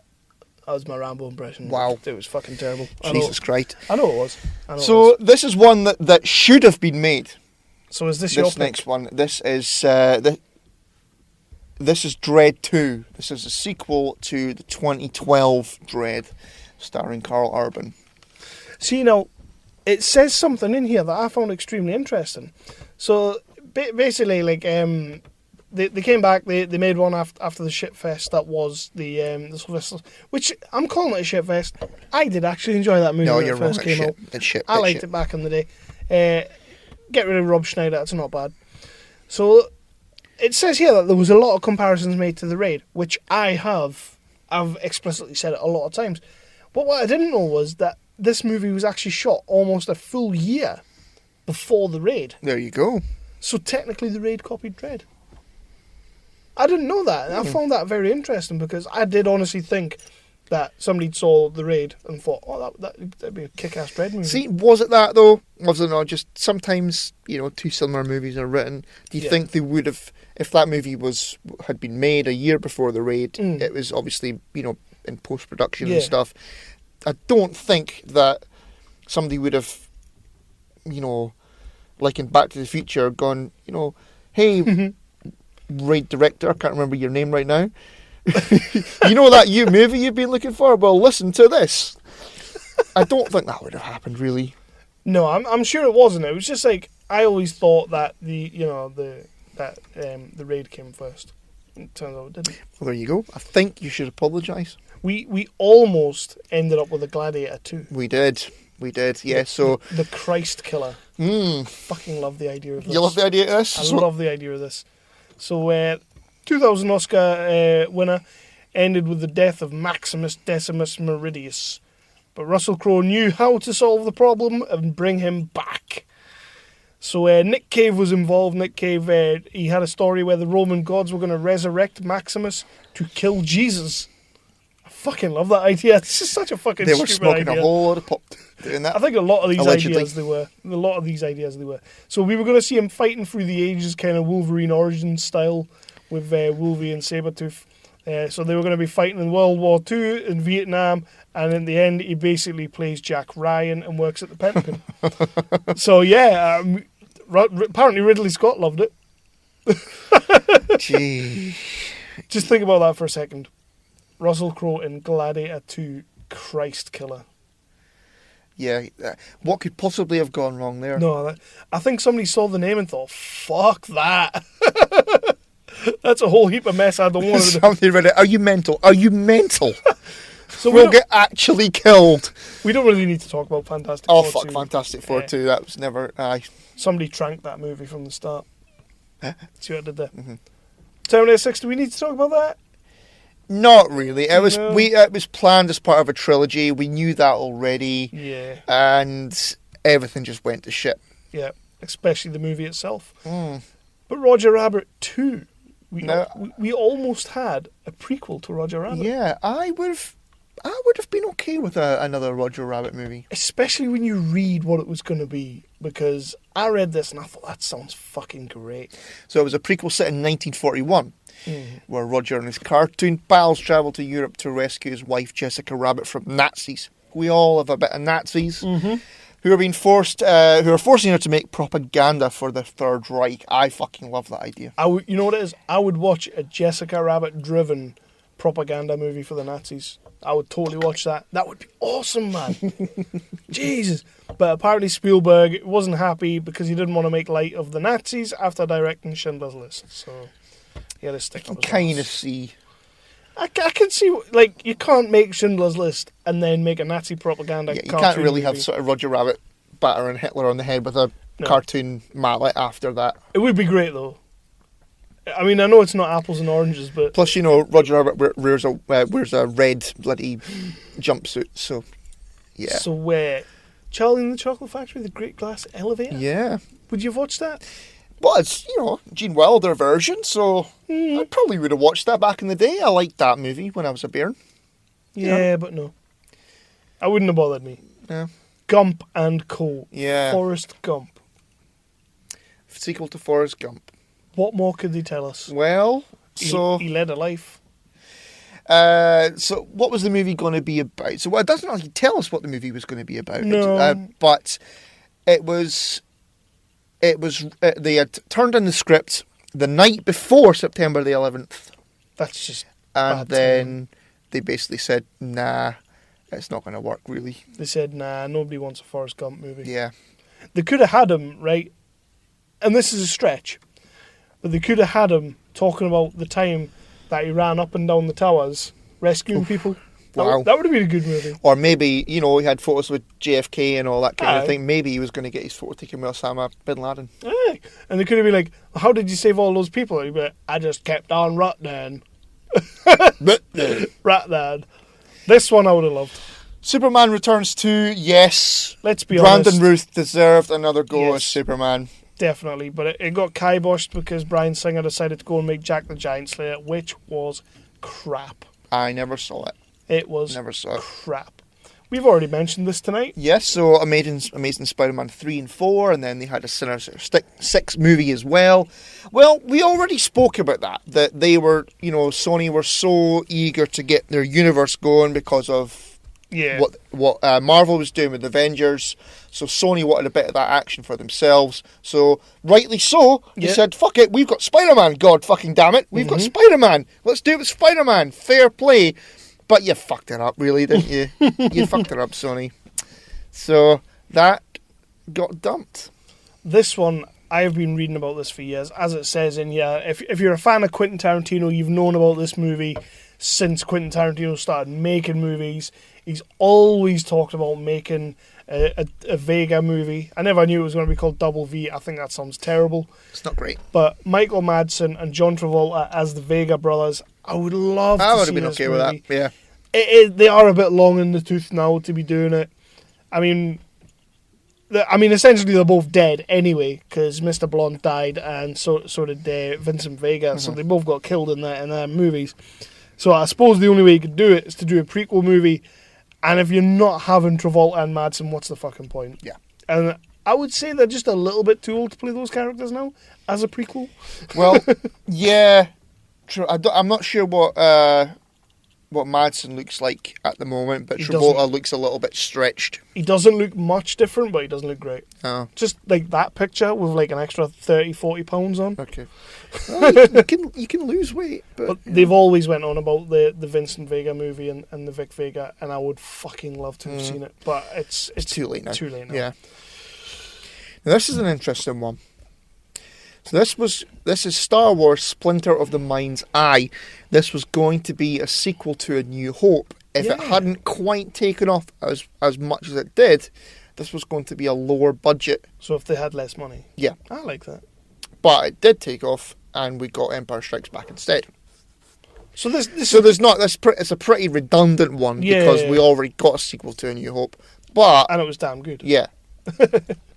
was my Rambo impression. Wow. It was fucking terrible. Jesus Christ. I know it was. So this is one that should have been made. So is this your pick? Next one. This is this is Dread 2. This is a sequel to the 2012 Dread, starring Carl Urban. See, now, it says something in here that I found extremely interesting. So basically, like, they came back. They made one after the shitfest that was the Sylvester, which I'm calling it a shitfest. I did actually enjoy that movie when it first came out. It's shit. I liked it back in the day. Get rid of Rob Schneider. It's not bad. So it says here that there was a lot of comparisons made to the Raid, which I've explicitly said it a lot of times. But what I didn't know was that this movie was actually shot almost a full year before the Raid. There you go. So technically the Raid copied Dread. I didn't know that. I found that very interesting because I did honestly think that somebody saw the Raid and thought, oh, that'd be a kick-ass Dread movie. See, was it that though? Was it not just sometimes, two similar movies are written? Do you think they would have, if that movie had been made a year before the Raid, it was obviously, in post-production and stuff, I don't think that somebody would have, like in Back to the Future, gone, hey, Raid director, I can't remember your name right now. You know that movie you've been looking for? Well, listen to this. I don't think that would have happened, really. No, I'm sure it wasn't. It was just like I always thought that the Raid came first. It turns out it didn't. Well, there you go. I think you should apologise. We almost ended up with a Gladiator 2. We did, yeah. So the Christ Killer. I fucking love the idea of this. You love the idea of this? I love the idea of this. So, 2000 Oscar winner ended with the death of Maximus Decimus Meridius. But Russell Crowe knew how to solve the problem and bring him back. So Nick Cave was involved. Nick Cave, he had a story where the Roman gods were going to resurrect Maximus to kill Jesus. I fucking love that idea. This is such a fucking stupid idea. They were smoking a whole lot of pop doing that. I think a lot of these Allegedly. ideas they were. So we were going to see him fighting through the ages, kind of Wolverine origin style, with Wolverine and Sabretooth. So they were going to be fighting in World War II in Vietnam, and in the end, he basically plays Jack Ryan and works at the Pentagon. So yeah, apparently Ridley Scott loved it. Gee. Just think about that for a second. Russell Crowe in Gladiator 2, Christ killer. Yeah, what could possibly have gone wrong there? No, I think somebody saw the name and thought, fuck that. That's a whole heap of mess I don't want to do. Somebody read it. Are you mental? Are you mental? So we'll get actually killed. We don't really need to talk about Fantastic Four. Four. Oh, fuck, Fantastic Four 2. That was never... Somebody tranked that movie from the start. Huh? See what I did there? Mm-hmm. Terminator 6, do we need to talk about that? Not really. It was planned as part of a trilogy. We knew that already. Yeah. And everything just went to shit. Yeah, especially the movie itself. Mm. But Roger Rabbit 2, we almost had a prequel to Roger Rabbit. Yeah, I would have been okay with another Roger Rabbit movie. Especially when you read what it was going to be, because I read this and I thought, that sounds fucking great. So it was a prequel set in 1941, where Roger and his cartoon pals travel to Europe to rescue his wife Jessica Rabbit from Nazis. We all have a bit of Nazis who are forcing her to make propaganda for the Third Reich. I fucking love that idea. You know what it is? I would watch a Jessica Rabbit-driven propaganda movie for the Nazis. I would totally watch that. That would be awesome, man. Jesus. But apparently Spielberg wasn't happy because he didn't want to make light of the Nazis after directing Schindler's List. So he had to stick up his Kind of ass. see. I can see, like, you can't make Schindler's List and then make a Nazi propaganda Yeah, you cartoon can't really movie. have sort of Roger Rabbit battering Hitler on the head with a cartoon mallet after that. It would be great, though. I mean, I know it's not apples and oranges, but... Plus, you know, Roger Rabbit wears a red bloody jumpsuit, so, yeah. So where? Charlie and the Chocolate Factory, the Great Glass Elevator? Yeah. Would you have watched that? Well, it's, you know, Gene Wilder version, so I probably would have watched that back in the day. I liked that movie when I was a bairn. Yeah, but no. I wouldn't have bothered me. Yeah. Gump and Co. Yeah. Forrest Gump. Sequel to Forrest Gump. What more could they tell us? Well, so... He led a life. So what was the movie going to be about? So, well, it doesn't actually tell us what the movie was going to be about. No. But it was... they had turned in the script the night before September the 11th. That's just And bad then timing. they basically said, nah, it's not going to work, really. They said, nah, nobody wants a Forrest Gump movie. Yeah. They could have had him, right? And this is a stretch. But they could have had him talking about the time that he ran up and down the towers, rescuing people. Wow. That would have been a good movie. Or maybe, you know, he had photos with JFK and all that kind of thing. Maybe he was going to get his photo taken with Osama bin Laden. Aye. And they could have been like, how did you save all those people? He'd be like, I just kept on rotting. Ratman. This one I would have loved. Superman Returns 2, yes. Let's be Brandon honest. Routh deserved another go Yes. as Superman. Definitely. But it got kiboshed because Bryan Singer decided to go and make Jack the Giant Slayer, which was crap. I never saw it. It was Never saw it. crap. We've already mentioned this tonight. Yes, so Amazing Spider-Man 3 and 4, and then they had a Sinister 6 movie as well. Well, we already spoke about that they were, you know, Sony were so eager to get their universe going because of what Marvel was doing with Avengers. So Sony wanted a bit of that action for themselves. So, rightly so, they said, fuck it, we've got Spider-Man, god fucking damn it, we've got Spider-Man, let's do it with Spider-Man, fair play. But you fucked it up, really, didn't you? You fucked it up, Sony. So, that got dumped. This one, I've been reading about this for years. As it says in here, if you're a fan of Quentin Tarantino, you've known about this movie since Quentin Tarantino started making movies. He's always talked about making a Vega movie. I never knew it was going to be called Double V. I think that sounds terrible. It's not great. But Michael Madsen and John Travolta as the Vega brothers, I would love to see I would have been this okay movie. with that, yeah. They are a bit long in the tooth now to be doing it. I mean, essentially they're both dead anyway, because Mr. Blonde died and so did Vincent Vega, so they both got killed in their movies. So I suppose the only way you could do it is to do a prequel movie, and if you're not having Travolta and Madsen, what's the fucking point? Yeah. And I would say they're just a little bit too old to play those characters now, as a prequel. Well, yeah, true. I'm not sure what what Madsen looks like at the moment, but He Travolta doesn't- looks a little bit stretched. He doesn't look much different, but he doesn't look great. Oh, Just like that picture with like an extra 30, 40 pounds on. okay. Well, you can lose weight, but But they've always went on about the Vincent Vega movie and the Vic Vega, and I would fucking love to have seen it, but it's too late now. Too late now. Yeah. Now this is an interesting one. So this is Star Wars Splinter of the Mind's Eye. This was going to be a sequel to A New Hope. If it Yeah. hadn't quite taken off as much as it did, this was going to be a lower budget. So if they had less money, Yeah. I like that. But it did take off, and we got Empire Strikes Back instead. So this So there's not this. It's a pretty redundant one Yeah. because we already got a sequel to A New Hope. But and it was damn good. yeah,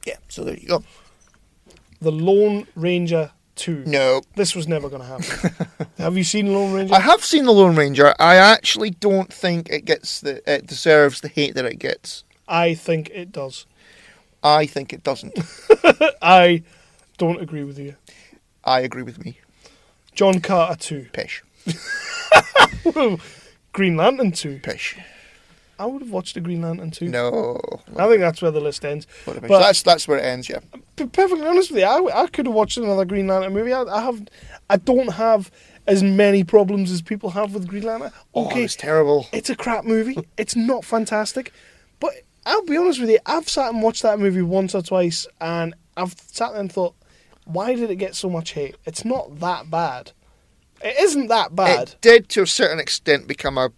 yeah. So there you go. The Lone Ranger 2. No, This was never going to happen. Have you seen Lone Ranger? I have seen the Lone Ranger. I actually don't think it deserves the hate that it gets. I think it does. I think it doesn't. I don't agree with you. I agree with me. John Carter 2. Pish. Green Lantern 2. Pish. I would have watched the Green Lantern 2. No. I think that's where the list ends. But But that's where it ends, yeah. to be perfectly honest with you, I could have watched another Green Lantern movie. I don't have as many problems as people have with Green Lantern. Okay, it's terrible. it's a crap movie. It's not fantastic. But I'll be honest with you, I've sat and watched that movie once or twice, and I've sat there and thought, why did it get so much hate? It's not that bad. It isn't that bad. It did, to a certain extent, become a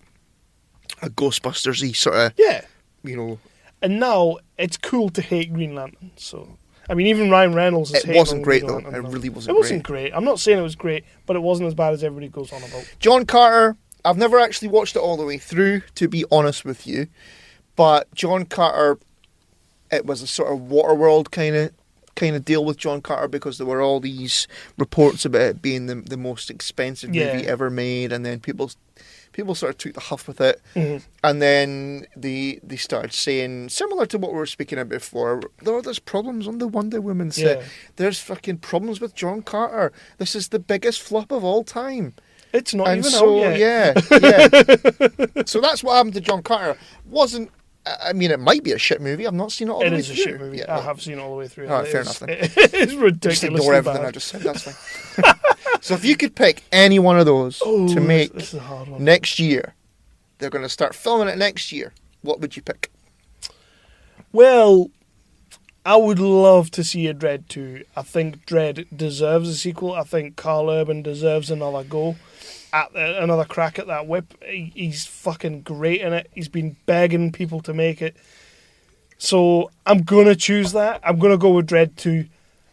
Ghostbusters-y sort of, Yeah. you know. And now it's cool to hate Green Lantern. So, I mean, even Ryan Reynolds is It hating wasn't on great, Green though. Lantern It now. really wasn't It wasn't great. I'm not saying it was great, but it wasn't as bad as everybody goes on about. John Carter, I've never actually watched it all the way through, to be honest with you. But John Carter, it was a sort of Waterworld kind of deal with John Carter, because there were all these reports about it being the most expensive movie ever made, and then people sort of took the huff with it, and then they started saying, similar to what we were speaking about before, there's problems on the Wonder Woman set. Yeah. There's fucking problems with John Carter. This is the biggest flop of all time. It's not And even so, out yet. yeah. So that's what happened to John Carter. I mean, it might be a shit movie. I've not seen it all the It way is a through. shit movie. Yeah, I have seen it all the way through. All right, It fair is- enough then. It is Just ridiculously ignore everything bad. I just said. That's fine. So if you could pick any one of those to make This is a hard one. next year, they're going to start filming it next year. What would you pick? Well, I would love to see a Dredd 2. I think Dredd deserves a sequel. I think Carl Urban deserves another go. Another crack at that whip. He's fucking great in it. He's been begging people to make it. So I'm going to choose that. I'm going to go with Dredd 2.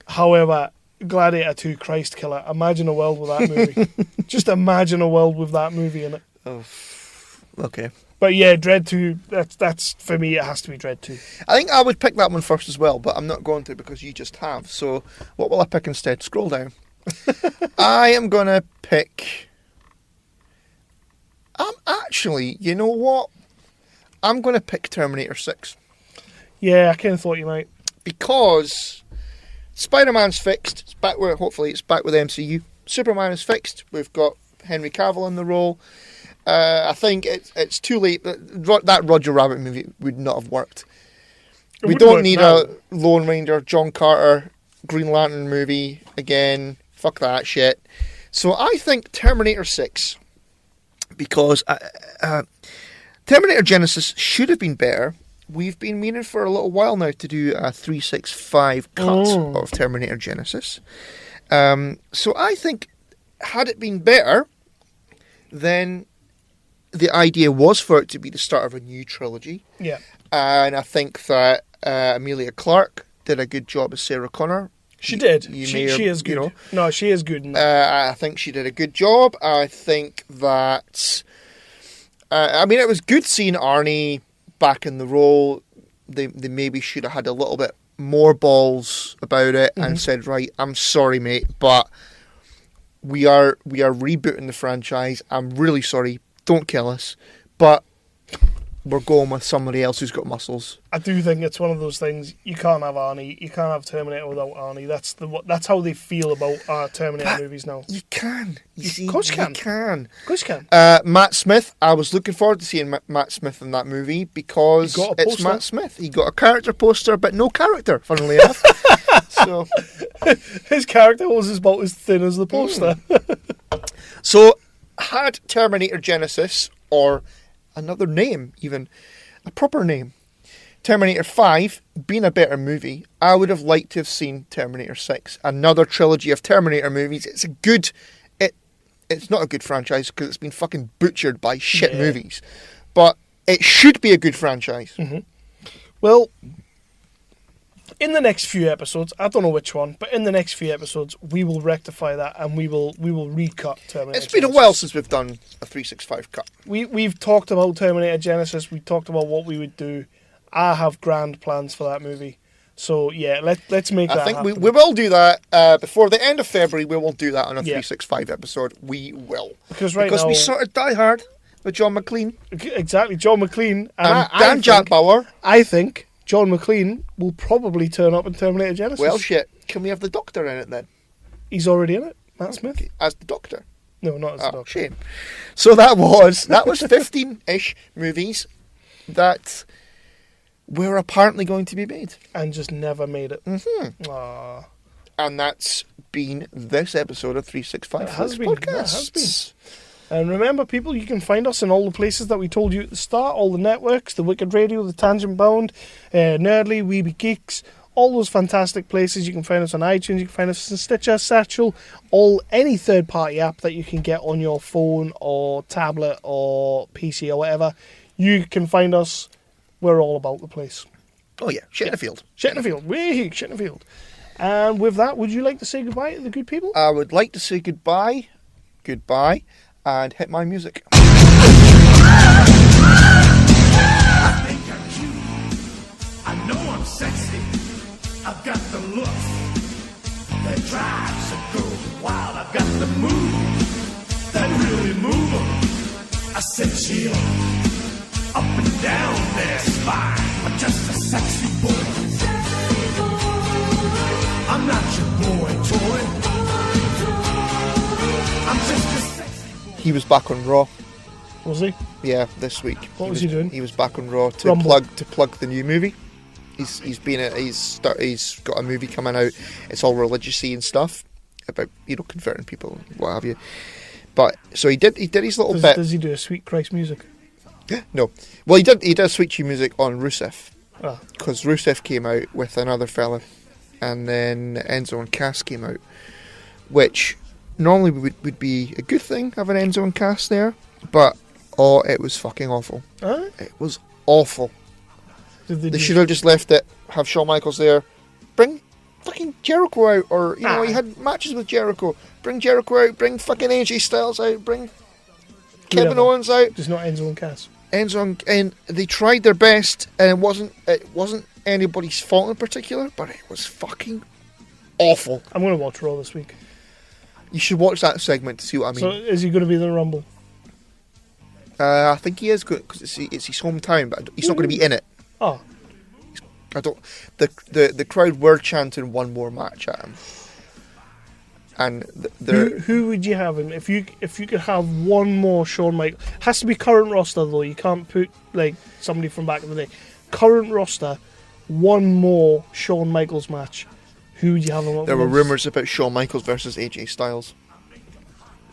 However, Gladiator 2, Christ Killer. Imagine a world with that movie. Just imagine a world with that movie in it. Oh, okay. But yeah, Dredd 2, that's for me, it has to be Dredd 2. I think I would pick that one first as well, but I'm not going to because you just have. So what will I pick instead? Scroll down. I am going to pick... Actually, you know what? I'm going to pick Terminator 6. Yeah, I kind of thought you might. Because Spider-Man's fixed. It's back with, hopefully it's back with MCU. Superman is fixed. We've got Henry Cavill in the role. I think it's too late. That Roger Rabbit movie would not have worked. We wouldn't don't work need now. a Lone Ranger, John Carter, Green Lantern movie again. Fuck that shit. So I think Terminator 6, because Terminator Genesis should have been better. We've been meaning for a little while now to do a 365 cut of Terminator Genesis. So I think, had it been better, then the idea was for it to be the start of a new trilogy. Yeah. And I think that Emilia Clarke did a good job as Sarah Connor. She did. You She may or- is good. you know. No, she is good. In that. I think she did a good job. I think that... I mean, it was good seeing Arnie back in the role. They maybe should have had a little bit more balls about it and said, right, I'm sorry, mate, but we are rebooting the franchise. I'm really sorry. Don't kill us. But we're going with somebody else who's got muscles. I do think it's one of those things. You can't have Arnie. You can't have Terminator without Arnie. That's how they feel about Terminator movies now. You can. Of course you can. Of course you can. Matt Smith. I was looking forward to seeing Matt Smith in that movie because it's Matt Smith. He got a character poster, but no character. Funnily enough, so his character was about as thin as the poster. So, had Terminator Genesis, or another name, even a proper name, Terminator 5 been a better movie, I would have liked to have seen Terminator 6, another trilogy of Terminator movies. It's not a good franchise because it's been fucking butchered by shit movies, but it should be a good franchise. Mm-hmm. Well, in the next few episodes, I don't know which one, but in the next few episodes, we will rectify that and we will recut Terminator. It's been a while since we've done a 365 cut. We've talked about Terminator Genesis. We talked about what we would do. I have grand plans for that movie. So yeah, let's make that. I think happen. we will do that before the end of February. We will do that on a 365 episode. We will because now, we started Die Hard with John McClane. Exactly, John McClane and Dan Jack Bauer. I think John McClane will probably turn up in Terminator Genesis. Well, shit. Can we have the Doctor in it then? He's already in it, Matt Smith. As the Doctor? No, not as the Doctor. Shame. So that was 15-ish movies that were apparently going to be made. And just never made it. Mm-hmm. And that's been this episode of 365 Podcast. It has been. And remember, people, you can find us in all the places that we told you at the start, all the networks, the Wicked Radio, the Tangent Bound, Nerdly, Weeby Geeks, all those fantastic places. You can find us on iTunes, you can find us on Stitcher, Satchel, any third-party app that you can get on your phone or tablet or PC or whatever. You can find us. We're all about the place. Oh, yeah. Shit in the field. Shit in the field. Shit in the field. And with that, would you like to say goodbye to the good people? I would like to say goodbye, and hit my music. I think I'm cute. I know I'm sexy. I've got the looks that drives a girl wild. I've got the moves that really move 'em. I said chill up and down their spine. I'm just a sexy boy. I'm not your boy toy. I'm just a sexy boy. He was back on Raw. Was he? Yeah, this week. What was he doing? He was back on Raw to plug the new movie. He's got a movie coming out. It's all religious-y and stuff about converting people, what have you. But so he did his little bit. Does he do a Sweet Christ music? No. Well, he did Sweet Chew music on Rusev. Ah. Because Rusev came out with another fella, and then Enzo and Cass came out, which normally would be a good thing, having Enzo and Cass there, but it was fucking awful. Huh? It was awful. They should have just left it, have Shawn Michaels there, bring fucking Jericho out, or, he had matches with Jericho, bring Jericho out, bring fucking AJ Styles out, bring Kevin Owens out. Just not Enzo and Cass. And they tried their best, and it wasn't anybody's fault in particular, but it was fucking awful. I'm going to watch Raw this week. You should watch that segment to see what I mean. So is he going to be in the Rumble? I think he is good because it's his hometown, but he's not going to be in it. Oh, I don't. The crowd were chanting one more match at him, and who would you have him if you could have one more Shawn Michaels? Has to be current roster though. You can't put like somebody from back in the day. Current roster, one more Shawn Michaels match. Who would you have him up There were against? rumours about Shawn Michaels versus AJ Styles.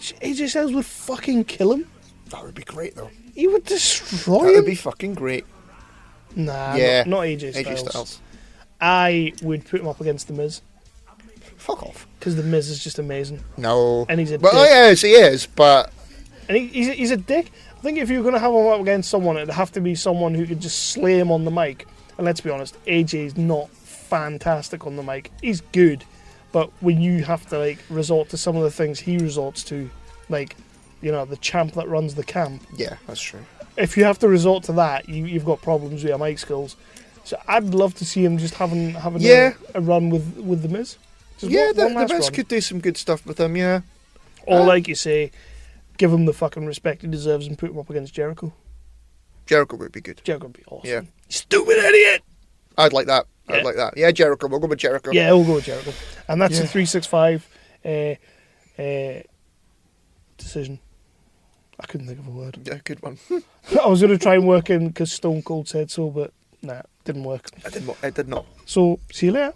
AJ Styles would fucking kill him. That would be great though. He would destroy him. That would be fucking great. Nah, yeah, not AJ Styles. AJ Styles. I would put him up against The Miz. Fuck off. Because The Miz is just amazing. No. And he's a well, dick. yes, he is, but... And he's a dick. I think if you're going to have him up against someone, it'd have to be someone who could just slay him on the mic. And let's be honest, AJ's not fantastic on the mic. He's good. But when you have to, like, resort to some of the things he resorts to, like, the champ that runs the camp. Yeah, that's true. If you have to resort to that, you've got problems with your mic skills. So I'd love to see him just having a run with The Miz. Just the Miz could do some good stuff with him, yeah. Or like you say, give him the fucking respect he deserves and put him up against Jericho. Jericho would be good. Jericho would be awesome. Yeah. Stupid idiot! I'd like that. Yeah. I'd like that. Yeah, Jericho. We'll go with Jericho. Yeah, we'll go with Jericho. And that's Yeah. a 365 decision. I couldn't think of a word. Yeah, good one. I was going to try and work in because Stone Cold said so, but nah, didn't work. It did not. So, see you later.